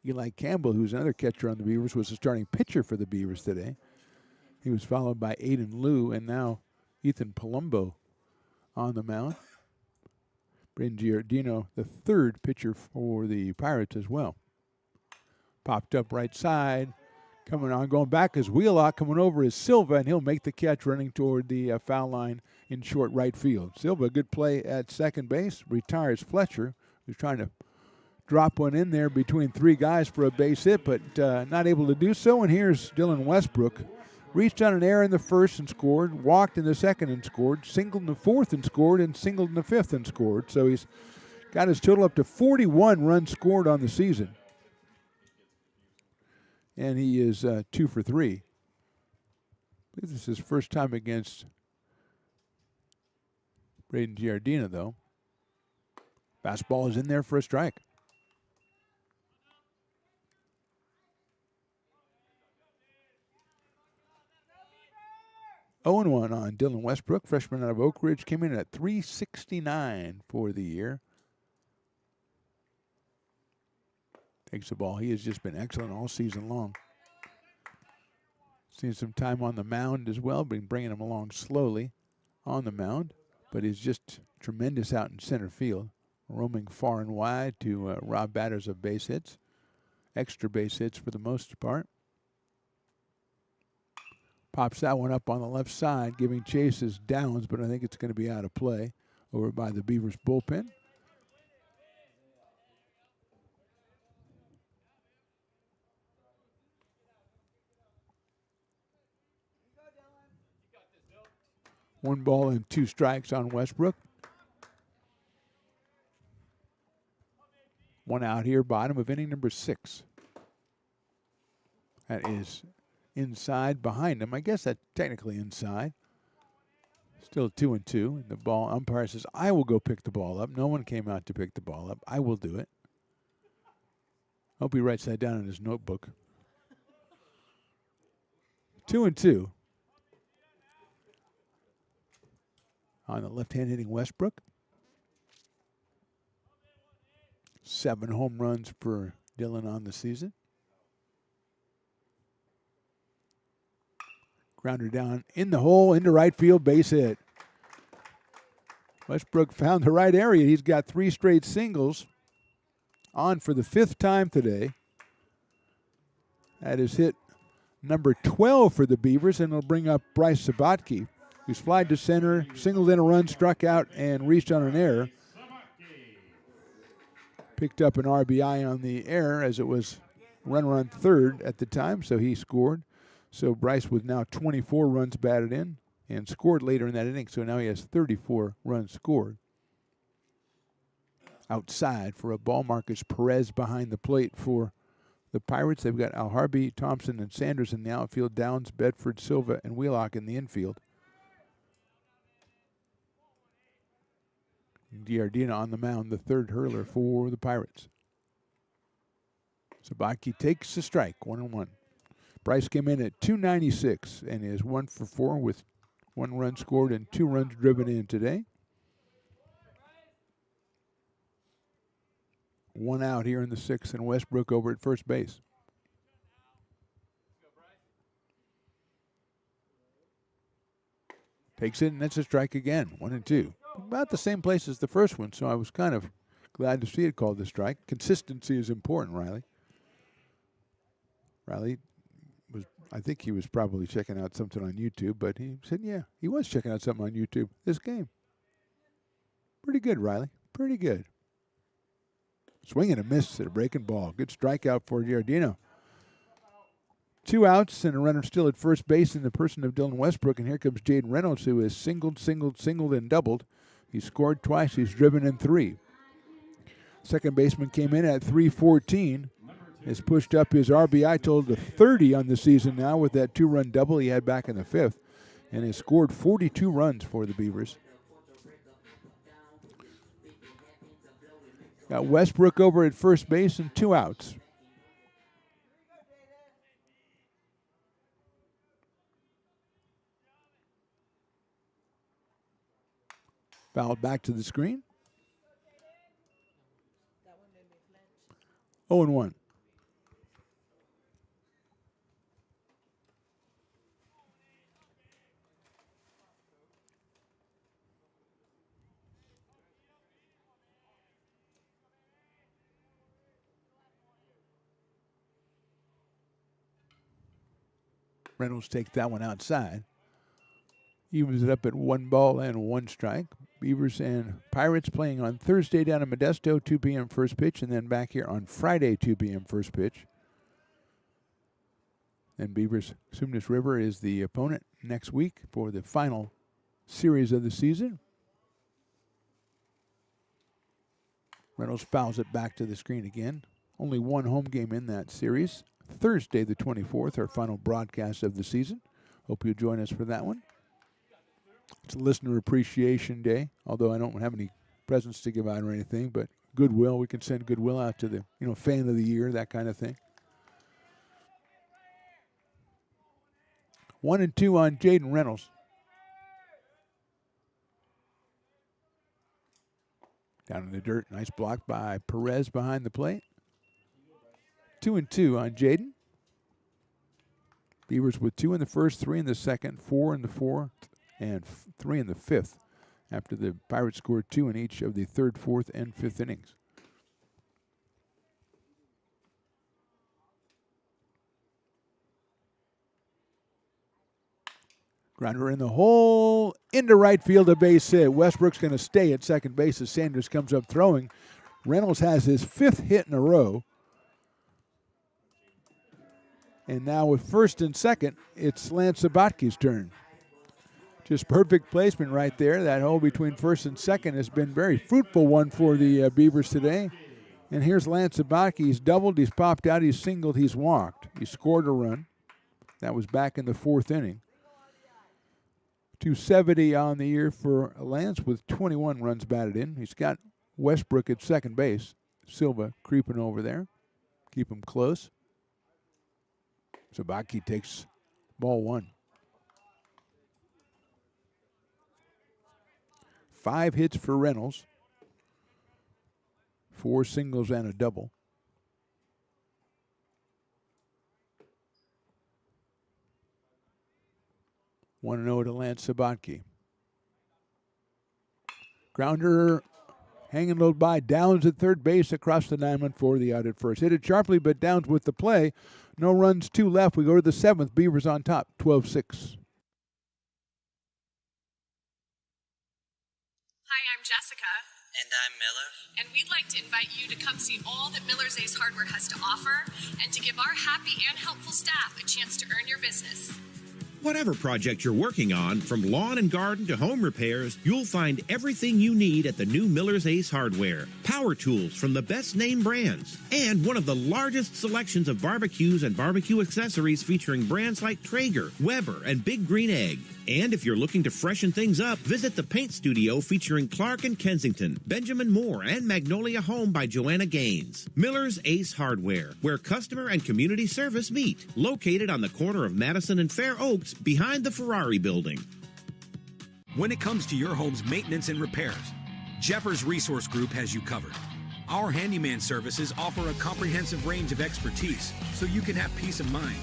E: Eli Campbell, who's another catcher on the Beavers, was the starting pitcher for the Beavers today. He was followed by Aiden Liu, and now Ethan Palumbo on the mound. Braden Giardino, the third pitcher for the Pirates as well. Popped up right side. Coming on, going back is Wheelock. Coming over is Silva, and he'll make the catch running toward the foul line in short right field. Silva, good play at second base. Retires Fletcher, who's trying to drop one in there between 3 guys for a base hit, but not able to do so. And here's Dylan Westbrook. Reached on an error in the 1st and scored, walked in the 2nd and scored, singled in the 4th and scored, and singled in the 5th and scored. So he's got his total up to 41 runs scored on the season. And he is 2 for 3. I believe this is his first time against Braden Giardina, though. Fastball is in there for a strike. 0-1 on Dylan Westbrook, freshman out of Oak Ridge, came in at .369 for the year. Takes the ball. He has just been excellent all season long. Seen some time on the mound as well, been bringing him along slowly on the mound, but he's just tremendous out in center field, roaming far and wide to rob batters of base hits, extra base hits for the most part. Pops that one up on the left side, giving chase as Downs, but I think it's going to be out of play over by the Beavers bullpen. One ball and 2 strikes on Westbrook. One out here, bottom of inning number 6. That is inside behind him. I guess that's technically inside. Still 2-2. The ball umpire says, I will go pick the ball up. No one came out to pick the ball up. I will do it. Hope he writes that down in his notebook. 2-2. On the left-hand hitting Westbrook. 7 home runs for Dylan on the season. Grounder down in the hole, into right field, base hit. Westbrook found the right area. He's got 3 straight singles on for the 5th time today. That is hit number 12 for the Beavers, and it'll bring up Bryce Sabatke, who's flied to center, singled in a run, struck out, and reached on an error. Picked up an RBI on the error as it was runner on third at the time, so he scored. So Bryce with now 24 runs batted in and scored later in that inning, so now he has 34 runs scored. Outside for a ball, Marcus Perez behind the plate for the Pirates. They've got Alharby, Thompson, and Sanders in the outfield, Downs, Bedford, Silva, and Wheelock in the infield. Giardina on the mound, the third hurler for the Pirates. Sabaki takes a strike, 1-1. Bryce came in at 296 and is 1 for 4 with 1 run scored and 2 runs driven in today. 1 out here in the 6th, and Westbrook over at first base. Takes it, and that's a strike again, 1-2. About the same place as the first one, so I was kind of glad to see it called the strike. Consistency is important, Riley. Riley I think he was probably checking out something on YouTube, but he said, yeah, he was checking out something on YouTube this game. Pretty good, Riley. Pretty good. Swing and a miss at a breaking ball. Good strikeout for Giardino. 2 outs and a runner still at first base in the person of Dylan Westbrook, and here comes Jaden Reynolds, who has singled, and doubled. He scored twice. He's driven in 3. Second baseman came in at 314. Has pushed up his RBI total to 30 on the season now with that 2-run double he had back in the 5th, and has scored 42 runs for the Beavers. Got Westbrook over at first base and 2 outs. Fouled back to the screen. 0-1. Reynolds takes that one outside. Evens it up at 1 ball and 1 strike. Beavers and Pirates playing on Thursday down in Modesto, 2 p.m. first pitch, and then back here on Friday, 2 p.m. first pitch. And Beavers, Sumnes River is the opponent next week for the final series of the season. Reynolds fouls it back to the screen again. Only 1 home game in that series. Thursday the 24th, our final broadcast of the season. Hope you'll join us for that one. It's Listener Appreciation Day, although I don't have any presents to give out or anything, but goodwill, we can send goodwill out to the, fan of the year, that kind of thing. 1-2 on Jaden Reynolds. Down in the dirt, nice block by Perez behind the plate. 2-2 on Jaden. Beavers with 2 in the first, 3 in the second, 4 in the fourth, and 3 in the 5th after the Pirates scored 2 in each of the 3rd, 4th, and 5th innings. Grounder in the hole, into right field, a base hit. Westbrook's going to stay at second base as Sanders comes up throwing. Reynolds has his 5th hit in a row. And now with first and second, it's Lance Sabatke's turn. Just perfect placement right there. That hole between first and second has been very fruitful one for the Beavers today. And here's Lance Sabatke. He's doubled, he's popped out, he's singled, he's walked. He scored a run. That was back in the 4th inning. 270 on the year for Lance with 21 runs batted in. He's got Westbrook at second base. Silva creeping over there. Keep him close. Sabatke takes ball 1. 5 hits for Reynolds. 4 singles and a double. 1-0 to Lance Sabatke. Grounder hanging low by Downs at third base across the diamond for the out at first. Hit it sharply, but Downs with the play. No runs, 2 left. We go to the 7th. Beavers on top, 12-6.
L: Hi, I'm Jessica.
R: And I'm Miller.
L: And we'd like to invite you to come see all that Miller's Ace Hardware has to offer and to give our happy and helpful staff a chance to earn your business.
M: Whatever project you're working on, from lawn and garden to home repairs, you'll find everything you need at the new Miller's Ace Hardware. Power tools from the best name brands, and one of the largest selections of barbecues and barbecue accessories featuring brands like Traeger, Weber, and Big Green Egg. And if you're looking to freshen things up, visit the paint studio featuring Clark and Kensington, Benjamin Moore, and Magnolia Home by Joanna Gaines. Miller's Ace Hardware, where customer and community service meet. Located on the corner of Madison and Fair Oaks, behind the Ferrari building.
N: When it comes to your home's maintenance and repairs, Jeffers Resource Group has you covered. Our handyman services offer a comprehensive range of expertise so you can have peace of mind.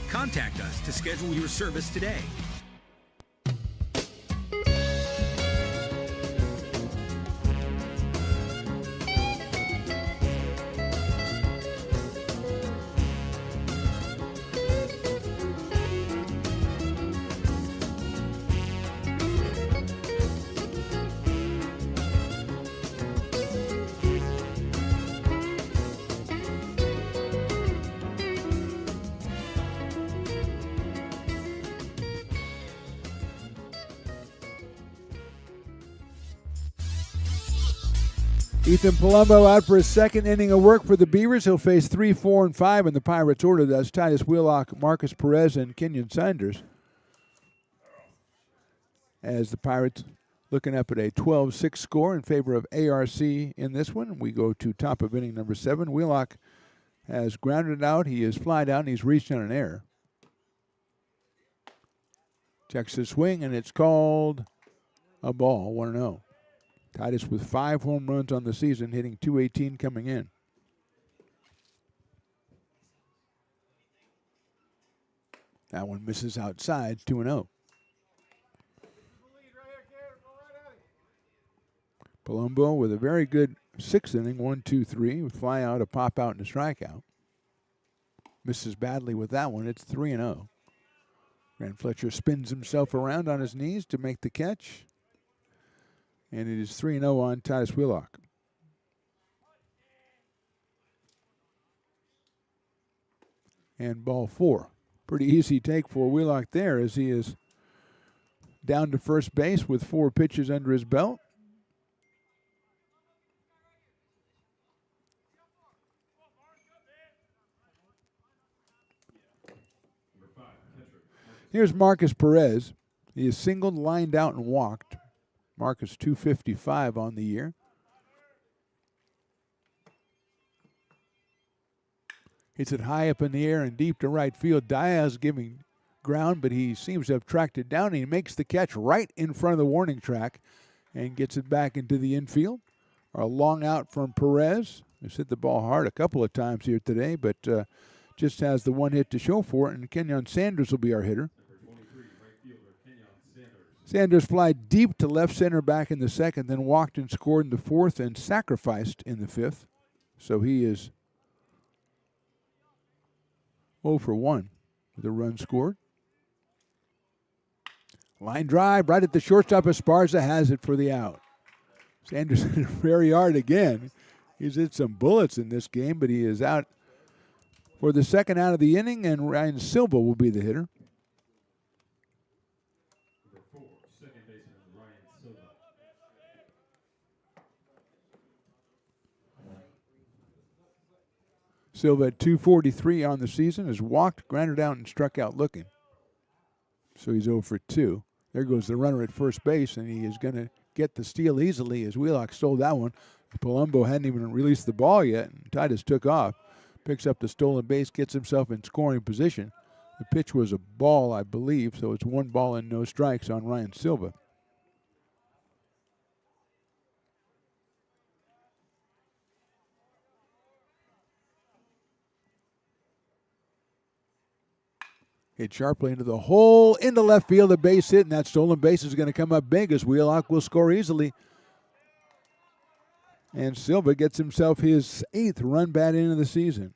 N: Contact us to schedule your service today.
E: Ethan Palumbo out for his second inning of work for the Beavers. He'll face 3, 4, and 5 in the Pirates' order. That's Titus Wheelock, Marcus Perez, and Kenyon Sanders. As the Pirates looking up at a 12-6 score in favor of ARC in this one. We go to top of inning number 7. Wheelock has grounded out. He is flied out, and he's reached on an error. Checks the swing, and it's called a ball, 1-0. Titus with 5 home runs on the season, hitting .218 coming in. That one misses outside, 2-0. Palumbo with a very good 6th inning, 1-2-3, with fly out, a pop out, and a strikeout. Misses badly with that one. It's 3-0. Grant Fletcher spins himself around on his knees to make the catch. And it is 3-0 on Titus Wheelock. And ball 4. Pretty easy take for Wheelock there as he is down to first base with 4 pitches under his belt. Here's Marcus Perez. He is singled, lined out, and walked. Marcus 255 on the year. Hits it high up in the air and deep to right field. Diaz giving ground, but he seems to have tracked it down. He makes the catch right in front of the warning track and gets it back into the infield. A long out from Perez. He's hit the ball hard a couple of times here today, but just has the one hit to show for it, and Kenyon Sanders will be our hitter. Sanders flied deep to left center back in the 2nd, then walked and scored in the 4th and sacrificed in the 5th. So he is 0 for 1 with a run scored. Line drive right at the shortstop. Esparza has it for the out. Sanders hit it very hard again. He's hit some bullets in this game, but he is out for the 2nd out of the inning, and Ryan Silva will be the hitter. Silva at 243 on the season, has walked, grounded out, and struck out looking. So he's 0 for 2. There goes the runner at first base, and he is going to get the steal easily as Wheelock stole that one. Palumbo hadn't even released the ball yet, and Titus took off. Picks up the stolen base, gets himself in scoring position. The pitch was a ball, I believe, so it's 1 ball and no strikes on Ryan Silva. Hit sharply into the hole, into left field, a base hit, and that stolen base is going to come up big as Wheelock will score easily And Silva gets himself his 8th run bat in of the season.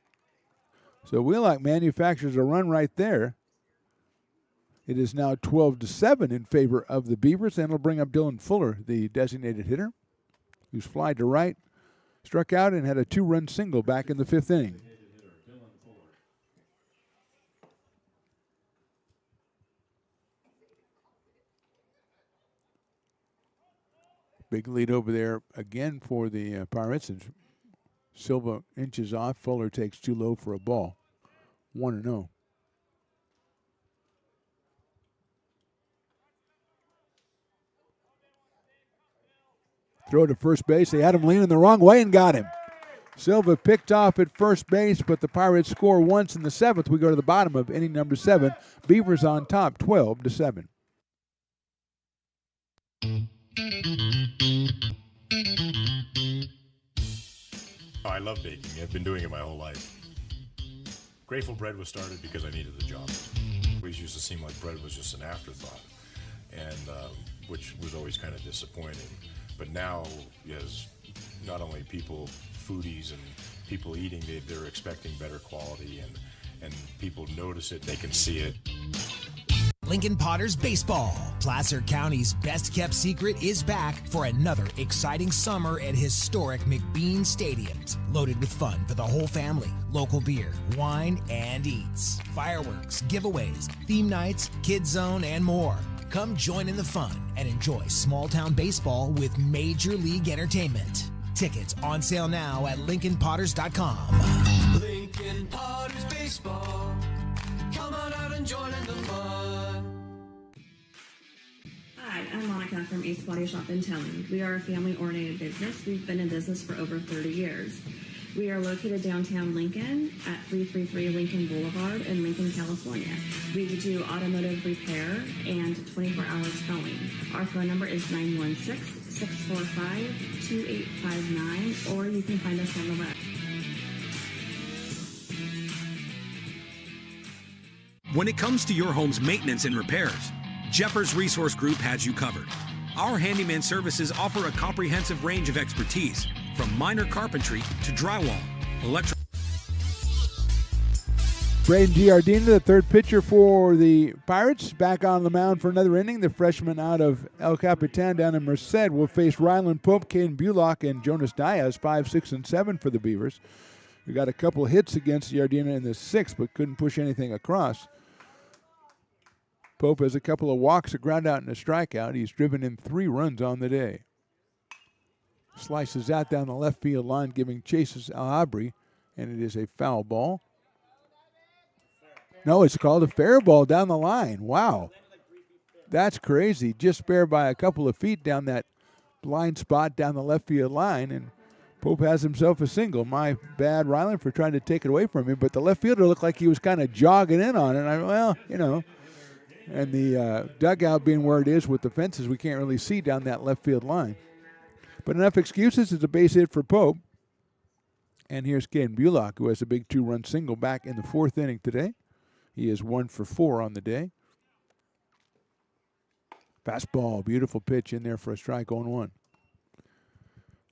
E: So Wheelock manufactures a run right there. It is now 12-7 in favor of the Beavers, and it'll bring up Dylan Fuller, the designated hitter, who's fly to right, struck out, and had a 2-run single back in the 5th inning. Big lead over there again for the Pirates, and Silva inches off. Fuller takes too low for a ball. 1-0. Throw to first base. They had him leaning the wrong way and got him. Silva picked off at first base, but the Pirates score once in the 7th. We go to the bottom of inning number 7. Beavers on top, 12-7.
H: Oh, I love baking. I've been doing it my whole life. Grateful Bread was started because I needed the job. It always used to seem like bread was just an afterthought, and which was always kind of disappointing. But now, as not only people, foodies and people eating, they're expecting better quality, and people notice it, they can see it.
I: Lincoln Potters Baseball. Placer County's best-kept secret is back for another exciting summer at historic McBean Stadiums. Loaded with fun for the whole family, local beer, wine, and eats. Fireworks, giveaways, theme nights, kids zone, and more. Come join in the fun and enjoy small-town baseball with Major League Entertainment. Tickets on sale now at LincolnPotters.com.
A: Lincoln Potters Baseball. Come on out and join in the fun.
J: Hi, I'm Monica from Ace Body Shop and Towing. We are a family-oriented business. We've been in business for over 30 years. We are located downtown Lincoln at 333 Lincoln Boulevard in Lincoln, California. We do automotive repair and 24-hour towing. Our phone number is 916-645-2859, or you can find us on the web.
N: When it comes to your home's maintenance and repairs, Jeffers Resource Group has you covered. Our handyman services offer a comprehensive range of expertise, from minor carpentry to drywall, electrical.
E: Braden Giardina, the third pitcher for the Pirates, back on the mound for another inning. The freshman out of El Capitan down in Merced will face Ryland Pope, Caden Bullock, and Jonas Diaz, 5, 6, and 7 for the Beavers. We got a couple hits against Giardina in the 6th, but couldn't push anything across. Pope has a couple of walks, a ground out, and a strikeout. He's driven in 3 runs on the day. Slices out down the left field line, giving chases Alhabri, and it is a foul ball. No, it's called a fair ball down the line. Wow. That's crazy. Just fair by a couple of feet down that blind spot down the left field line, and Pope has himself a single. My bad, Ryland, for trying to take it away from him, but the left fielder looked like he was kind of jogging in on it. And the dugout being where it is with the fences, we can't really see down that left field line. But enough excuses. It's a base hit for Pope. And here's Caden Bullock, who has a big 2-run single back in the 4th inning today. He is 1 for 4 on the day. Fastball, beautiful pitch in there for a strike on 1.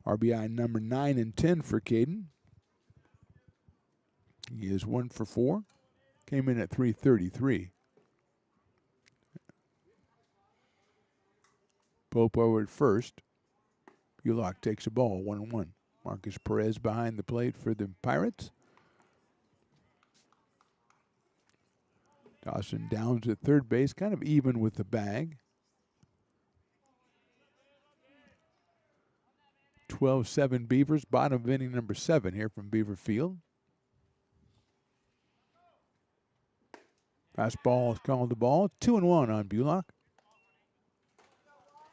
E: RBI number 9 and 10 for Caden. He is 1 for 4. Came in at 333. Pope over at first. Bullock takes a ball, 1-1. Marcus Perez behind the plate for the Pirates. Dawson Downs at third base, kind of even with the bag. 12-7 Beavers, bottom of inning number 7 here from Beaver Field. Fastball is called the ball, 2-1 on Bullock.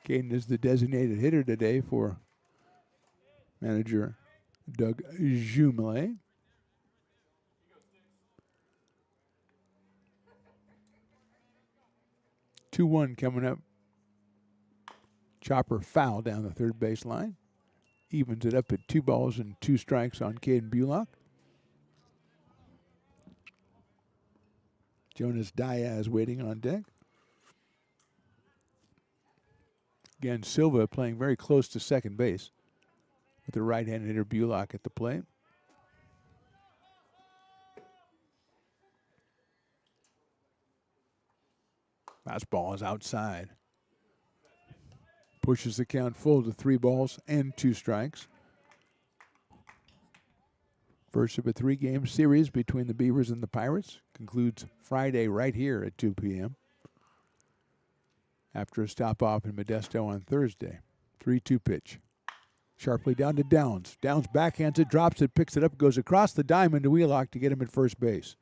E: Caden is the designated hitter today for manager Doug Jumelet. Two-1 coming up. Chopper foul down the third base line. Evens it up at 2 balls and 2 strikes on Caden Bullock. Jonas Diaz waiting on deck. Again, Silva playing very close to second base. with the right-handed hitter Bullock at the plate. Fastball is outside. Pushes the count full to 3 balls and 2 strikes. First of a 3-game series between the Beavers and the Pirates concludes Friday right here at 2 p.m. after a stop-off in Modesto on Thursday. 3-2 pitch. Sharply down to Downs. Downs backhands it, drops it, picks it up, goes across the diamond to Wheelock to get him at first base.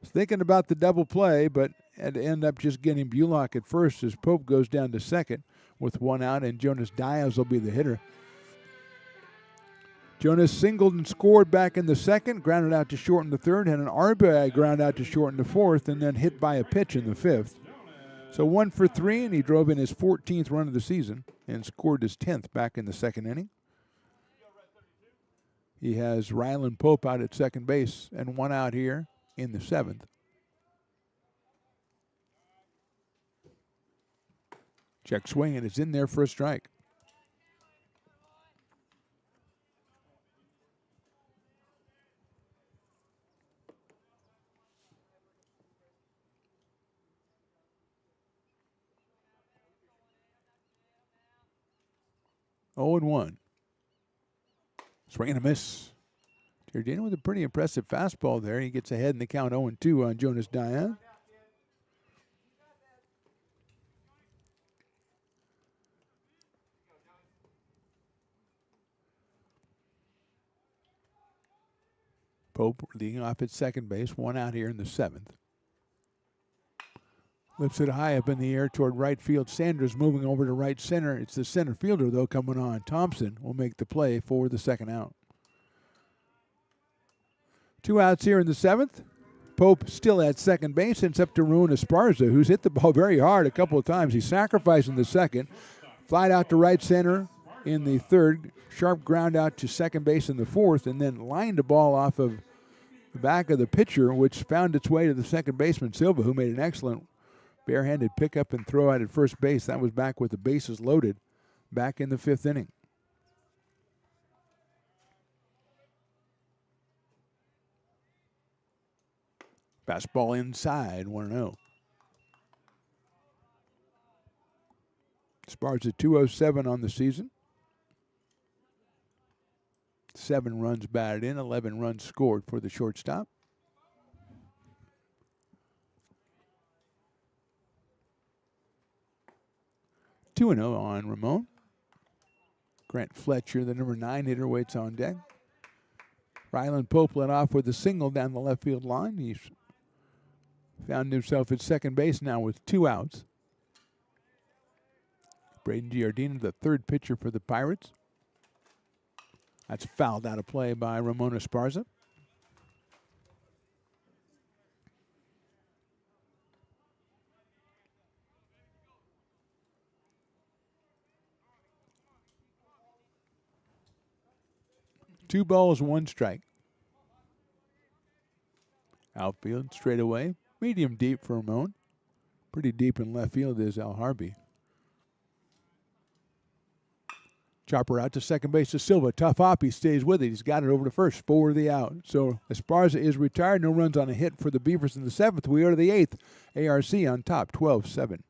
E: Was thinking about the double play, but had to end up just getting Bullock at first as Pope goes down to second with 1 out, and Jonas Diaz will be the hitter. Jonas singled and scored back in the second, grounded out to short in the third, had an RBI ground out to short in the fourth, and then hit by a pitch in the fifth. So 1 for 3, and he drove in his 14th run of the season and scored his 10th back in the second inning. He has Ryland Pope out at second base and 1 out here in the 7th. Check swing, and it's in there for a strike. Oh and 1. Swing and a miss. Giardino with a pretty impressive fastball there. He gets ahead in the count 0-2 on Jonas Diaz. Pope leading off at second base, 1 out here in the 7th. Lifts it high up in the air toward right field. Sanders moving over to right center. It's the center fielder, though, coming on. Thompson will make the play for the second out. 2 outs here in the 7th. Pope still at second base, and it's up to Ruin Esparza, who's hit the ball very hard a couple of times. He sacrificed in the second. Flied out to right center in the third. Sharp ground out to second base in the fourth, and then lined the ball off of the back of the pitcher, which found its way to the second baseman, Silva, who made an excellent barehanded pickup and throw out at first base. That was back with the bases loaded back in the 5th inning. Fastball inside, 1-0. Esparza 207 on the season. 7 runs batted in, 11 runs scored for the shortstop. (2-0) on Ramon. Grant Fletcher, the number 9 hitter, waits on deck. Ryland Pope led off with a single down the left field line. He's found himself at second base now with 2 outs. Braden Giardino, the 3rd pitcher for the Pirates. That's fouled out of play by Ramon Esparza. Two balls, 1 strike. Outfield straight away. Medium deep for Ramon. Pretty deep in left field is Al Harvey. Chopper out to second base to Silva. Tough hop. He stays with it. He's got it over to first for the out. So Esparza is retired. No runs on a hit for the Beavers in the 7th. We are to the 8th. ARC on top, 12-7.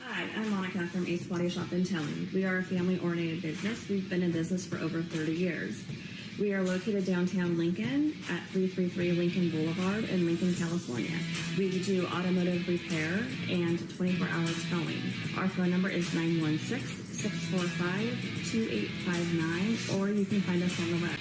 J: Hi, I'm Monica from Ace Body Shop and Towing. We are a family-oriented business. We've been in business for over 30 years. We are located downtown Lincoln at 333 Lincoln Boulevard in Lincoln, California. We do automotive repair and 24-hour towing. Our phone number is 916-645-2859, or you can find us on the web.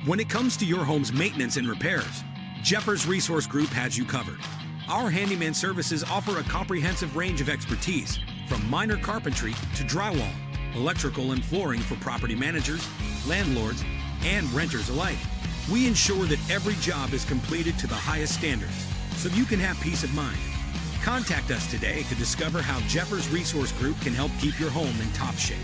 N: When it comes to your home's maintenance and repairs, Jeffers Resource Group has you covered. Our handyman services offer a comprehensive range of expertise, from minor carpentry to drywall, electrical and flooring for property managers, landlords, and renters alike. We ensure that every job is completed to the highest standards, so you can have peace of mind. Contact us today to discover how Jeffers Resource Group can help keep your home in top shape.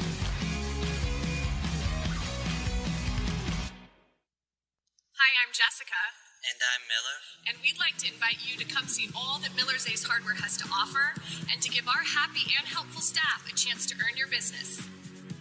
L: Hi, I'm Jessica.
R: And I'm Miller.
L: And we'd like to invite you to come see all that Miller's Ace Hardware has to offer and to give our happy and helpful staff a chance to earn your business.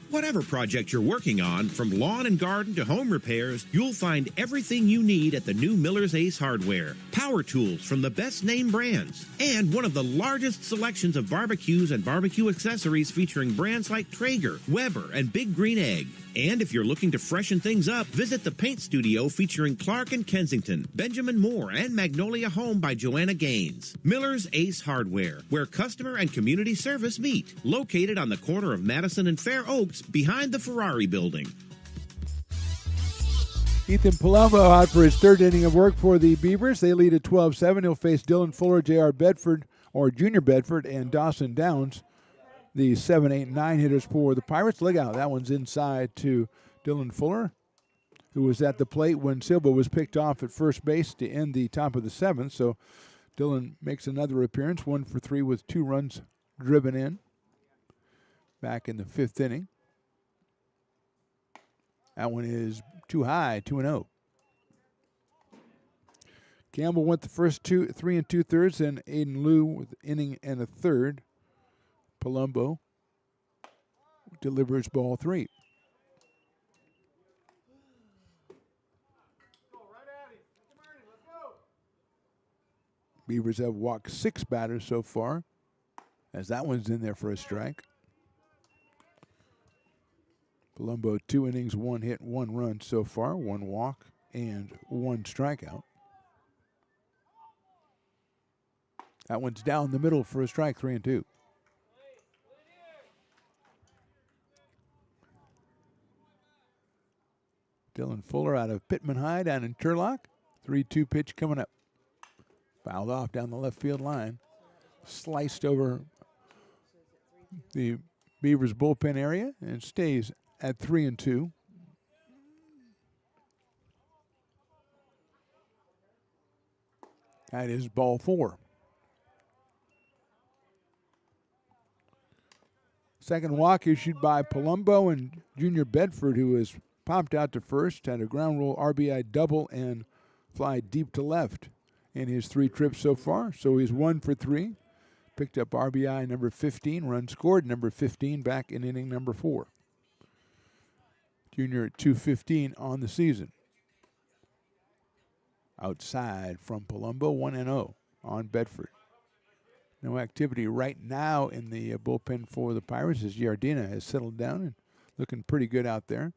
M: Whatever project you're working on, from lawn and garden to home repairs, you'll find everything you need at the new Miller's Ace Hardware. Power tools from the best name brands, and one of the largest selections of barbecues and barbecue accessories featuring brands like Traeger, Weber, and Big Green Egg. And if you're looking to freshen things up, visit the paint studio featuring Clark and Kensington, Benjamin Moore, and Magnolia Home by Joanna Gaines. Miller's Ace Hardware, where customer and community service meet. Located on the corner of Madison and Fair Oaks, behind the Ferrari building.
E: Ethan Palumbo out for his third inning of work for the Beavers. They lead at 12-7. He'll face Dylan Fuller, J.R. Bedford, or Junior Bedford, and Dawson Downs, the 7, 8, 9 hitters for the Pirates. Look out, that one's inside to Dylan Fuller, who was at the plate when Silva was picked off at first base to end the top of the seventh. So Dylan makes another appearance, 1 for 3 with 2 runs driven in back in the fifth inning. That one is too high, 2-0. Campbell went the first 3 2/3, and Aiden Liu with inning and a third. Palumbo delivers ball 3. Beavers have walked 6 batters so far, as that one's in there for a strike. Palumbo 2 innings, 1 hit, 1 run so far, 1 walk, and 1 strikeout. That one's down the middle for a strike, 3-2. Dylan Fuller out of Pittman High down in Turlock. 3-2 pitch coming up. Fouled off down the left field line. Sliced over the Beavers bullpen area and stays at 3-2. That is ball 4. Second walk issued by Palumbo, and Junior Bedford, who has popped out to first, had a ground rule RBI double and fly deep to left in his 3 trips so far. So he's 1 for 3. Picked up RBI number 15, run scored number 15 back in inning number 4. Junior at 215 on the season. Outside from Palumbo, 1-0 on Bedford. No activity right now in the bullpen for the Pirates as Giardina has settled down and looking pretty good out there.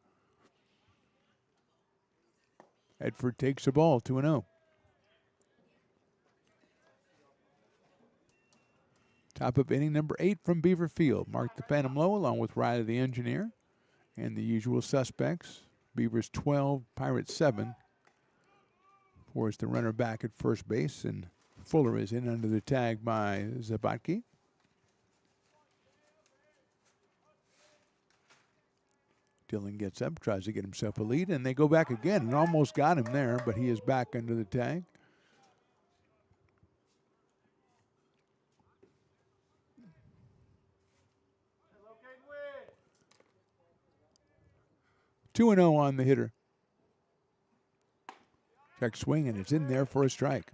E: Edford takes the ball, 2-0. Top of inning number 8 from Beaver Field. Mark the Phantom Low along with Riley the Engineer and the usual suspects. Beavers 12, Pirates 7. Forced the runner back at first base, and Fuller is in under the tag by Zabatki. Dylan gets up, tries to get himself a lead, and they go back again and almost got him there, but he is back under the tag. Two 2-0 on the hitter. Check swing, and it's in there for a strike.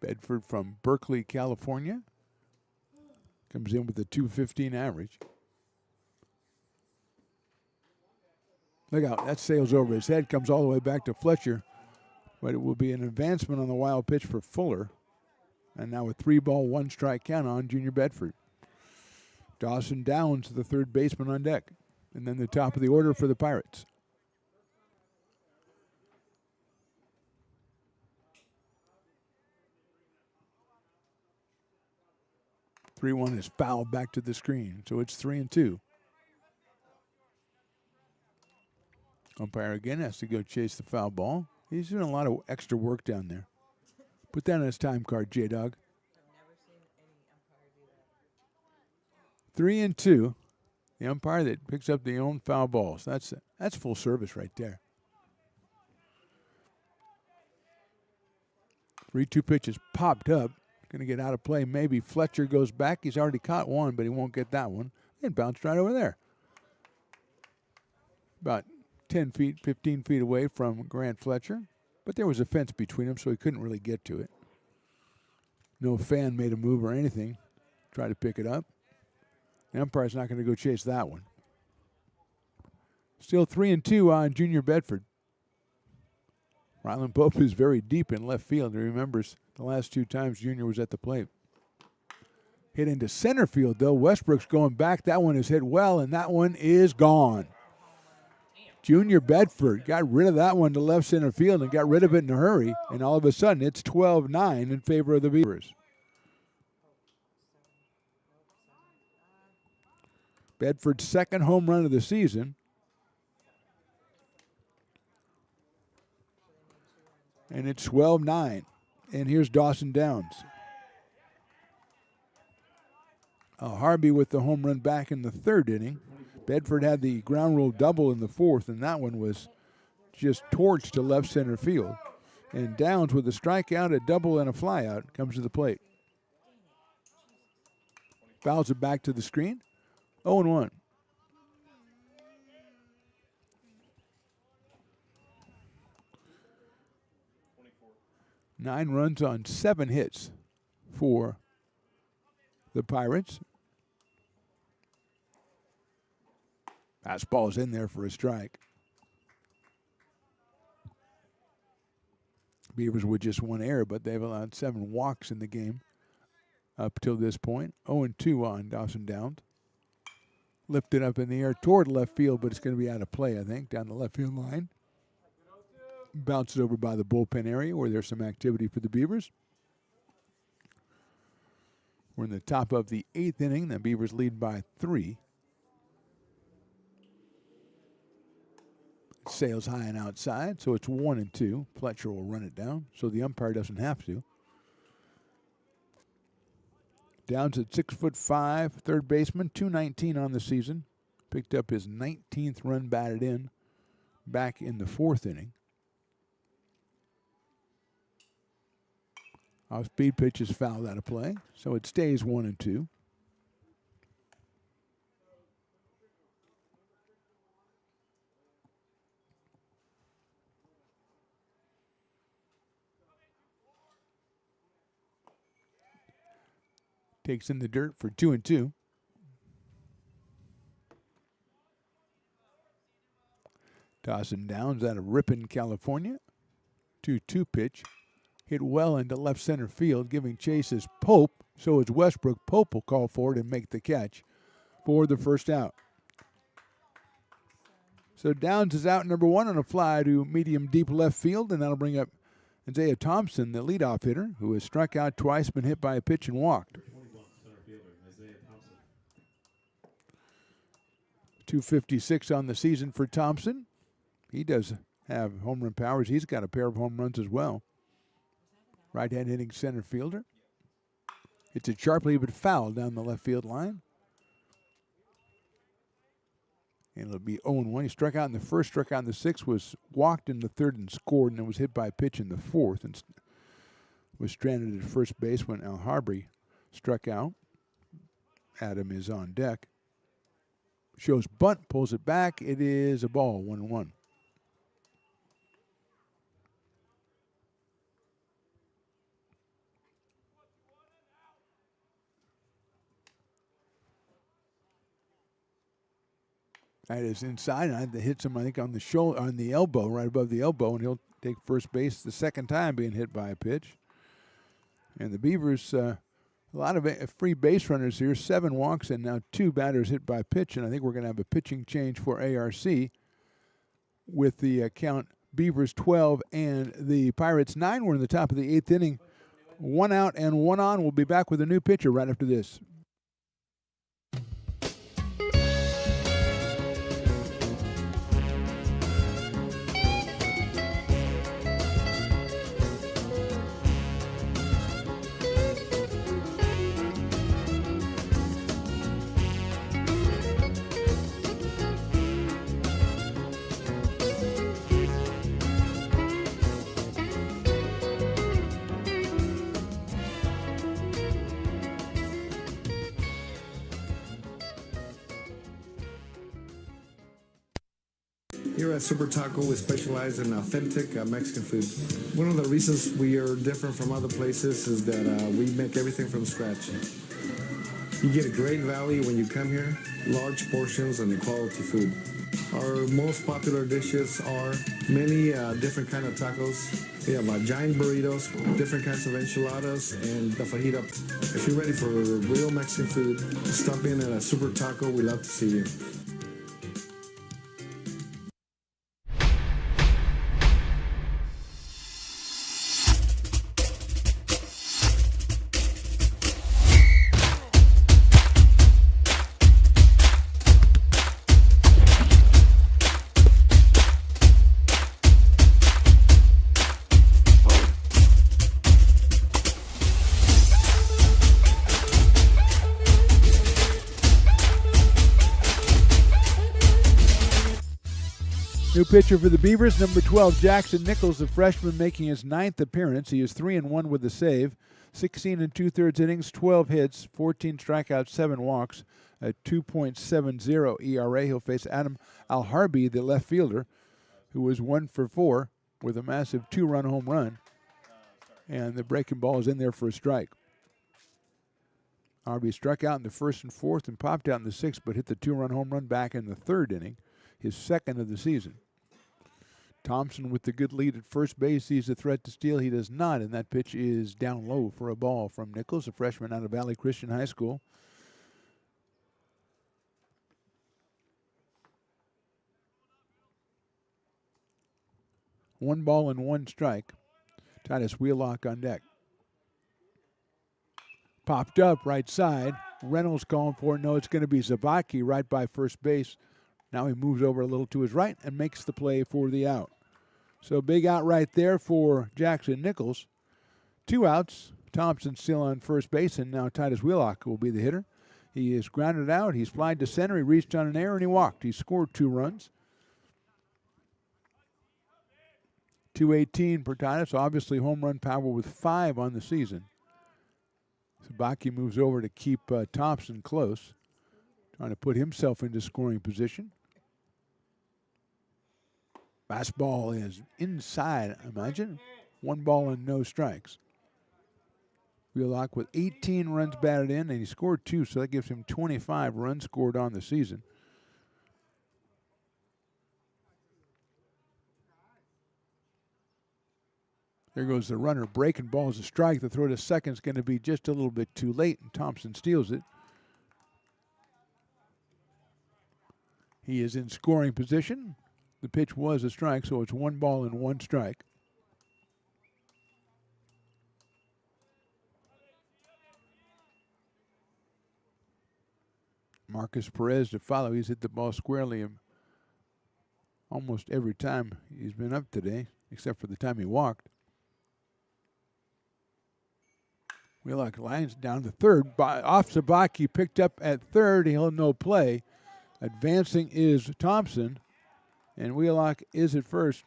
E: Bedford from Berkeley, California. Comes in with a 215 average. Look out, that sails over his head, comes all the way back to Fletcher. But it will be an advancement on the wild pitch for Fuller. And now a 3-ball, 1-strike count on Junior Bedford. Dawson Downs, the third baseman on deck. And then the top of the order for the Pirates. The 3-1 is fouled back to the screen, so it's 3-2. Umpire again has to go chase the foul ball. He's doing a lot of extra work down there. Put that on his time card, J-Dog. 3-2. The umpire that picks up the own foul balls. That's full service right there. 3-2 pitches popped up. Going to get out of play. Maybe Fletcher goes back. He's already caught one, but he won't get that one. And bounced right over there. about 10 feet, 15 feet away from Grant Fletcher. But there was a fence between them, so he couldn't really get to it. No fan made a move or anything. Try to pick it up. The umpire's not going to go chase that one. Still 3-2 on Junior Bedford. Ryland Pope is very deep in left field. He remembers the last 2 times Junior was at the plate. Hit into center field, though. Westbrook's going back. That one is hit well, and that one is gone. Junior Bedford got rid of that one to left center field and got rid of it in a hurry, and all of a sudden it's 12-9 in favor of the Beavers. Bedford's second home run of the season. And it's 12-9. And here's Dawson Downs. Harvey with the home run back in the 3rd inning. Bedford had the ground rule double in the 4th, and that one was just torched to left center field. And Downs with a strikeout, a double, and a flyout comes to the plate. Fouls it back to the screen. 0-1. Nine runs on 7 hits for the Pirates. Fastball's in there for a strike. Beavers with just 1 error, but they've allowed 7 walks in the game up till this point. 0-2 on Dawson Downs. Lifted up in the air toward left field, but it's going to be out of play, I think, down the left field line. Bounces over by the bullpen area where there's some activity for the Beavers. We're in the top of the 8th inning. The Beavers lead by 3. Sails high and outside, so it's 1-2. Fletcher will run it down, so the umpire doesn't have to. Downs at 6'5", third baseman, 219 on the season. Picked up his 19th run batted in back in the 4th inning. Off-speed pitch is fouled out of play, so it stays 1-2. Takes in the dirt for 2-2. Dawson Downs out of Ripon, California. 2-2 pitch. Hit well into left center field, giving chase is Pope. So is Westbrook. Pope will call for it and make the catch for the first out. So Downs is out number 1 on a fly to medium deep left field, and that'll bring up Isaiah Thompson, the leadoff hitter, who has struck out twice, been hit by a pitch and walked. 256 on the season for Thompson. He does have home run powers. He's got a pair of home runs as well. Right-hand hitting center fielder. It's a sharply but foul down the left field line. And it'll be 0-1. He struck out in the 1st, struck out in the 6th, was walked in the 3rd and scored, and then was hit by a pitch in the 4th and was stranded at first base when Al Harvey struck out. Adam is on deck. Shows bunt, pulls it back. It is a ball, 1-1. That is inside, and I had to hit him, I think, on the shoulder, on the elbow, right above the elbow, and he'll take first base the second time being hit by a pitch. And the Beavers, a lot of free base runners here, 7 walks, and now 2 batters hit by pitch, and I think we're going to have a pitching change for ARC with the count Beavers 12 and the Pirates 9. We're in the top of the 8th inning. 1 out and 1 on. We'll be back with a new pitcher right after this.
K: Here at Super Taco, we specialize in authentic Mexican food. One of the reasons we are different from other places is that we make everything from scratch. You get a great value when you come here, large portions and quality food. Our most popular dishes are many different kind of tacos. We have giant burritos, different kinds of enchiladas, and the fajita. If you're ready for real Mexican food, stop in at a Super Taco. We'd love to see you.
E: New pitcher for the Beavers, number 12, Jackson Nichols, the freshman, making his 9th appearance. He is 3-1 with a save, 16 2/3 innings, 12 hits, 14 strikeouts, 7 walks, a 2.70 ERA. He'll face Adam Alharbi, the left fielder, who was 1 for 4 with a massive 2-run home run. And the breaking ball is in there for a strike. Alharbi struck out in the first and fourth and popped out in the sixth, but hit the 2-run home run back in the third inning, his second of the season. Thompson with the good lead at first base sees a threat to steal. He does not, and that pitch is down low for a ball from Nichols, a freshman out of Valley Christian High School. One ball and one strike. Titus Wheelock on deck. Popped up right side. Reynolds calling for it. No, it's going to be Zabaki right by first base. Now he moves over a little to his right and makes the play for the out. So big out right there for Jackson Nichols. 2 outs. Thompson still on first base, and now Titus Wheelock will be the hitter. He is grounded out. He's flied to center. He reached on an error, and he walked. He scored 2 runs. 218 for Titus. Obviously home run power with 5 on the season. Sabaki moves over to keep Thompson close, trying to put himself into scoring position. Fastball is inside, I imagine. 1 ball and no strikes. Wheelock with 18 runs batted in, and he scored 2, so that gives him 25 runs scored on the season. There goes the runner. Breaking ball is a strike. The throw to second is going to be just a little bit too late, and Thompson steals it. He is in scoring position. The pitch was a strike, so it's 1 ball and 1 strike. Marcus Perez to follow. He's hit the ball squarely almost every time he's been up today, except for the time he walked. Wheelock lines down to third. Off Sabaki, picked up at third. He'll no play. Advancing is Thompson, and Wheelock is at first.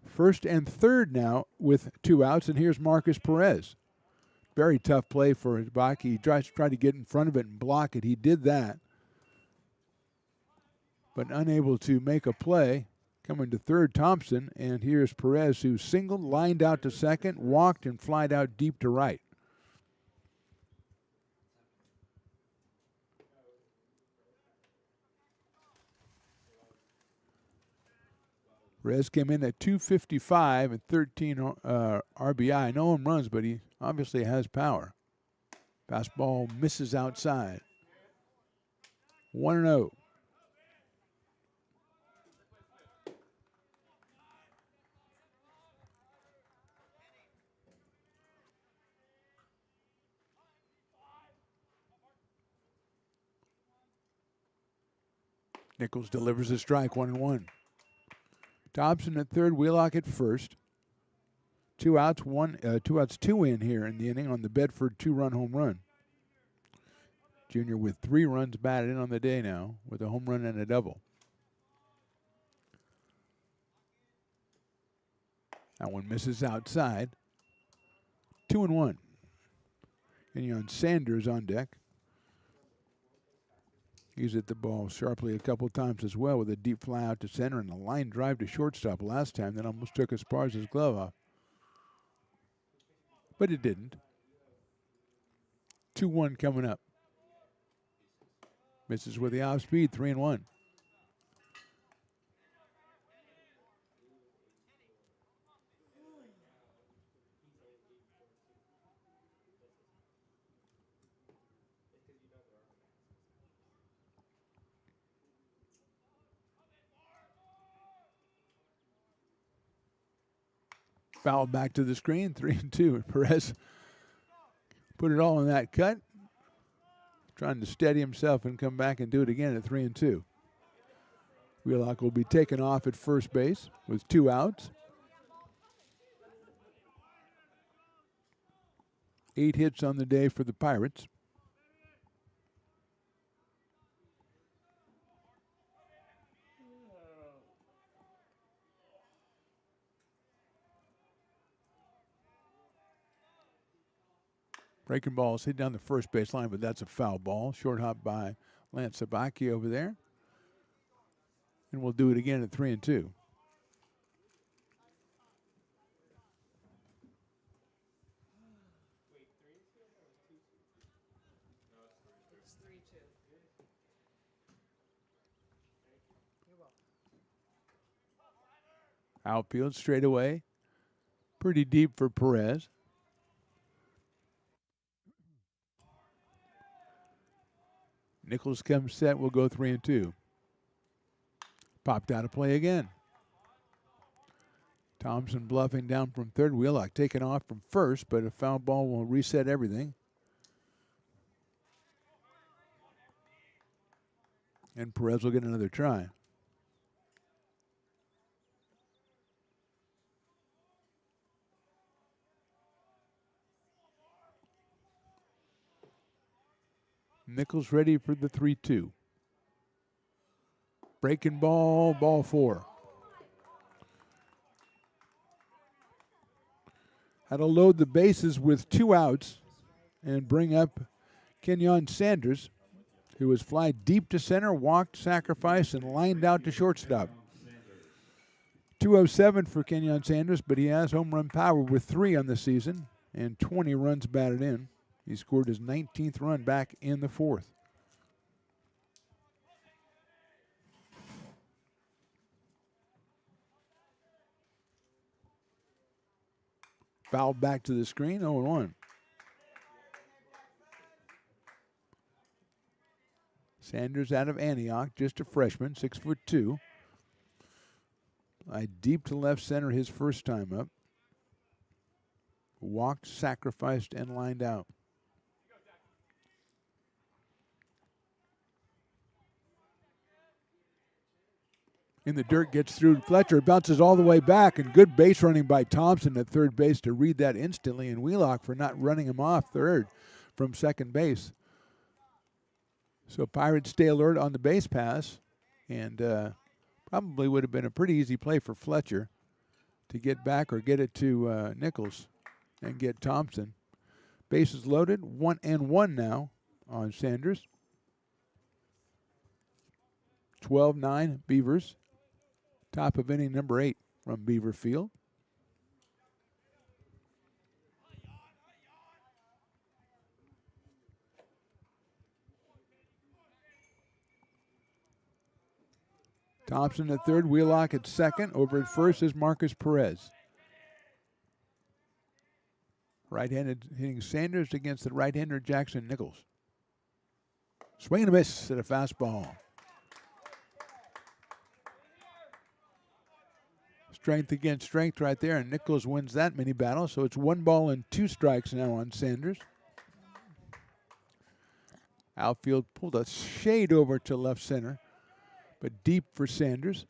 E: First and third now with 2 outs, and here's Marcus Perez. Very tough play for Sabaki. He tried to get in front of it and block it. He did that, but unable to make a play. Coming to third, Thompson, and here's Perez, who singled, lined out to second, walked, and flied out deep to right. Perez came in at 255 and 13 RBI. No home runs, but he obviously has power. Fastball misses outside. 1-0. Nichols delivers a strike, 1-1. Thompson at third, Wheelock at first. 2 outs, 2 in here in the inning on the Bedford 2-run home run. Junior with 3 runs batted in on the day now with a home run and a double. That one misses outside. 2-1. And on Sanders on deck. He's hit the ball sharply a couple times as well with a deep fly out to center and a line drive to shortstop last time that almost took Esparza's glove off. But it didn't. 2-1 coming up. Misses with the off speed, 3-1. Foul back to the screen, 3-2. Perez put it all in that cut. Trying to steady himself and come back and do it again at 3-2. Wheelock will be taken off at first base with 2 outs. 8 hits on the day for the Pirates. Breaking ball is hit down the first base line, but that's a foul ball. Short hop by Lance Sabaki over there. And we'll do it again at 3-2.
F: It's 3-2. You're welcome.
E: Outfield straight away. Pretty deep for Perez. Nichols comes set. We'll go 3-2. Popped out of play again. Thompson bluffing down from third. Wheelock taken off from first, but a foul ball will reset everything. And Perez will get another try. Nichols ready for the 3-2. Breaking ball, ball 4. Had to load the bases with 2 outs and bring up Kenyon Sanders, who was fly deep to center, walked, sacrificed, and lined out to shortstop. 207 for Kenyon Sanders, but he has home run power with 3 on the season and 20 runs batted in. He scored his 19th run back in the 4th. Foul back to the screen, 0-1. Sanders out of Antioch, just a freshman, 6'2". Deep to left center his first time up. Walked, sacrificed, and lined out. In the dirt, gets through Fletcher, bounces all the way back, and good base running by Thompson at third base to read that instantly, and Wheelock for not running him off third from second base. So Pirates stay alert on the base pass, and probably would have been a pretty easy play for Fletcher to get back or get it to Nichols and get Thompson. Bases loaded, 1-1 now on Sanders. 12-9 Beavers. Top of inning number 8 from Beaver Field. Thompson at third, Wheelock at second. Over at first is Marcus Perez. Right-handed hitting Sanders against the right-hander Jackson Nichols. Swing and a miss at a fastball. Strength against strength right there, and Nichols wins that mini battle, so it's 1 ball and 2 strikes now on Sanders. Outfield pulled a shade over to left center, but deep for Sanders.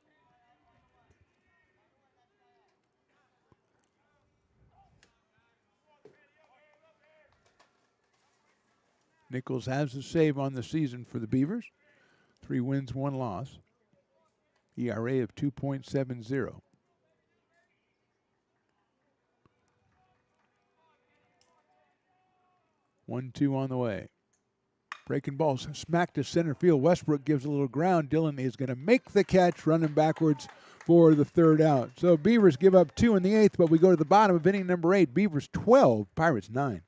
E: Nichols has a save on the season for the Beavers. 3 wins, 1 loss. ERA of 2.70. 1-2 on the way. Breaking ball smacked to center field. Westbrook gives a little ground. Dillon is going to make the catch, running backwards for the third out. So Beavers give up 2 in the 8th, but we go to the bottom of inning number 8. Beavers 12, Pirates 9.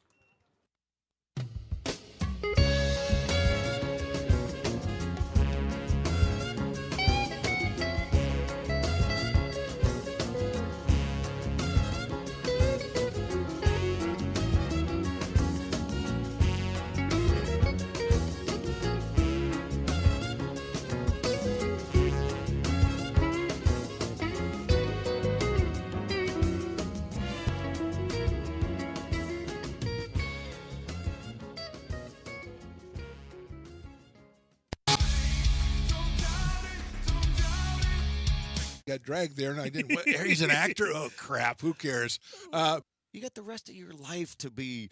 E: Got dragged there, and I didn't. He's an actor. Oh crap! Who cares?
O: You got the rest of your life to be,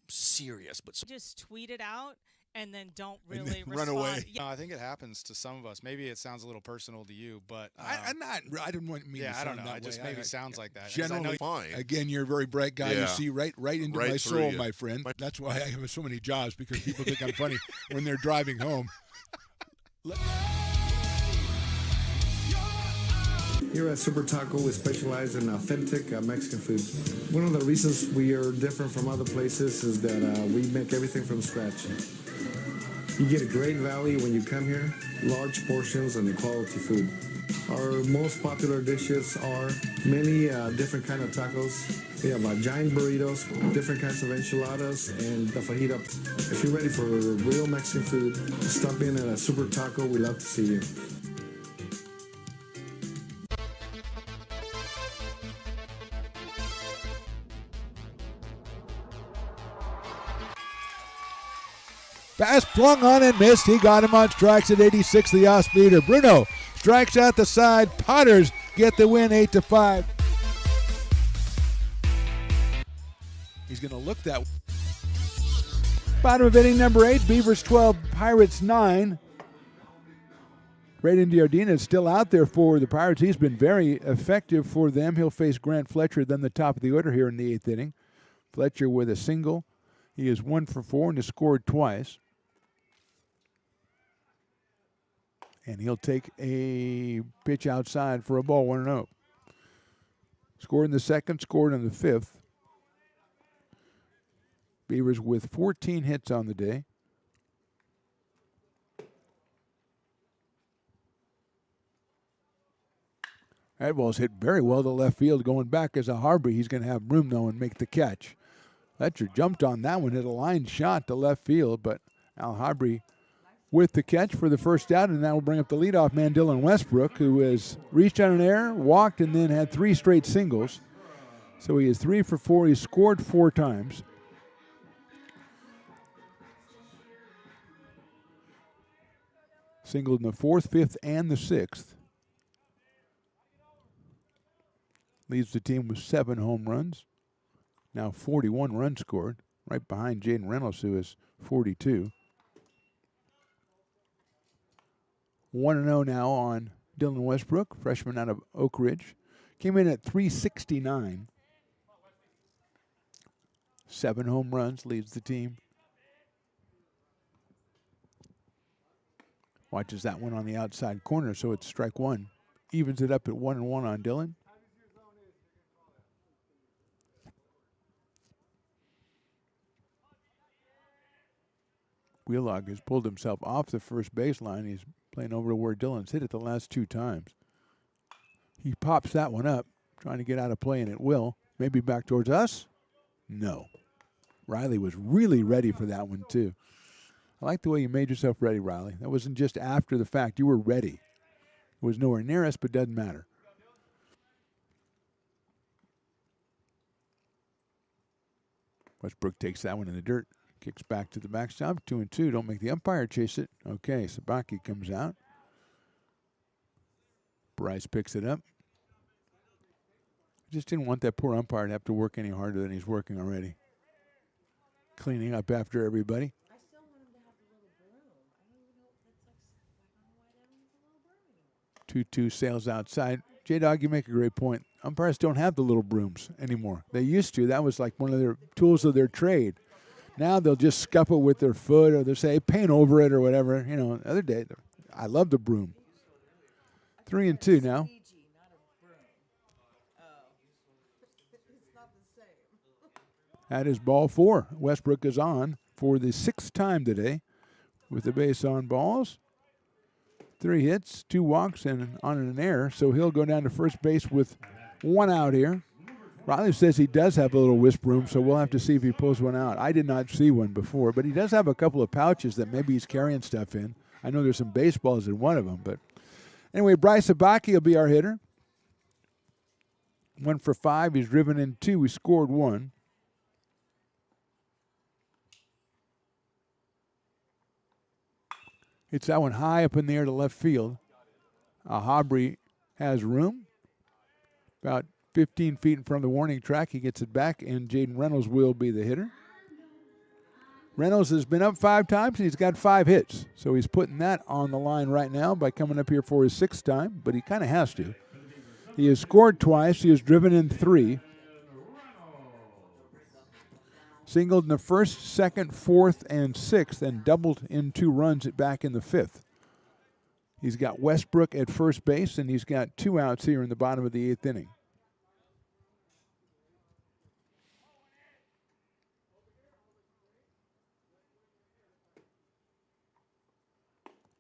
O: serious. But
P: just tweet it out and then don't really
E: run
P: respond.
E: away.
P: Yeah.
G: I think it happens to some of us. Maybe it sounds a little personal to you, but
E: I'm not. I didn't want me.
G: Yeah,
E: to
G: I don't
E: sound
G: know.
E: that
G: It just
E: way.
G: maybe sounds like that.
E: Generally,
D: fine.
E: Again, you're a very bright guy.
D: Yeah.
E: You see right into
D: Right
E: my
D: through
E: soul,
D: you.
E: my friend. That's why I have so many jobs, because people think I'm funny when they're driving home.
K: Here at Super Taco, we specialize in authentic Mexican food. One of the reasons we are different from other places is that we make everything from scratch. You get a great value when you come here, large portions and quality food. Our most popular dishes are many different kind of tacos. We have giant burritos, different kinds of enchiladas, and the fajita. If you're ready for real Mexican food, stop in at a Super Taco. We love to see you.
E: Pass flung on and missed. He got him on strikes at 86, the off-speeder. Bruno strikes out the side. Potters get the win 8-5. He's going to look that way. Bottom of inning number 8, Beavers 12, Pirates 9. Braden Diardina is still out there for the Pirates. He's been very effective for them. He'll face Grant Fletcher, then the top of the order here in the 8th inning. Fletcher with a single. He is 1 for 4 and has scored twice. And he'll take a pitch outside for a ball, 1-0. Scored in the 2nd, scored in the 5th. Beavers with 14 hits on the day. That ball's hit very well to left field. Going back as a Harbor, he's going to have room, though, and make the catch. Fletcher jumped on that one, hit a line shot to left field, but Al Harbry with the catch for the first out, and that will bring up the leadoff man, Dylan Westbrook, who has reached on an error, walked, and then had 3 straight singles. So he is 3 for 4. He's scored 4 times. Singled in the 4th, 5th, and the 6th. Leads the team with 7 home runs. Now 41 runs scored, right behind Jaden Reynolds, who is 42. 1-0 now on Dylan Westbrook, freshman out of Oak Ridge. Came in at 369. 7 home runs, leads the team. Watches that one on the outside corner, so it's strike 1. Evens it up at 1-1 on Dylan. Wheelock has pulled himself off the first baseline. He's playing over to where Dylan's hit it the last 2 times. He pops that one up, trying to get out of play, and it will. Maybe back towards us? No. Riley was really ready for that one, too. I like the way you made yourself ready, Riley. That wasn't just after the fact. You were ready. It was nowhere near us, but doesn't matter. Westbrook takes that one in the dirt. Kicks back to the backstop. 2-2. Don't make the umpire chase it. Okay, Sabaki comes out. Bryce picks it up. Just didn't want that poor umpire to have to work any harder than he's working already. Cleaning up after everybody. 2-2 sails outside. J-Dog, you make a great point. Umpires don't have the little brooms anymore. They used to. That was like one of their tools of their trade. Now they'll just scuff it with their foot, or they'll say paint over it or whatever. You know, the other day, I love the broom. 3-2 now. That is ball 4. Westbrook is on for the 6th time today with the base on balls. 3 hits, 2 walks, and on an error. So he'll go down to first base with 1 out here. Riley says he does have a little wisp room, so we'll have to see if he pulls one out. I did not see one before, but he does have a couple of pouches that maybe he's carrying stuff in. I know there's some baseballs in one of them, but anyway, Bryce Abaki will be our hitter. 1 for 5. He's driven in 2. He scored 1. Hits that one high up in the air to left field. Ahabri has room. About 15 feet in front of the warning track. He gets it back, and Jaden Reynolds will be the hitter. Reynolds has been up 5 times, and he's got 5 hits. So he's putting that on the line right now by coming up here for his 6th time, but he kind of has to. He has scored twice. He has driven in 3. Singled in the 1st, 2nd, 4th, and 6th, and doubled in 2 runs back in the 5th. He's got Westbrook at first base, and he's got 2 outs here in the bottom of the 8th inning.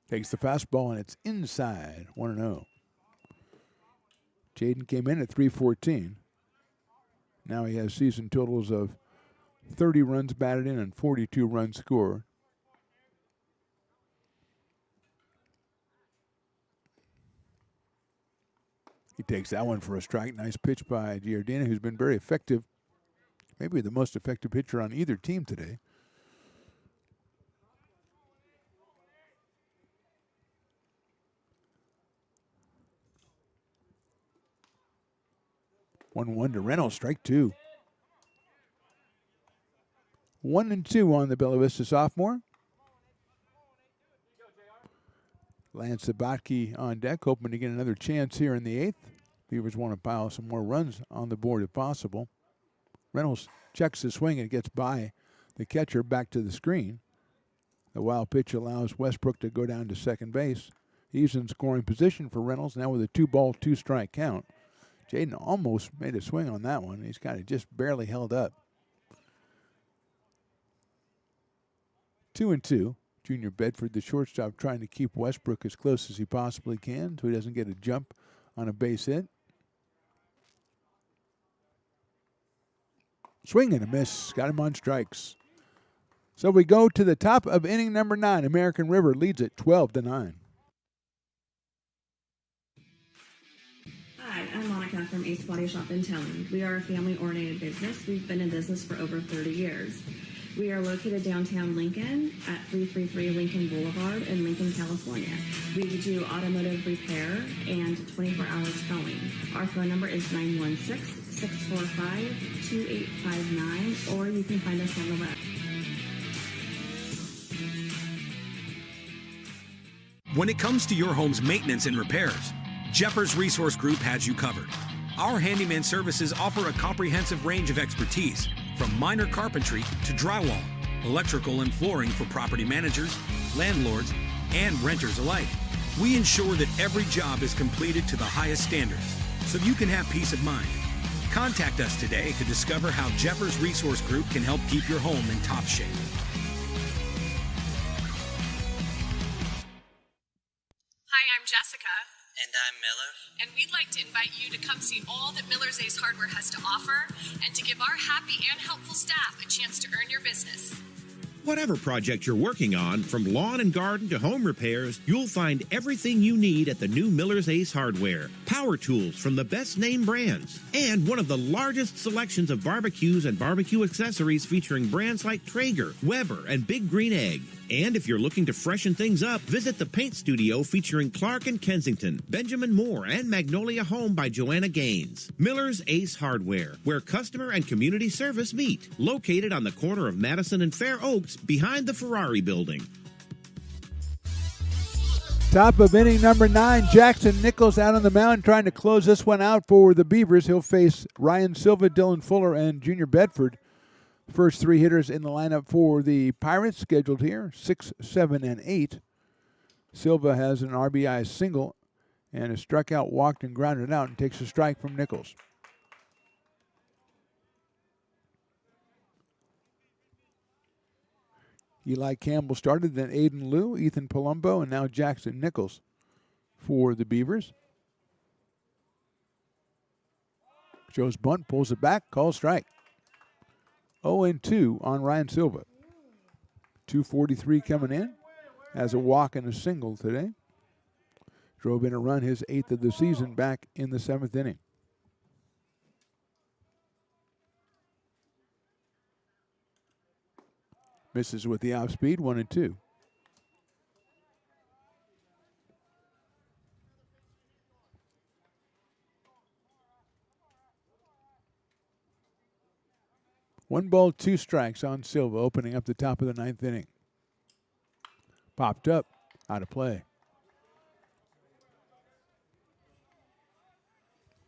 E: Takes the fastball, and it's inside, 1-0. Jaden came in at 314. Now he has season totals of 30 runs batted in and 42 runs scored. He takes that one for a strike. Nice pitch by Giardina, who's been very effective. Maybe the most effective pitcher on either team today. One to Reynolds, strike 2. 1-2 on the Bella Vista sophomore. Lance Sabatke on deck, hoping to get another chance here in the 8th. Beavers want to pile some more runs on the board if possible. Reynolds checks the swing and gets by the catcher back to the screen. The wild pitch allows Westbrook to go down to second base. He's in scoring position for Reynolds now with a 2-ball, 2-strike count. Jaden almost made a swing on that one. He's kind of just barely held up. 2-2. Junior Bedford, the shortstop, trying to keep Westbrook as close as he possibly can so he doesn't get a jump on a base hit. Swing and a miss. Got him on strikes. So we go to the top of inning number 9. American River leads it 12-9.
J: Hi, I'm Monica from Ace Body Shop and Towing. We are a family-oriented business. We've been in business for over 30 years. We are located downtown Lincoln at 333 Lincoln Boulevard in Lincoln, California. We do automotive repair and 24-hour towing. Our phone number is 916-645-2859, or you can find us on the web.
N: When it comes to your home's maintenance and repairs, Jeffers Resource Group has you covered. Our handyman services offer a comprehensive range of expertise, from minor carpentry to drywall, electrical and flooring for property managers, landlords, and renters alike. We ensure that every job is completed to the highest standards, so you can have peace of mind. Contact us today to discover how Jeffers Resource Group can help keep your home in top shape.
L: Hi, I'm Jessica.
R: And I'm Miller.
L: And we'd like to invite you to come see all that Miller's Ace Hardware has to offer and to give our happy and helpful staff a chance to earn your business.
M: Whatever project you're working on, from lawn and garden to home repairs, you'll find everything you need at the new Miller's Ace Hardware. Power tools from the best name brands, and one of the largest selections of barbecues and barbecue accessories featuring brands like Traeger, Weber, and Big Green Egg. And if you're looking to freshen things up, visit the paint studio featuring Clark and Kensington, Benjamin Moore, and Magnolia Home by Joanna Gaines. Miller's Ace Hardware, where customer and community service meet. Located on the corner of Madison and Fair Oaks, behind the Ferrari building.
E: Top of inning number 9. Jackson Nichols out on the mound trying to close this one out for the Beavers. He'll face Ryan Silva, Dylan Fuller, and Junior Bedford. First three hitters in the lineup for the Pirates scheduled here, 6, 7, and 8. Silva has an RBI single and is struck out, walked, and grounded out and takes a strike from Nichols. Eli Campbell started, then Aiden Liu, Ethan Palumbo, and now Jackson Nichols for the Beavers. Joe's bunt, pulls it back, calls strike. 0-2 on Ryan Silva. 243 coming in. Has a walk and a single today. Drove in a run, his 8th of the season, back in the 7th inning. Misses with the off speed, 1-2. One ball, two strikes on Silva, opening up the top of the 9th inning. Popped up, out of play.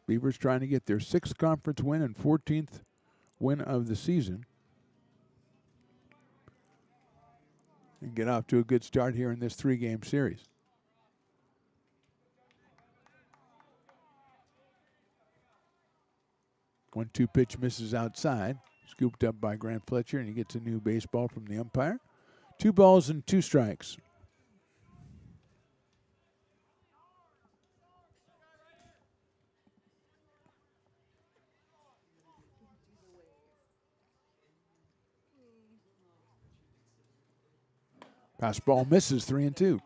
E: Beavers trying to get their 6th conference win and 14th win of the season. And get off to a good start here in this 3-game series. One-two pitch misses outside. Scooped up by Grant Fletcher, and he gets a new baseball from the umpire. 2 balls and 2 strikes. Pass ball misses, 3-2.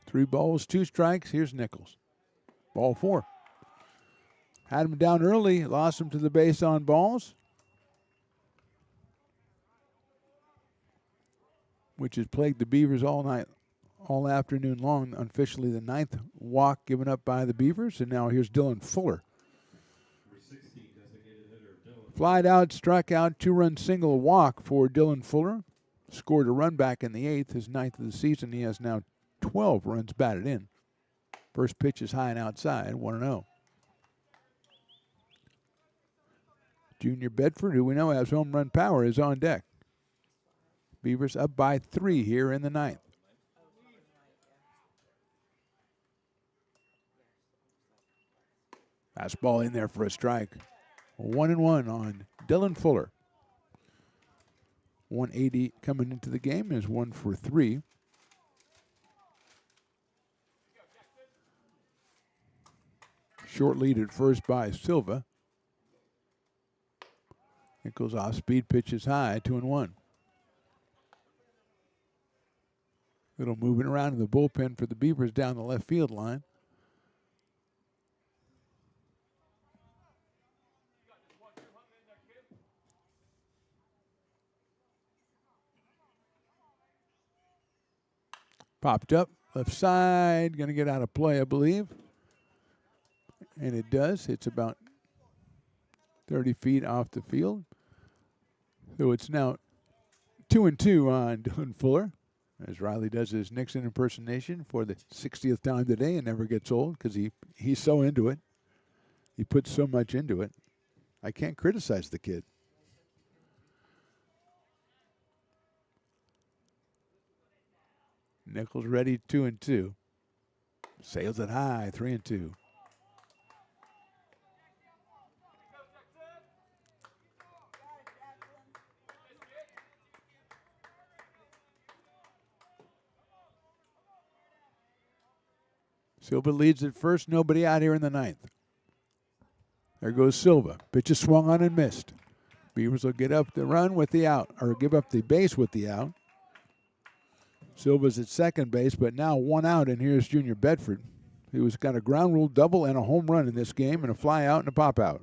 E: Three balls, 2 strikes. Here's Nichols. Ball 4. Had him down early, lost him to the base on balls, which has plagued the Beavers all night, all afternoon long. Unofficially the 9th walk given up by the Beavers, and now here's Dylan Fuller. Flied out, struck out, 2-run single, walk for Dylan Fuller. Scored a run back in the 8th, his 9th of the season. He has now 12 runs batted in. First pitch is high and outside, 1-0. Junior Bedford, who we know has home run power, is on deck. Beavers up by 3 here in the 9th. Fastball in there for a strike. 1-1 on Dylan Fuller. 180 coming into the game is 1 for 3. Short lead at first by Silva. Nichols off speed, pitches high, 2-1. Little moving around in the bullpen for the Beavers down the left field line. Popped up, left side, going to get out of play, I believe. And it does. It's about 30 feet off the field. So it's now 2-2 on Dylan Fuller, as Riley does his Nixon impersonation for the 60th time today and never gets old because he's so into it. He puts so much into it. I can't criticize the kid. Nichols ready, 2-2. Sails it high, 3-2. Silva leads at first, nobody out here in the 9th. There goes Silva. Pitch is swung on and missed. Beavers will get up the run with the out, or give up the base with the out. Silva's at second base, but now 1 out, and here's Junior Bedford, who's got a ground rule double and a home run in this game, and a fly out and a pop out.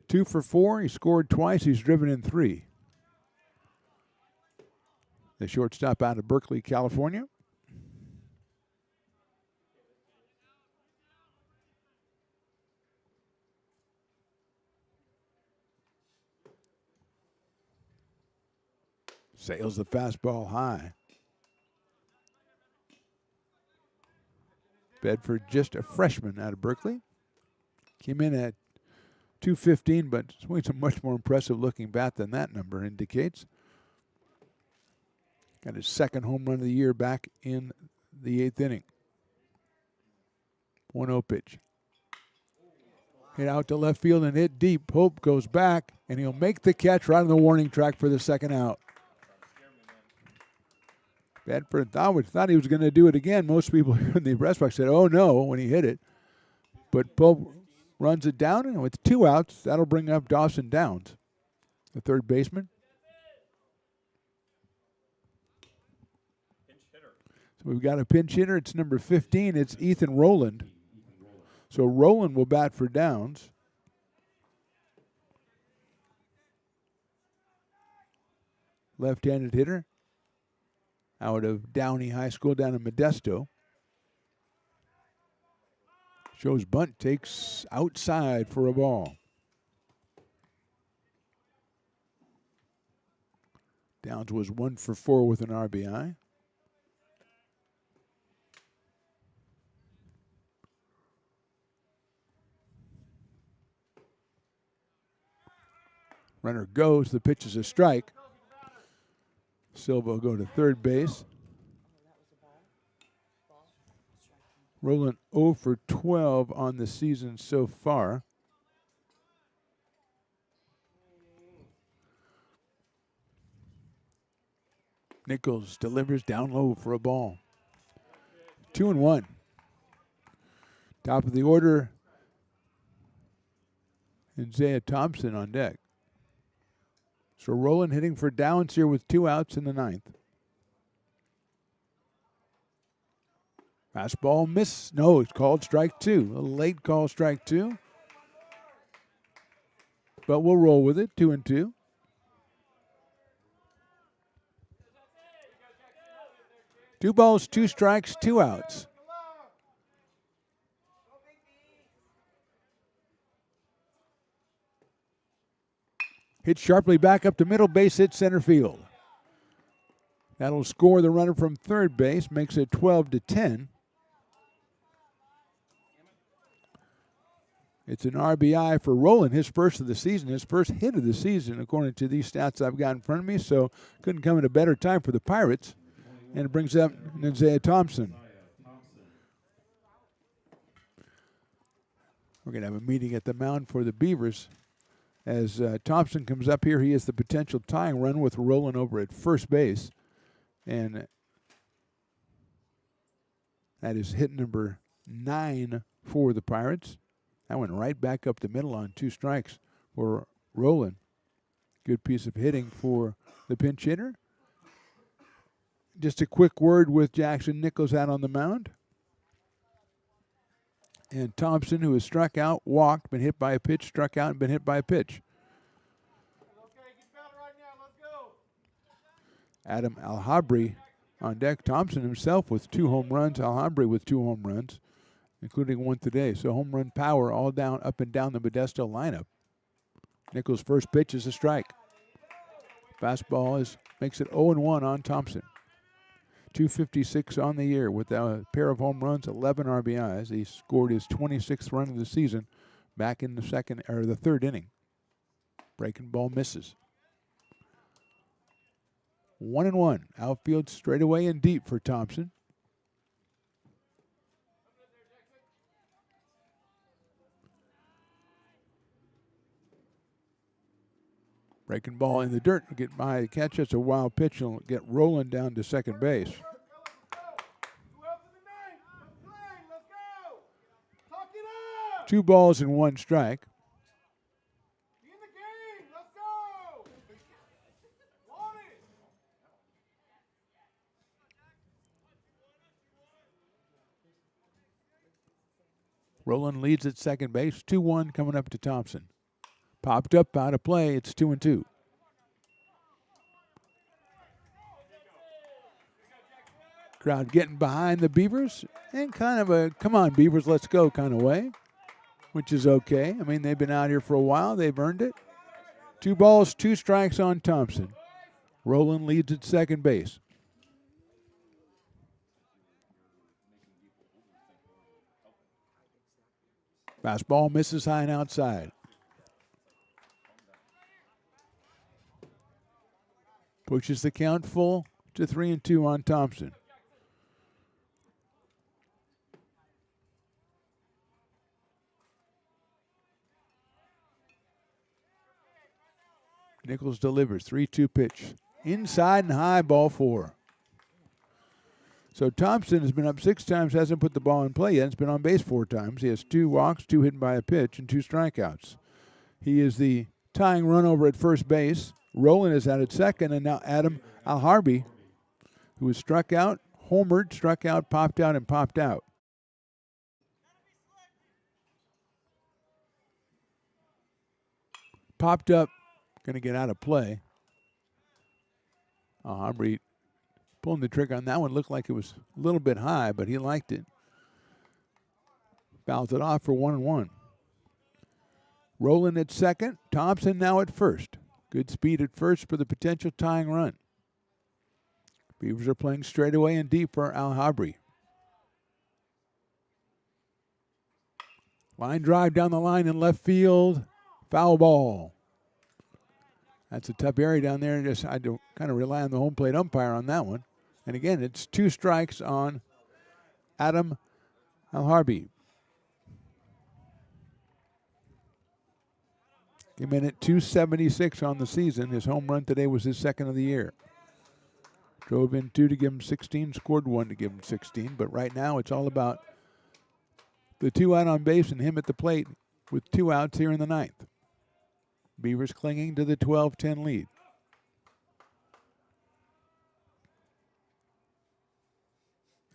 E: 2 for 4. He scored twice. He's driven in 3. The shortstop out of Berkeley, California. Sails the fastball high. Bedford, just a freshman out of Berkeley. Came in at 215, but swings a much more impressive looking bat than that number indicates. Got his second home run of the year back in the 8th inning. 1-0 pitch. Hit out to left field and hit deep. Hope goes back, and he'll make the catch right on the warning track for the second out. Bedford thought he was going to do it again. Most people here in the press box said, oh, no, when he hit it. But Pope runs it down, and with 2 outs, that'll bring up Dawson Downs, the third baseman. So we've got a pinch hitter. It's number 15. It's Ethan Rowland. So Rowland will bat for Downs. Left-handed hitter out of Downey High School down in Modesto. Shows bunt, takes outside for a ball. Downs was 1 for 4 with an RBI. Runner goes, the pitch is a strike. Silva will go to third base. Rowland 0 for 12 on the season so far. Nichols delivers down low for a ball. 2-1. Top of the order, Isaiah Thompson on deck. So Rowland hitting for Downs here with 2 outs in the 9th. Fastball miss. No, it's called strike 2. A late call, strike 2. But we'll roll with it. 2-2. Two balls, 2 strikes, 2 outs. Hit sharply back up to middle, base hit center field. That'll score the runner from third base, makes it 12-10. It's an RBI for Rowland, his first of the season, his first hit of the season, according to these stats I've got in front of me. So couldn't come at a better time for the Pirates. And it brings up Isaiah Thompson. We're going to have a meeting at the mound for the Beavers. As Thompson comes up here, he has the potential tying run with Rowland over at first base. And that is hit number 9 for the Pirates. That went right back up the middle on 2 strikes for Rowland. Good piece of hitting for the pinch hitter. Just a quick word with Jackson Nichols out on the mound. And Thompson, who has struck out, walked, been hit by a pitch, struck out, and been hit by a pitch. Adam Alhabri on deck. Thompson himself with 2 home runs. Alhabri with 2 home runs, including 1 today. So home run power all down, up and down the Modesto lineup. Nichols' first pitch is a strike. Fastball makes it 0-1 on Thompson. 256 on the year with a pair of home runs, 11 RBIs. He scored his 26th run of the season back in the third inning. Breaking ball misses. 1-1. Outfield straightaway and deep for Thompson. Breaking ball in the dirt. Get by the catch. It's a wild pitch. Will get Rowland down to second base. Two balls and 1 strike. Rowland leads at second base. 2-1 coming up to Thompson. Popped up out of play. It's 2-2. Crowd getting behind the Beavers in kind of a come on Beavers, let's go kind of way, which is okay. I mean, they've been out here for a while. They've earned it. 2 balls, 2 strikes on Thompson. Roland leads at second base. Fastball misses high and outside. Pushes the count full to 3-2 on Thompson. Nichols delivers, 3-2 pitch. Inside and high, ball 4. So Thompson has been up 6 times, hasn't put the ball in play yet. It's been on base 4 times. He has 2 walks, 2 hit by a pitch, and 2 strikeouts. He is the tying run over at first base. Roland is out at second, and now Adam Alharbi, who was struck out, homered, struck out, popped out, and popped out. Popped up, going to get out of play. Alharbi pulling the trigger on that one. Looked like it was a little bit high, but he liked it. Fouls it off for 1-1. Roland at second. Thompson now at first. Good speed at first for the potential tying run. Beavers are playing straight away and deep for Alhabri. Line drive down the line in left field. Foul ball. That's a tough area down there. Just I had to kind of rely on the home plate umpire on that one. And again, it's 2 strikes on Adam Alharbi. Came in at 276 on the season. His home run today was his second of the year. Drove in 2 to give him 16, scored 1 to give him 16. But right now it's all about the 2 out on base and him at the plate with 2 outs here in the 9th. Beavers clinging to the 12-10 lead.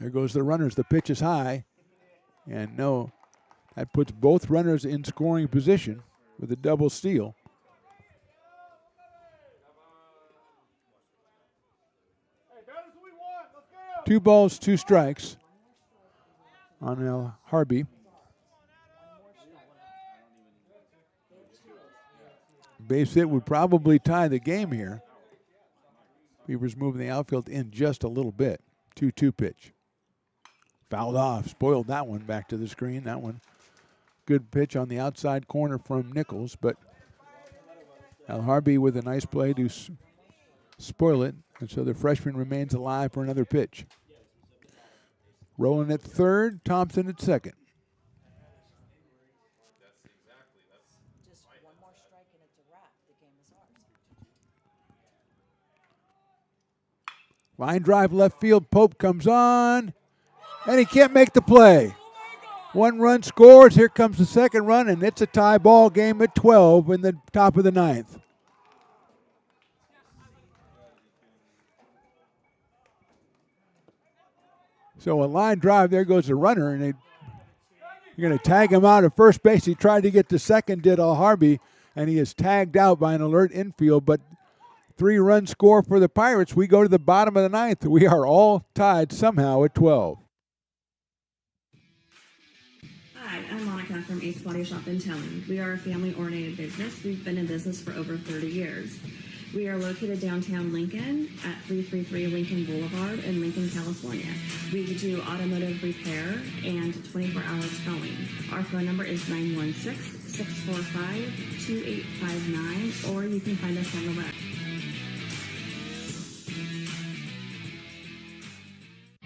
E: There goes the runners. The pitch is high. And no, that puts both runners in scoring position with a double steal. Two balls, 2 strikes on El Harby. Base hit would probably tie the game here. Beavers moving the outfield in just a little bit. 2-2 pitch. Fouled off. Spoiled that one back to the screen. That one. Good pitch on the outside corner from Nichols, but El Harby with a nice play to spoil it. And so the freshman remains alive for another pitch. Roland at third, Thompson at second. Line drive left field. Pope comes on, and he can't make the play. 1 run scores. Here comes the second run, and it's a tie ball game at 12 in the top of the 9th. So a line drive, there goes the runner, and you're going to tag him out at first base. He tried to get to second, did Al Harby, and he is tagged out by an alert infield, but 3-run score for the Pirates. We go to the bottom of the 9th. We are all tied somehow at 12.
J: Hi, I'm Monica from Ace Body Shop in Telling. We are a family-oriented business. We've been in business for over 30 years. We are located downtown Lincoln at 333 Lincoln Boulevard in Lincoln, California. We do automotive repair and 24-hour towing. Our phone number is 916-645-2859, or you can find us on the web.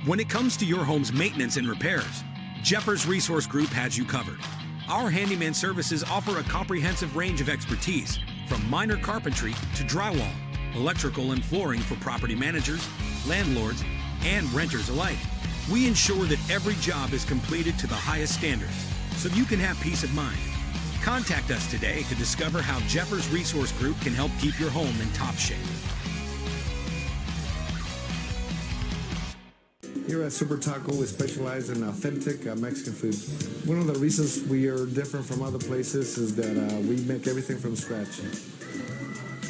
N: When it comes to your home's maintenance and repairs, Jeffers Resource Group has you covered. Our handyman services offer a comprehensive range of expertise, from minor carpentry to drywall, electrical and flooring for property managers, landlords, and renters alike. We ensure that every job is completed to the highest standards, so you can have peace of mind. Contact us today to discover how Jeffers Resource Group can help keep your home in top shape.
K: Here at Super Taco, we specialize in authentic Mexican food. One of the reasons we are different from other places is that we make everything from scratch.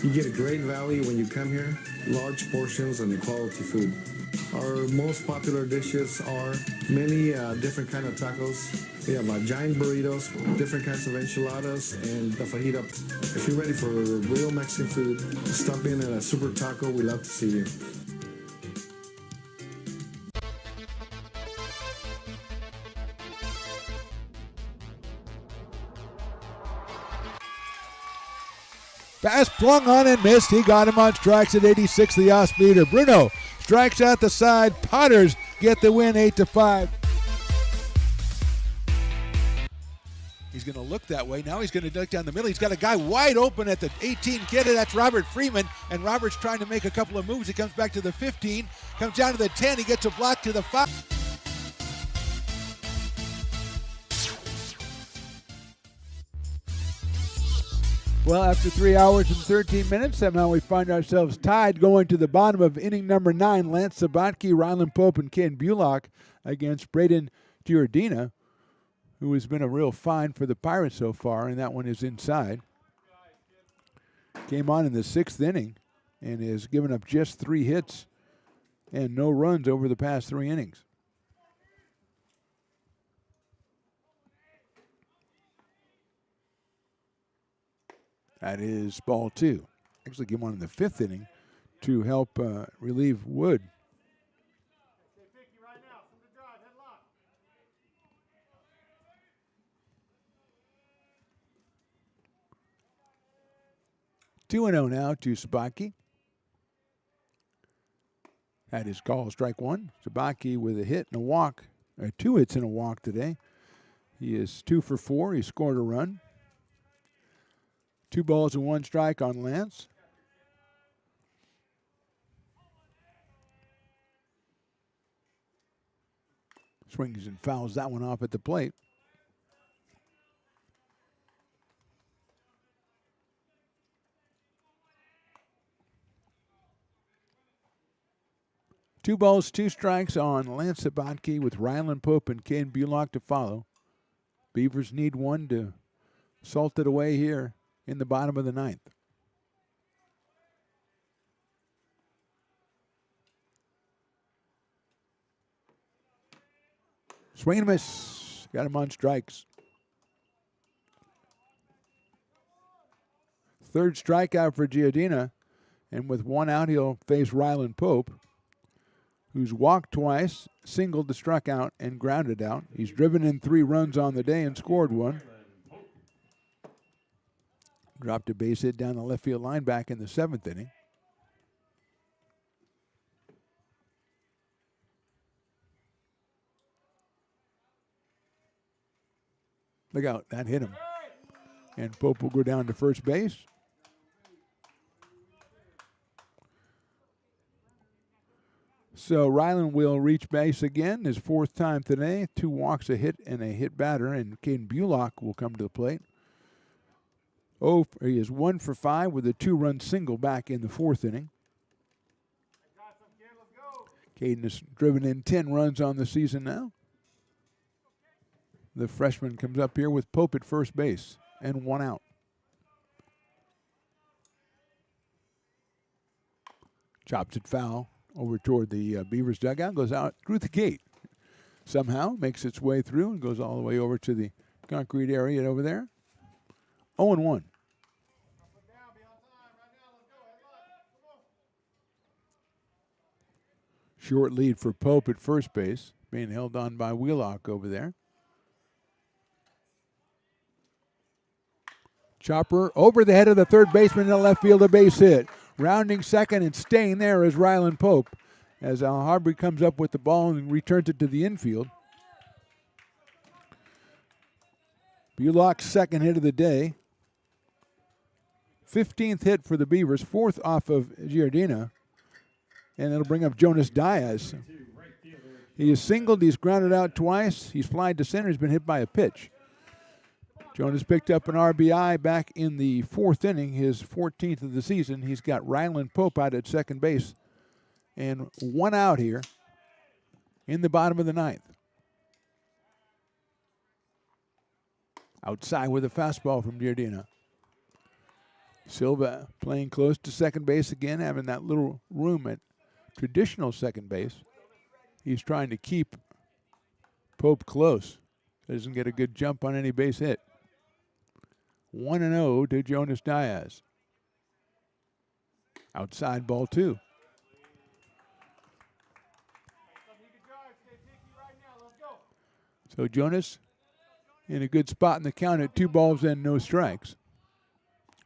K: You get a great value when you come here, large portions and quality food. Our most popular dishes are many different kind of tacos. We have giant burritos, different kinds of enchiladas, and the fajita. If you're ready for real Mexican food, stop in at a Super Taco. We'd love to see you.
E: Pass flung on and missed. He got him on strikes at 86, the off-speeder. Bruno strikes out the side. Potters get the win 8-5. He's going to look that way. Now he's going to duck down the middle. He's got a guy wide open at the 18 kid. That's Robert Freeman. And Robert's trying to make a couple of moves. He comes back to the 15. Comes down to the 10. He gets a block to the 5. Well, after 3 hours and 13 minutes, somehow we find ourselves tied going to the bottom of inning number 9. Lance Sabatke, Rylan Pope, and Ken Bullock against Braden Giordina, who has been a real find for the Pirates so far, and that one is inside. Came on in the 6th inning and has given up just 3 hits and no runs over the past 3 innings. That is ball 2. Actually came on in the 5th inning to help relieve Wood. Two and 0 now to Sabatke. That is called strike 1. Sabatke with a hit and a walk, 2 hits and a walk today. He is 2 for 4. He scored a run. 2 balls and 1 strike on Lance. Swings and fouls that one off at the plate. Two balls, 2 strikes on Lance Sabatke with Rylan Pope and Ken Bullock to follow. Beavers need one to salt it away here in the bottom of the 9th. Swing and miss. Got him on strikes. 3rd strikeout for Giordina. And with 1 out, he'll face Rylan Pope, who's walked twice, singled, struck out, and grounded out. He's driven in 3 runs on the day and scored 1. Dropped a base hit down the left field line back in the 7th inning. Look out, that hit him. And Pope will go down to first base. So Rylan will reach base again, his 4th time today. 2 walks, a hit, and a hit batter, and Caden Bullock will come to the plate. He is 1 for 5 with a 2-run single back in the 4th inning. Caden has driven in 10 runs on the season now. The freshman comes up here with Pope at first base and 1 out. Chops it foul over toward the Beavers dugout, goes out through the gate. Somehow makes its way through and goes all the way over to the concrete area over there. 0-1. Short lead for Pope at first base, being held on by Wheelock over there. Chopper over the head of the third baseman in the left field, a base hit. Rounding second and staying there is Rylan Pope as Al Harbury comes up with the ball and returns it to the infield. Bullock's second hit of the day. 15th hit for the Beavers, 4th off of Giordina. And it'll bring up Jonas Diaz. He is singled, he's grounded out twice, he's flied to center, he's been hit by a pitch. Jonas picked up an RBI back in the 4th inning, his 14th of the season. He's got Rylan Pope out at second base. And 1 out here in the bottom of the 9th. Outside with a fastball from Giordina. Silva playing close to second base again, having that little room at traditional second base. He's trying to keep Pope close. Doesn't get a good jump on any base hit. 1-0 to Jonas Diaz. Outside ball 2. So Jonas in a good spot in the count at 2 balls and no strikes.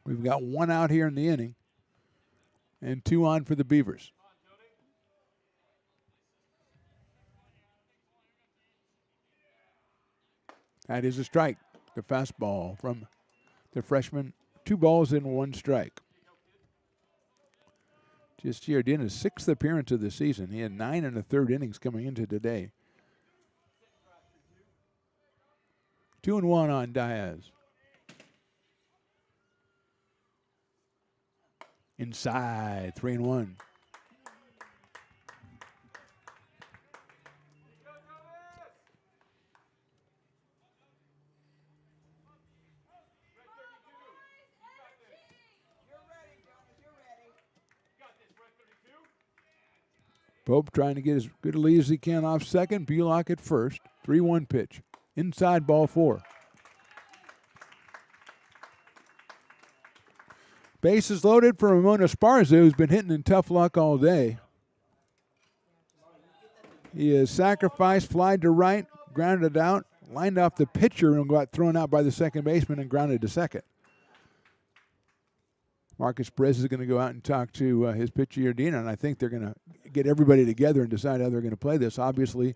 E: We've got 1 out here in the inning and 2 on for the Beavers. That is a strike. The fastball from the freshman. 2 balls and 1 strike. Just Giardina's 6th appearance of the season. He had 9 1/3 innings coming into today. 2-1 on Diaz. Inside, 3-1. Pope trying to get as good a lead as he can off second. Bulock at first. 3-1 pitch. Inside ball 4. Bases loaded for Ramon Esparza, who's been hitting in tough luck all day. He is sacrificed, flied to right, grounded out, lined off the pitcher, and got thrown out by the second baseman and grounded to second. Marcus Perez is going to go out and talk to his pitcher, Giardina, and I think they're going to get everybody together and decide how they're going to play this. Obviously,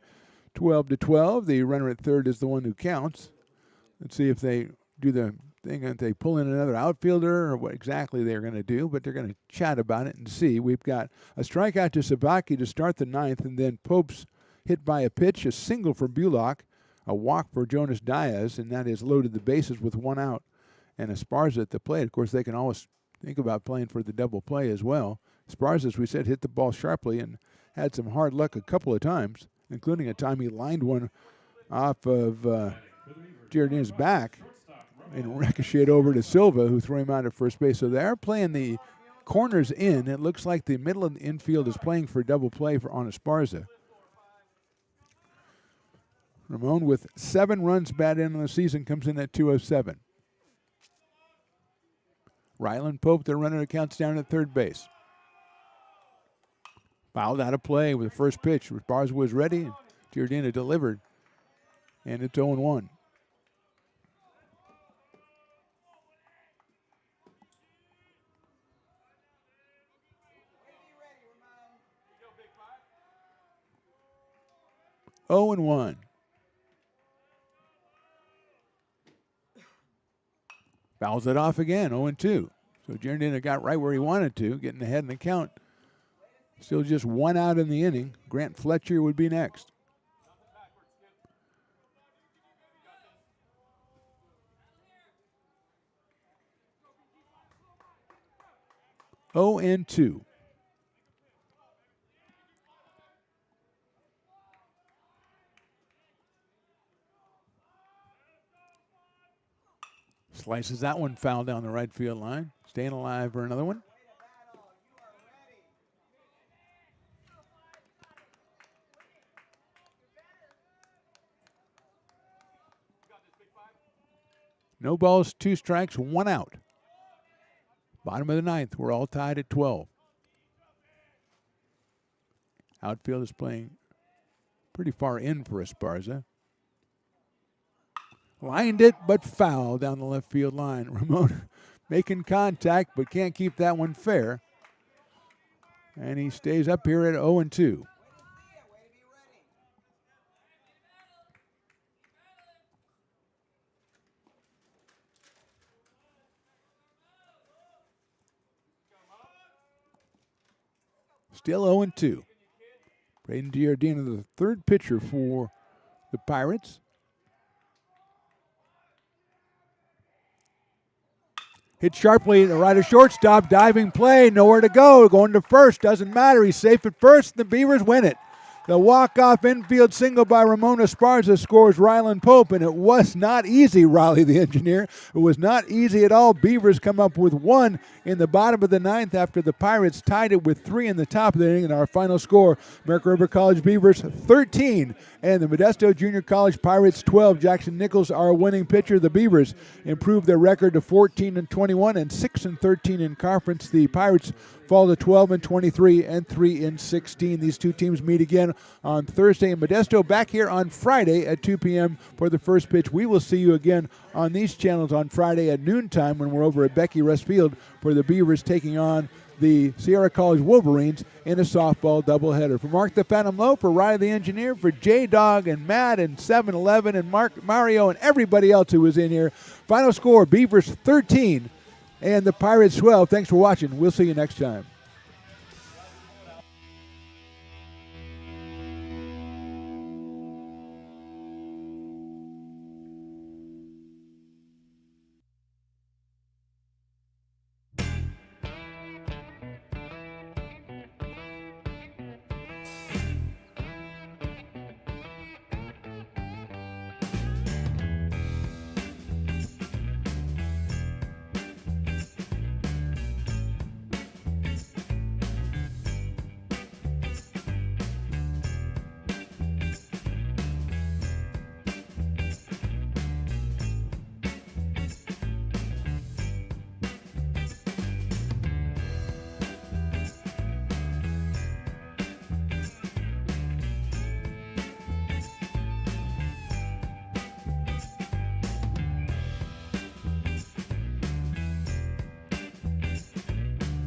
E: 12-12. The runner at third is the one who counts. Let's see if they do the thing, if they pull in another outfielder or what exactly they're going to do, but they're going to chat about it and see. We've got a strikeout to Sabaki to start the 9th, and then Pope's hit by a pitch, a single for Bulock, a walk for Jonas Diaz, and that has loaded the bases with 1 out. And Esparza at the plate. Of course, they can always think about playing for the double play as well. Esparza, as we said, hit the ball sharply and had some hard luck a couple of times, including a time he lined one off of Giardina's back and ricocheted over to Silva, who threw him out at first base. So they are playing the corners in. It looks like the middle of the infield is playing for double play on Esparza. Ramon with 7 runs batted in on the season comes in at 207. Ryland Pope, the runner, counts down at third base. Fouled out of play with the first pitch. Esparza was ready, and Giardina delivered, and it's 0-1. Oh and 1. Fouls it off again, 0-2. So Giardina got right where he wanted to, getting ahead in the count. Still just 1 out in the inning. Grant Fletcher would be next. Oh and 2. Slices that one foul down the right field line. Staying alive for another one. No balls, 2 strikes, 1 out. Bottom of the 9th, we're all tied at 12. Outfield is playing pretty far in for Esparza. Lined it, but foul down the left field line. Ramon making contact, but can't keep that one fair. And he stays up here at 0-2. Still 0-2. Braden Giardina, the third pitcher for the Pirates. Hit sharply to right of shortstop, diving play, nowhere to go, going to first, doesn't matter. He's safe at first, the Beavers win it. The walk-off infield single by Ramon Esparza scores Ryland Pope, and it was not easy, Raleigh the engineer. It was not easy at all. Beavers come up with 1 in the bottom of the 9th after the Pirates tied it with 3 in the top of the inning. And our final score, American River College Beavers 13 and the Modesto Junior College Pirates 12. Jackson Nichols, our winning pitcher. The Beavers improved their record to 14-21 and 6-13 in conference. The Pirates fall to 12-23 and 3-16. These two teams meet again on Thursday in Modesto. Back here on Friday at 2 p.m. for the first pitch. We will see you again on these channels on Friday at noontime when we're over at Becky Rest Field for the Beavers taking on the Sierra College Wolverines in a softball doubleheader. For Mark the Phantom Low, for Riley the Engineer, for J-Dog and Matt and 7-Eleven and Mario and everybody else who was in here. Final score, Beavers 13 and the Pirates 12. Thanks for watching. We'll see you next time.